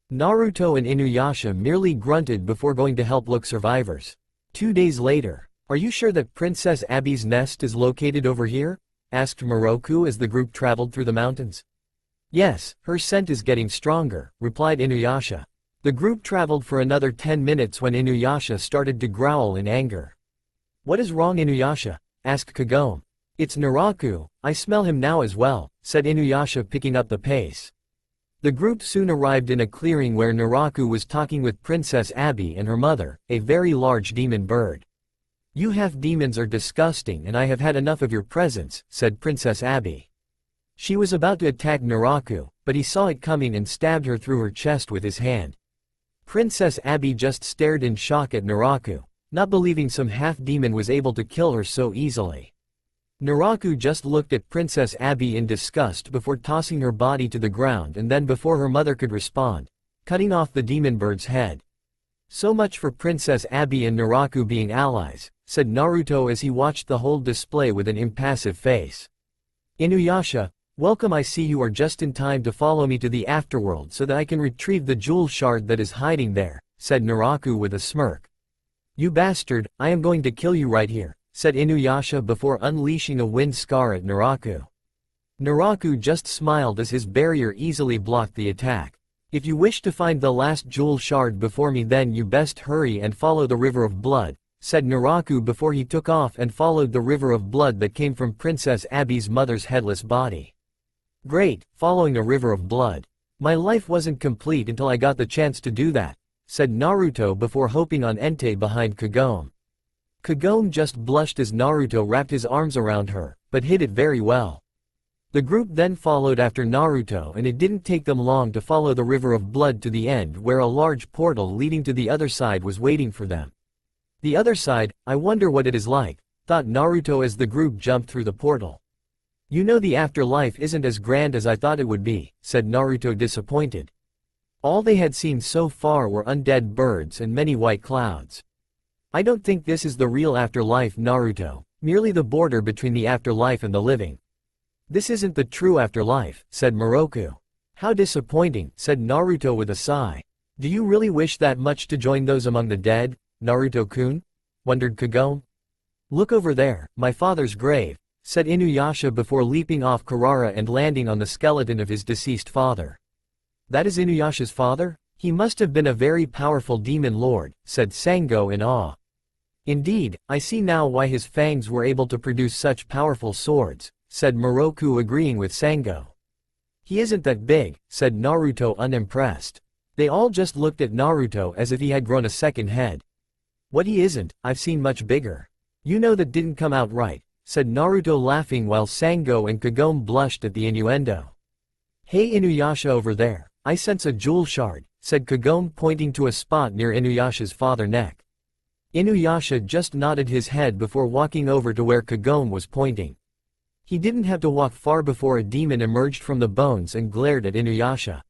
Naruto and Inuyasha merely grunted before going to help look survivors. 2 days later. "Are you sure that Princess Abby's nest is located over here?" asked Moroku as the group traveled through the mountains. "Yes, her scent is getting stronger," replied Inuyasha. The group traveled for another 10 minutes when Inuyasha started to growl in anger. "What is wrong, Inuyasha?" asked Kagome. "It's Naraku, I smell him now as well," said Inuyasha, picking up the pace. The group soon arrived in a clearing where Naraku was talking with Princess Abby and her mother, a very large demon bird. "You half-demons are disgusting and I have had enough of your presence," said Princess Abby. She was about to attack Naraku, but he saw it coming and stabbed her through her chest with his hand. Princess Abby just stared in shock at Naraku, not believing some half-demon was able to kill her so easily. Naraku just looked at Princess Abby in disgust before tossing her body to the ground, and then before her mother could respond, cutting off the demon bird's head. "So much for Princess Abby and Naraku being allies," said Naruto as he watched the whole display with an impassive face. "Inuyasha, welcome. I see you are just in time to follow me to the afterworld so that I can retrieve the jewel shard that is hiding there," said Naraku with a smirk. "You bastard, I am going to kill you right here," said Inuyasha before unleashing a wind scar at Naraku. Naraku just smiled as his barrier easily blocked the attack. "If you wish to find the last jewel shard before me then you best hurry and follow the river of blood," said Naraku before he took off and followed the river of blood that came from Princess Abby's mother's headless body. "Great, following a river of blood. My life wasn't complete until I got the chance to do that," said Naruto before hopping on Entei behind Kagome. Kagome just blushed as Naruto wrapped his arms around her, but hid it very well. The group then followed after Naruto, and it didn't take them long to follow the river of blood to the end where a large portal leading to the other side was waiting for them. "The other side, I wonder what it is like," thought Naruto as the group jumped through the portal. "You know the afterlife isn't as grand as I thought it would be," said Naruto, disappointed. All they had seen so far were undead birds and many white clouds. I don't think this is the real afterlife, Naruto, merely the border between the afterlife and the living. This isn't the true afterlife, said Moroku. How disappointing, said Naruto with a sigh. Do you really wish that much to join those among the dead, Naruto-kun? Wondered Kagome. Look over there, my father's grave, said Inuyasha before leaping off Kurara and landing on the skeleton of his deceased father. That is Inuyasha's father? He must have been a very powerful demon lord, said Sango in awe. Indeed, I see now why his fangs were able to produce such powerful swords, said Moroku agreeing with Sango. He isn't that big, said Naruto unimpressed. They all just looked at Naruto as if he had grown a second head. What he isn't, I've seen much bigger. You know that didn't come out right, said Naruto laughing while Sango and Kagome blushed at the innuendo. Hey Inuyasha over there, I sense a jewel shard, said Kagome pointing to a spot near Inuyasha's father's neck. Inuyasha just nodded his head before walking over to where Kagome was pointing. He didn't have to walk far before a demon emerged from the bones and glared at Inuyasha.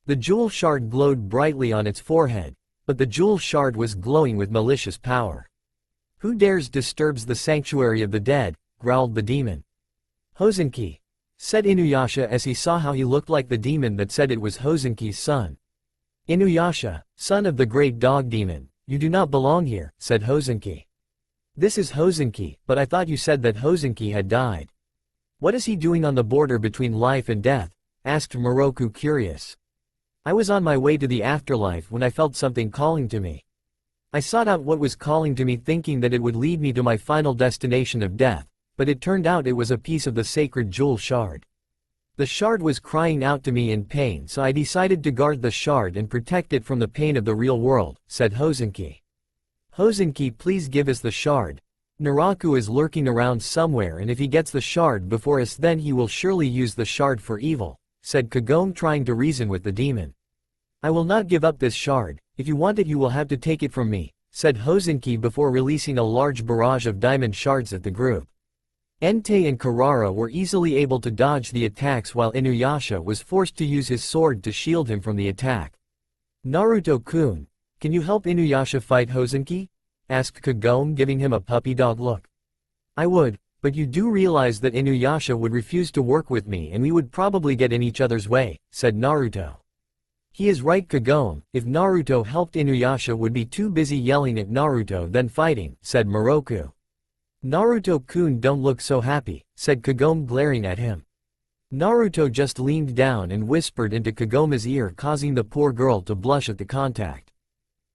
The jewel shard glowed brightly on its forehead, but the jewel shard was glowing with malicious power. Who dares disturbs the sanctuary of the dead, growled the demon. Hozenki, said Inuyasha as he saw how he looked like the demon that said it was Hozenki's son. Inuyasha, son of the great dog demon, you do not belong here, said Hozenki. This is Hozenki, but I thought you said that Hozenki had died. What is he doing on the border between life and death? Asked Moroku curious. I was on my way to the afterlife when I felt something calling to me. I sought out what was calling to me thinking that it would lead me to my final destination of death, but it turned out it was a piece of the sacred jewel shard. The shard was crying out to me in pain, so I decided to guard the shard and protect it from the pain of the real world, said Hozenki. Hozenki, please give us the shard. Naraku is lurking around somewhere, and if he gets the shard before us then he will surely use the shard for evil, said Kagome trying to reason with the demon. I will not give up this shard. If you want it you will have to take it from me, said Hozenki before releasing a large barrage of diamond shards at the group. Entei and Kurara were easily able to dodge the attacks while Inuyasha was forced to use his sword to shield him from the attack. Naruto-kun, can you help Inuyasha fight Hozenki? Asked Kagome giving him a puppy dog look. I would, but you do realize that Inuyasha would refuse to work with me and we would probably get in each other's way, said Naruto. He is right Kagome, if Naruto helped Inuyasha would be too busy yelling at Naruto than fighting, said Moroku. Naruto-kun don't look so happy, said Kagome glaring at him. Naruto just leaned down and whispered into Kagome's ear causing the poor girl to blush at the contact.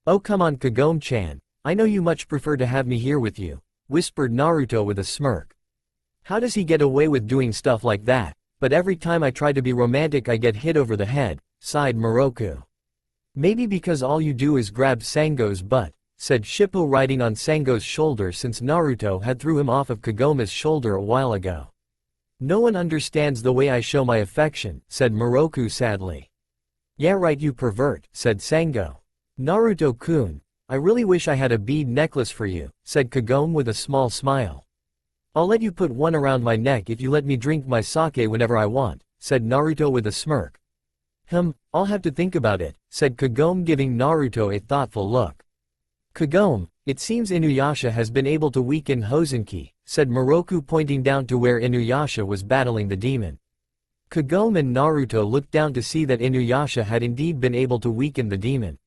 Oh come on Kagome-chan, I know you much prefer to have me here with you, whispered Naruto with a smirk. How does he get away with doing stuff like that, but every time I try to be romantic I get hit over the head, sighed Moroku. Maybe because all you do is grab Sango's butt, said Shippo riding on Sango's shoulder since Naruto had threw him off of Kagome's shoulder a while ago. No one understands the way I show my affection, said Moroku sadly. Yeah right you pervert, said Sango. Naruto-kun, I really wish I had a bead necklace for you, said Kagome with a small smile. I'll let you put one around my neck if you let me drink my sake whenever I want, said Naruto with a smirk. I'll have to think about it, said Kagome giving Naruto a thoughtful look. Kagome, it seems Inuyasha has been able to weaken Hozenki, said Moroku pointing down to where Inuyasha was battling the demon. Kagome and Naruto looked down to see that Inuyasha had indeed been able to weaken the demon.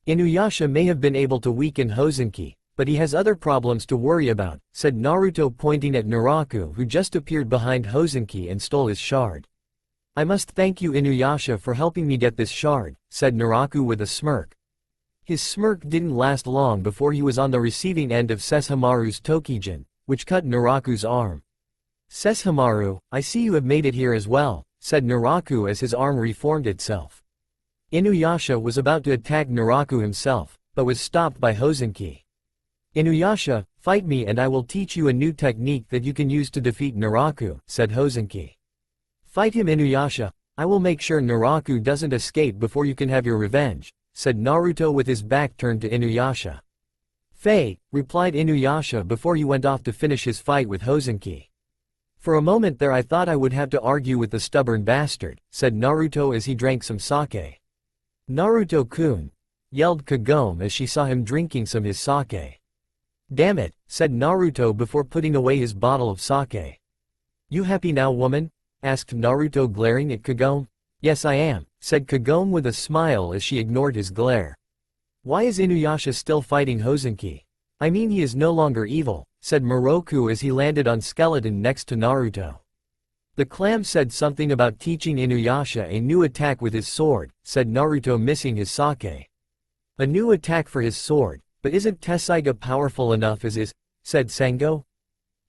Inuyasha may have been able to weaken Hozenki, but he has other problems to worry about, said Naruto pointing at Naraku who just appeared behind Hozenki and stole his shard. I must thank you Inuyasha for helping me get this shard, said Naraku with a smirk. His smirk didn't last long before he was on the receiving end of Sesshomaru's Tokijin, which cut Naraku's arm. Sesshomaru, I see you have made it here as well, said Naraku as his arm reformed itself. Inuyasha was about to attack Naraku himself, but was stopped by Hozenki. Inuyasha, fight me and I will teach you a new technique that you can use to defeat Naraku, said Hozenki. Fight him Inuyasha, I will make sure Naraku doesn't escape before you can have your revenge, said Naruto with his back turned to Inuyasha. Fei, replied Inuyasha before he went off to finish his fight with Hozenki. For a moment there I thought I would have to argue with the stubborn bastard, said Naruto as he drank some sake. Naruto-kun, yelled Kagome as she saw him drinking some his sake. Damn it, said Naruto before putting away his bottle of sake. You happy now, woman? Asked Naruto glaring at Kagome. Yes, I am, said Kagome with a smile as she ignored his glare. Why is Inuyasha still fighting Hozenki? I mean, he is no longer evil, said Moroku as he landed on skeleton next to Naruto. The clam said something about teaching Inuyasha a new attack with his sword, said Naruto, missing his sake. A new attack for his sword, but isn't Tessaiga powerful enough as is, said Sango.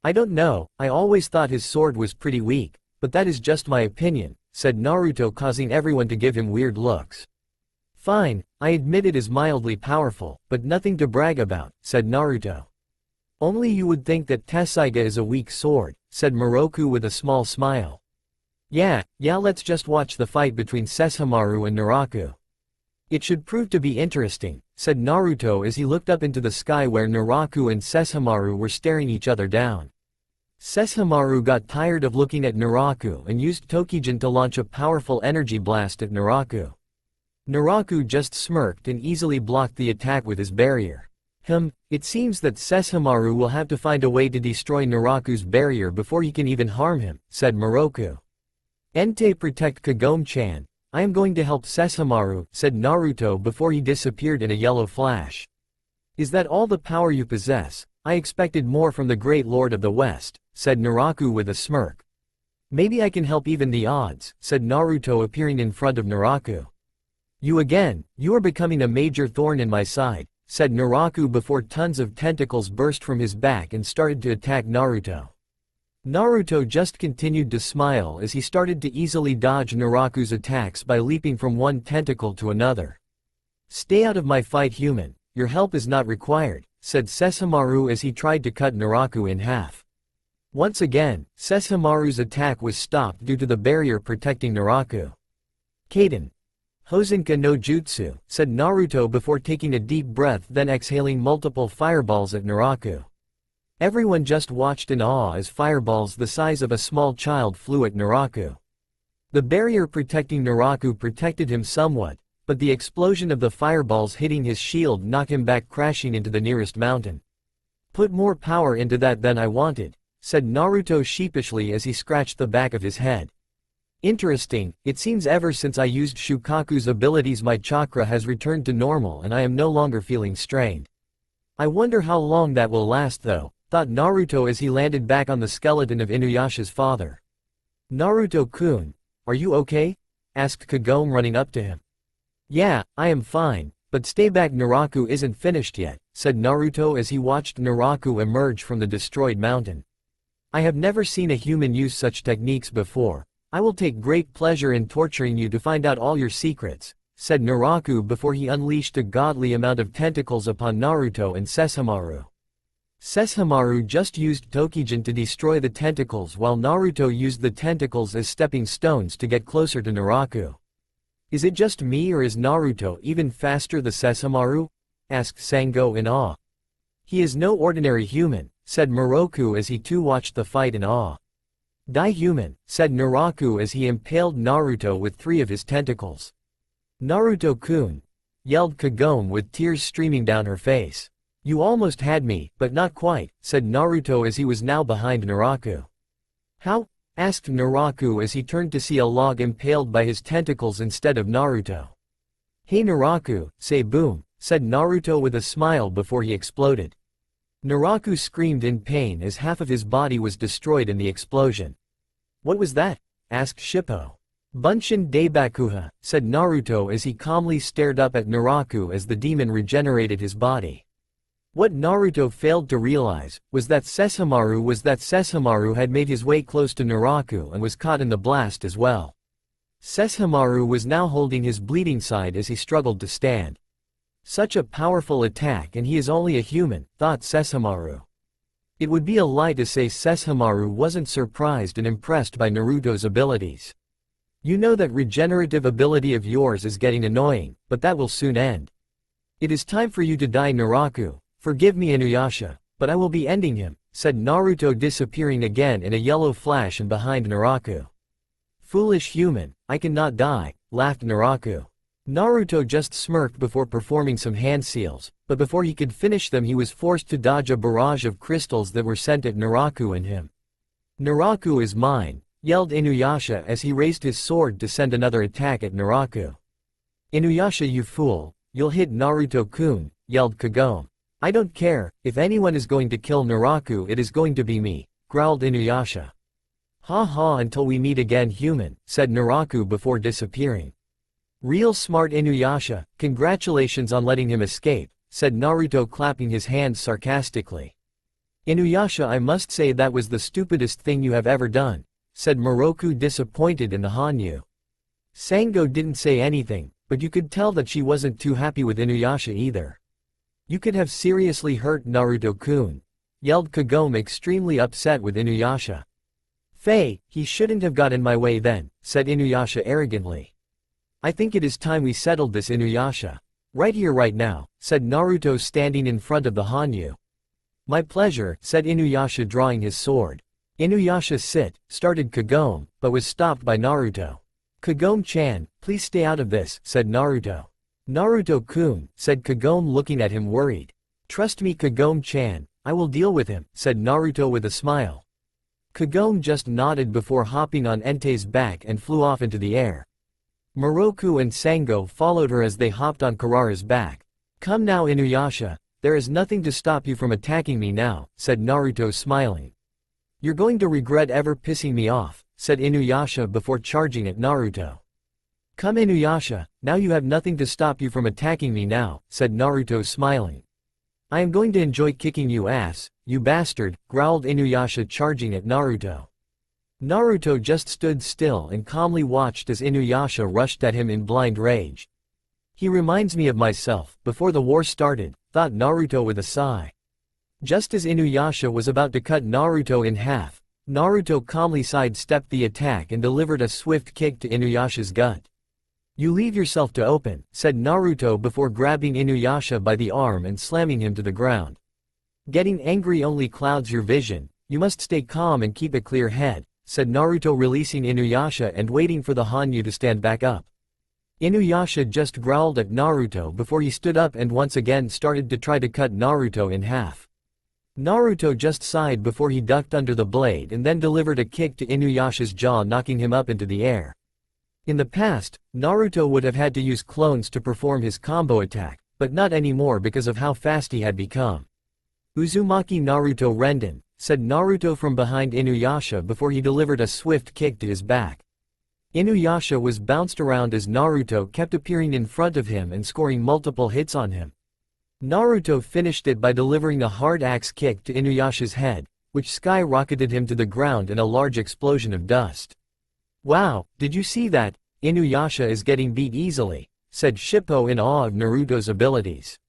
I don't know, I always thought his sword was pretty weak, but that is just my opinion, said Naruto, causing everyone to give him weird looks. Fine, I admit it is mildly powerful, but nothing to brag about, said Naruto. Only you would think that Tessaiga is a weak sword, said Moroku with a small smile. Yeah, let's just watch the fight between Sesshomaru and Naraku. It should prove to be interesting, said Naruto as he looked up into the sky where Naraku and Sesshomaru were staring each other down. Sesshomaru got tired of looking at Naraku and used Tokijin to launch a powerful energy blast at Naraku. Naraku just smirked and easily blocked the attack with his barrier. It seems that Sesshomaru will have to find a way to destroy Naraku's barrier before he can even harm him, said Moroku. Entei, protect Kagome-chan. I am going to help Sesshomaru, said Naruto before he disappeared in a yellow flash. Is that all the power you possess? I expected more from the Great Lord of the West, said Naraku with a smirk. Maybe I can help even the odds, said Naruto, appearing in front of Naraku. You again, you are becoming a major thorn in my side, said Naraku before tons of tentacles burst from his back and started to attack Naruto. Naruto just continued to smile as he started to easily dodge Naraku's attacks by leaping from one tentacle to another. Stay out of my fight, human, your help is not required, said Sesshomaru as he tried to cut Naraku in half. Once again, Sesshomaru's attack was stopped due to the barrier protecting Naraku. Kaden. Hozenka no Jutsu, said Naruto before taking a deep breath, then exhaling multiple fireballs at Naraku. Everyone just watched in awe as fireballs the size of a small child flew at Naraku. The barrier protecting Naraku protected him somewhat, but the explosion of the fireballs hitting his shield knocked him back, crashing into the nearest mountain. Put more power into that than I wanted, said Naruto sheepishly as he scratched the back of his head. Interesting, it seems ever since I used Shukaku's abilities my chakra has returned to normal and I am no longer feeling strained. I wonder how long that will last though, thought Naruto as he landed back on the skeleton of Inuyasha's father. Naruto-kun, are you okay? Asked Kagome running up to him. Yeah, I am fine, but stay back, Naraku isn't finished yet, said Naruto as he watched Naraku emerge from the destroyed mountain. I have never seen a human use such techniques before. I will take great pleasure in torturing you to find out all your secrets, said Naraku before he unleashed a godly amount of tentacles upon Naruto and Sesshomaru. Sesshomaru just used Tokijin to destroy the tentacles while Naruto used the tentacles as stepping stones to get closer to Naraku. Is it just me or is Naruto even faster than Sesshomaru? Asked Sango in awe. He is no ordinary human, said Moroku as he too watched the fight in awe. Die, human, said Naraku as he impaled Naruto with 3 of his tentacles. Naruto-kun, yelled Kagome with tears streaming down her face. You almost had me, but not quite, said Naruto as he was now behind Naraku. How? Asked Naraku as he turned to see a log impaled by his tentacles instead of Naruto. Hey Naraku, say boom, said Naruto with a smile before he exploded. Naraku screamed in pain as half of his body was destroyed in the explosion. What was that? Asked Shippo. Bunshin Daibakuha, said Naruto as he calmly stared up at Naraku as the demon regenerated his body. What Naruto failed to realize was that Sesshomaru had made his way close to Naraku and was caught in the blast as well. Sesshomaru was now holding his bleeding side as he struggled to stand. Such a powerful attack, and he is only a human, thought Sesshomaru. It would be a lie to say Sesshomaru wasn't surprised and impressed by Naruto's abilities. You know that regenerative ability of yours is getting annoying, but that will soon end. It is time for you to die, Naraku. Forgive me, Inuyasha, but I will be ending him, said Naruto, disappearing again in a yellow flash and behind Naraku. Foolish human, I cannot die, laughed Naraku. Naruto just smirked before performing some hand seals, but before he could finish them he was forced to dodge a barrage of crystals that were sent at Naraku and him. "Naraku is mine," yelled Inuyasha as he raised his sword to send another attack at Naraku. "Inuyasha, you fool, you'll hit Naruto-kun," yelled Kagome. "I don't care, if anyone is going to kill Naraku it is going to be me," growled Inuyasha. "Ha ha, until we meet again, human," said Naraku before disappearing. "Real smart Inuyasha, congratulations on letting him escape," said Naruto clapping his hands sarcastically. "Inuyasha, I must say that was the stupidest thing you have ever done," said Moroku disappointed in the Hanyu. Sango didn't say anything, but you could tell that she wasn't too happy with Inuyasha either. "You could have seriously hurt Naruto-kun," yelled Kagome extremely upset with Inuyasha. "Faye, he shouldn't have got in my way then," said Inuyasha arrogantly. "I think it is time we settled this, Inuyasha. Right here right now," said Naruto standing in front of the Hanyu. "My pleasure," said Inuyasha drawing his sword. "Inuyasha, sit," started Kagome, but was stopped by Naruto. "Kagome-chan, please stay out of this," said Naruto. "Naruto-kun," said Kagome looking at him worried. "Trust me, Kagome-chan, I will deal with him," said Naruto with a smile. Kagome just nodded before hopping on Entei's back and flew off into the air. Moroku and Sango followed her as they hopped on Karara's back. "Come now, Inuyasha, there is nothing to stop you from attacking me now," said Naruto smiling. "You're going to regret ever pissing me off," said Inuyasha before charging at Naruto. "Come Inuyasha, now you have nothing to stop you from attacking me now," said Naruto smiling. "I am going to enjoy kicking you ass, you bastard," growled Inuyasha charging at Naruto. Naruto just stood still and calmly watched as Inuyasha rushed at him in blind rage. "He reminds me of myself, before the war started," thought Naruto with a sigh. Just as Inuyasha was about to cut Naruto in half, Naruto calmly sidestepped the attack and delivered a swift kick to Inuyasha's gut. "You leave yourself to open," said Naruto before grabbing Inuyasha by the arm and slamming him to the ground. "Getting angry only clouds your vision, you must stay calm and keep a clear head," said Naruto releasing Inuyasha and waiting for the Hanyu to stand back up. Inuyasha just growled at Naruto before he stood up and once again started to try to cut Naruto in half. Naruto just sighed before he ducked under the blade and then delivered a kick to Inuyasha's jaw, knocking him up into the air. In the past, Naruto would have had to use clones to perform his combo attack, but not anymore because of how fast he had become. "Uzumaki Naruto Renden," said Naruto from behind Inuyasha before he delivered a swift kick to his back. Inuyasha was bounced around as Naruto kept appearing in front of him and scoring multiple hits on him. Naruto finished it by delivering a hard axe kick to Inuyasha's head, which skyrocketed him to the ground in a large explosion of dust. "Wow, did you see that? Inuyasha is getting beat easily," said Shippo in awe of Naruto's abilities.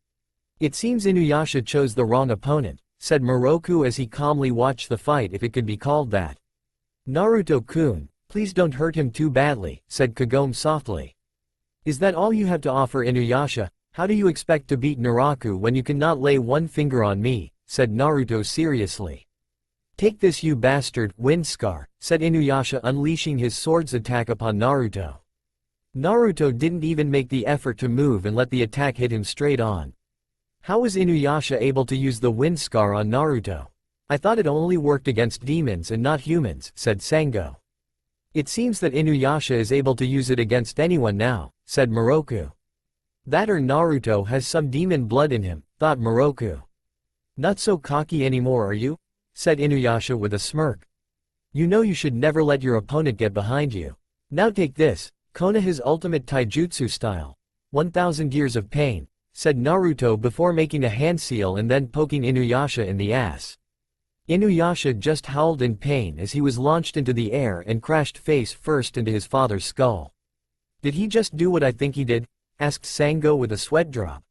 "It seems Inuyasha chose the wrong opponent," said Moroku as he calmly watched the fight, if it could be called that. "Naruto-kun, please don't hurt him too badly," said Kagome softly. "Is that all you have to offer, Inuyasha? How do you expect to beat Naraku when you cannot lay one finger on me?" said Naruto seriously. "Take this, you bastard, wind scar," said Inuyasha, unleashing his sword's attack upon Naruto. Naruto didn't even make the effort to move and let the attack hit him straight on. How was Inuyasha able to use the wind scar on Naruto? "I thought it only worked against demons and not humans," said Sango. "It seems that Inuyasha is able to use it against anyone now," said Moroku. "That or Naruto has some demon blood in him," thought Moroku. "Not so cocky anymore, are you?" said Inuyasha with a smirk. "You know you should never let your opponent get behind you. Now take this, Konoha's ultimate taijutsu style. 1,000 years of pain," said Naruto before making a hand seal and then poking Inuyasha in the ass. Inuyasha just howled in pain as he was launched into the air and crashed face first into his father's skull. "Did he just do what I think he did?" asked Sango with a sweat drop.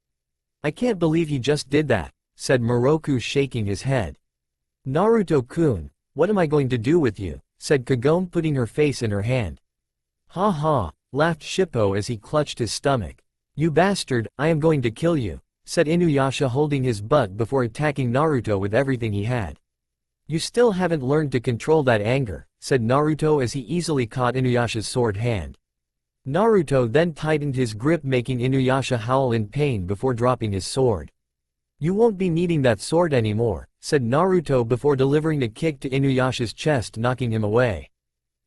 "I can't believe he just did that," said Moroku shaking his head. "Naruto-kun, what am I going to do with you?" said Kagome putting her face in her hand. "Ha ha," laughed Shippo as he clutched his stomach. "You bastard, I am going to kill you," said Inuyasha holding his butt before attacking Naruto with everything he had. "You still haven't learned to control that anger," said Naruto as he easily caught Inuyasha's sword hand. Naruto then tightened his grip, making Inuyasha howl in pain before dropping his sword. "You won't be needing that sword anymore," said Naruto before delivering a kick to Inuyasha's chest, knocking him away.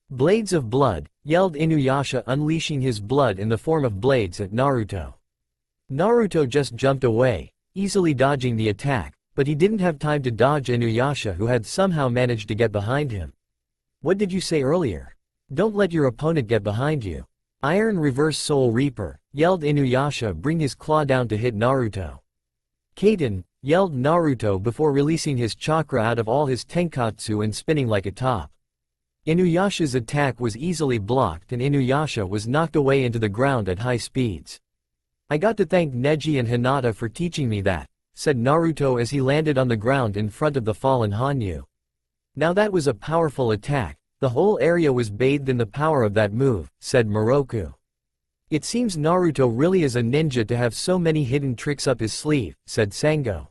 "Blades of blood," yelled Inuyasha, unleashing his blood in the form of blades at Naruto. Naruto just jumped away, easily dodging the attack, but he didn't have time to dodge Inuyasha, who had somehow managed to get behind him. "What did you say earlier? Don't let your opponent get behind you." "Iron Reverse Soul Reaper," yelled Inuyasha, bring his claw down to hit Naruto. "Kaden," yelled Naruto before releasing his chakra out of all his tenkatsu and spinning like a top. Inuyasha's attack was easily blocked and Inuyasha was knocked away into the ground at high speeds. "I got to thank Neji and Hinata for teaching me that," said Naruto as he landed on the ground in front of the fallen Hanyu. "Now that was a powerful attack, the whole area was bathed in the power of that move," said Moroku. "It seems Naruto really is a ninja to have so many hidden tricks up his sleeve," said Sango.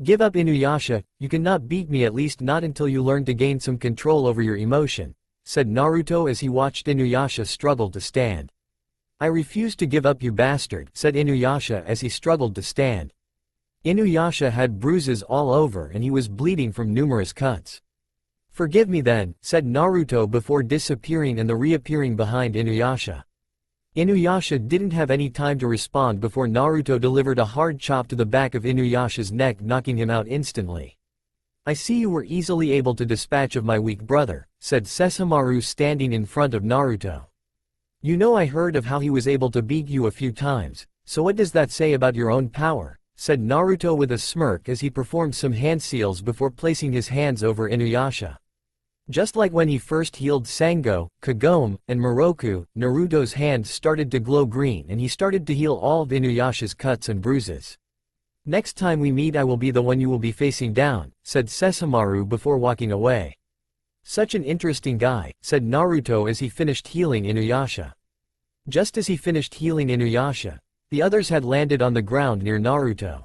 "Give up, Inuyasha, you cannot beat me, at least not until you learn to gain some control over your emotion," said Naruto as he watched Inuyasha struggle to stand. "I refuse to give up, you bastard," said Inuyasha as he struggled to stand. Inuyasha had bruises all over and he was bleeding from numerous cuts. "Forgive me then," said Naruto before disappearing and reappearing behind Inuyasha. Inuyasha didn't have any time to respond before Naruto delivered a hard chop to the back of Inuyasha's neck, knocking him out instantly. "I see you were easily able to dispatch of my weak brother," said Sesshomaru standing in front of Naruto. "You know, I heard of how he was able to beat you a few times, so what does that say about your own power?" said Naruto with a smirk as he performed some hand seals before placing his hands over Inuyasha. Just like when he first healed Sango, Kagome, and Moroku, Naruto's hand started to glow green and he started to heal all of Inuyasha's cuts and bruises. "Next time we meet I will be the one you will be facing down," said Sesshomaru before walking away. "Such an interesting guy," said Naruto as he finished healing Inuyasha. Just as he finished healing Inuyasha, the others had landed on the ground near Naruto.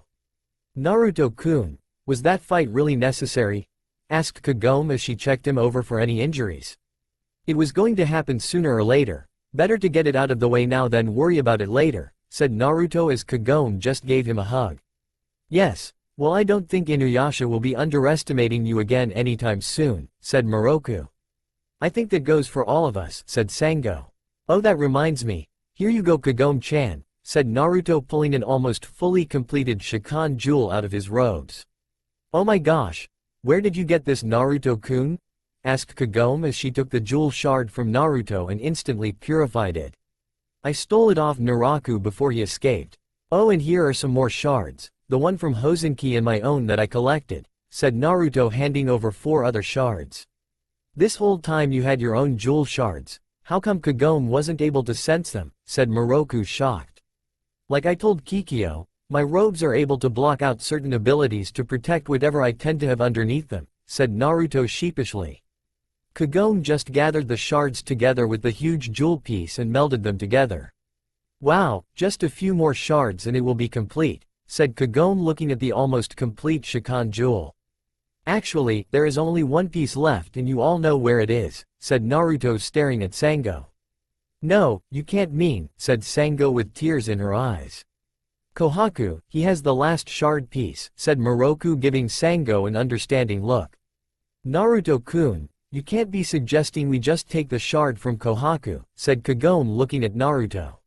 "Naruto-kun, was that fight really necessary?" asked Kagome as she checked him over for any injuries. "It was going to happen sooner or later. Better to get it out of the way now than worry about it later," said Naruto as Kagome just gave him a hug. "Yes, well, I don't think Inuyasha will be underestimating you again anytime soon," said Moroku. "I think that goes for all of us," said Sango. "Oh, that reminds me. Here you go, Kagome-chan," said Naruto, pulling an almost fully completed Shakan jewel out of his robes. "Oh my gosh. Where did you get this, Naruto-kun?" asked Kagome as she took the jewel shard from Naruto and instantly purified it. "I stole it off Naraku before he escaped. Oh, and here are some more shards, the one from Hozenki and my own that I collected," said Naruto, handing over 4 other shards. "This whole time you had your own jewel shards. How come Kagome wasn't able to sense them?" said Moroku, shocked. "Like I told Kikyo, my robes are able to block out certain abilities to protect whatever I tend to have underneath them," said Naruto sheepishly. Kagome just gathered the shards together with the huge jewel piece and melded them together. "Wow, just a few more shards and it will be complete," said Kagome, looking at the almost complete Shakan jewel. "Actually, there is only one piece left and you all know where it is," said Naruto, staring at Sango. "No, you can't mean," said Sango with tears in her eyes. "Kohaku, he has the last shard piece," said Moroku, giving Sango an understanding look. "Naruto-kun, you can't be suggesting we just take the shard from Kohaku," said Kagome, looking at Naruto.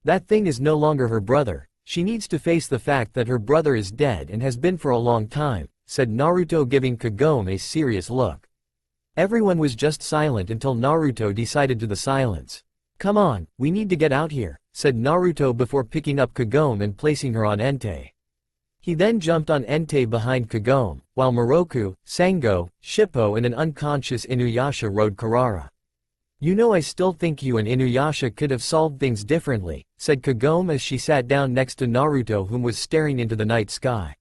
"That thing is no longer her brother, she needs to face the fact that her brother is dead and has been for a long time," said Naruto, giving Kagome a serious look. Everyone was just silent until Naruto decided to the silence. "Come on, we need to get out here," said Naruto before picking up Kagome and placing her on Entei. He then jumped on Entei behind Kagome, while Moroku, Sango, Shippo and an unconscious Inuyasha rode Karara. "You know, I still think you and Inuyasha could have solved things differently," said Kagome as she sat down next to Naruto, whom was staring into the night sky.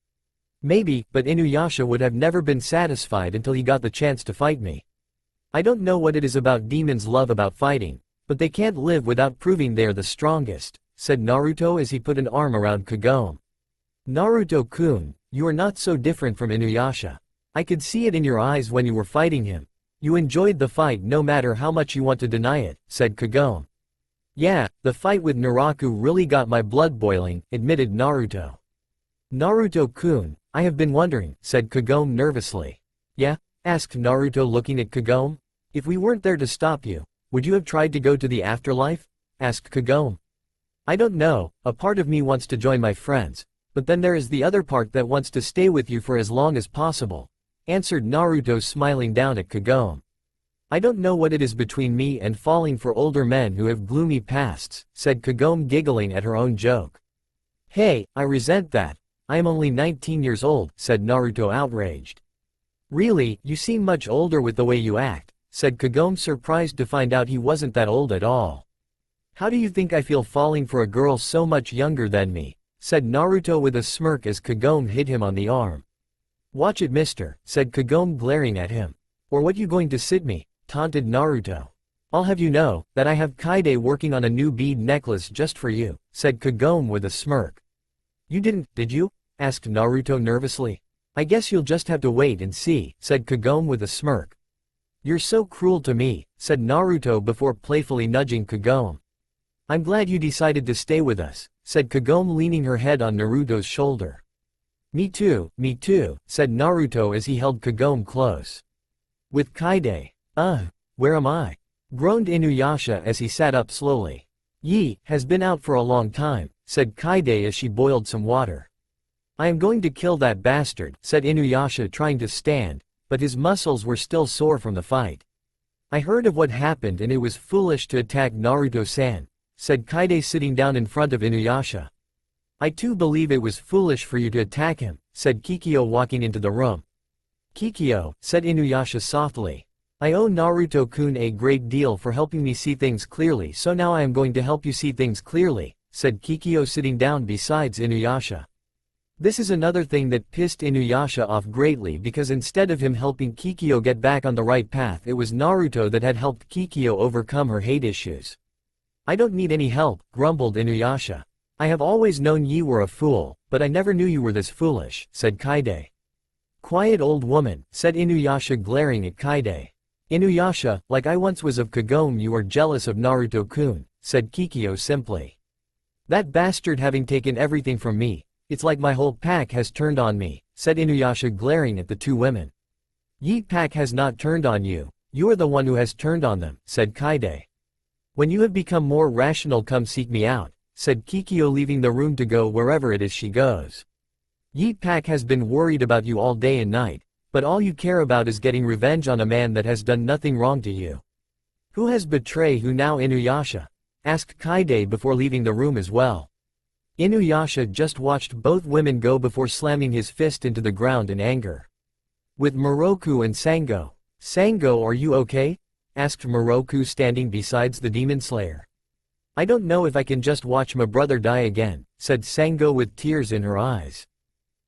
"Maybe, but Inuyasha would have never been satisfied until he got the chance to fight me. I don't know what it is about demons' love about fighting, but they can't live without proving they are the strongest," said Naruto as he put an arm around Kagome. "Naruto-kun, you are not so different from Inuyasha. I could see it in your eyes when you were fighting him. You enjoyed the fight no matter how much you want to deny it," said Kagome. Yeah, the fight with Naraku really got my blood boiling, admitted Naruto. Naruto-kun, I have been wondering, said Kagome nervously. Yeah? Asked Naruto looking at Kagome. If we weren't there to stop you, would you have tried to go to the afterlife? Asked Kagome. I don't know, a part of me wants to join my friends, but then there is the other part that wants to stay with you for as long as possible, answered Naruto smiling down at Kagome. I don't know what it is between me and falling for older men who have gloomy pasts, said Kagome giggling at her own joke. Hey, I resent that. I am only 19 years old, said Naruto outraged. Really, you seem much older with the way you act, said Kagome surprised to find out he wasn't that old at all. How do you think I feel falling for a girl so much younger than me? Said Naruto with a smirk as Kagome hit him on the arm. Watch it, mister, said Kagome glaring at him. Or what you going to sit me? Taunted Naruto. I'll have you know, that I have Kaide working on a new bead necklace just for you, said Kagome with a smirk. You didn't, did you? Asked Naruto nervously. I guess you'll just have to wait and see, said Kagome with a smirk. You're so cruel to me, said Naruto before playfully nudging Kagome. I'm glad you decided to stay with us, said Kagome leaning her head on Naruto's shoulder. Me too, said Naruto as he held Kagome close. With Kaide. Where am I? Groaned Inuyasha as he sat up slowly. Yi has been out for a long time, said Kaide as she boiled some water. I am going to kill that bastard, said Inuyasha trying to stand, but his muscles were still sore from the fight. I heard of what happened and it was foolish to attack Naruto-san, said Kaide sitting down in front of Inuyasha. I too believe it was foolish for you to attack him, said Kikyo walking into the room. Kikyo, said Inuyasha softly. I owe Naruto-kun a great deal for helping me see things clearly, so now I am going to help you see things clearly, said Kikyo sitting down besides Inuyasha. This is another thing that pissed Inuyasha off greatly because instead of him helping Kikyo get back on the right path, it was Naruto that had helped Kikyo overcome her hate issues. I don't need any help, grumbled Inuyasha. I have always known you were a fool, but I never knew you were this foolish, said Kaide. Quiet old woman, said Inuyasha glaring at Kaide. Inuyasha, like I once was of Kagome, you are jealous of Naruto-kun, said Kikyo simply. That bastard having taken everything from me, it's like my whole pack has turned on me, said Inuyasha glaring at the two women. Yi pack has not turned on you, you are the one who has turned on them, said Kaide. When you have become more rational, come seek me out, said Kikyo leaving the room to go wherever it is she goes. Yi pack has been worried about you all day and night, but all you care about is getting revenge on a man that has done nothing wrong to you. Who has betrayed who now, Inuyasha? Asked Kaide before leaving the room as well. Inuyasha just watched both women go before slamming his fist into the ground in anger. With Moroku and Sango. Sango, are you okay? Asked Moroku standing besides the demon slayer. I don't know if I can just watch my brother die again, said Sango with tears in her eyes.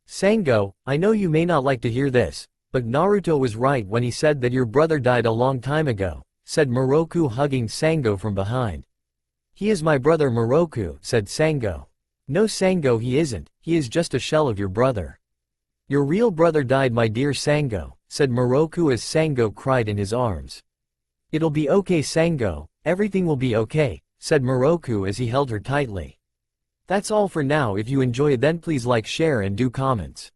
Sango, I know you may not like to hear this, but Naruto was right when he said that your brother died a long time ago, said Moroku hugging Sango from behind. He is my brother Moroku, said Sango. No Sango, he isn't, he is just a shell of your brother. Your real brother died, my dear Sango, said Moroku as Sango cried in his arms. It'll be okay, Sango, everything will be okay, said Moroku as he held her tightly. That's all for now. If you enjoy, then please like, share and do comments.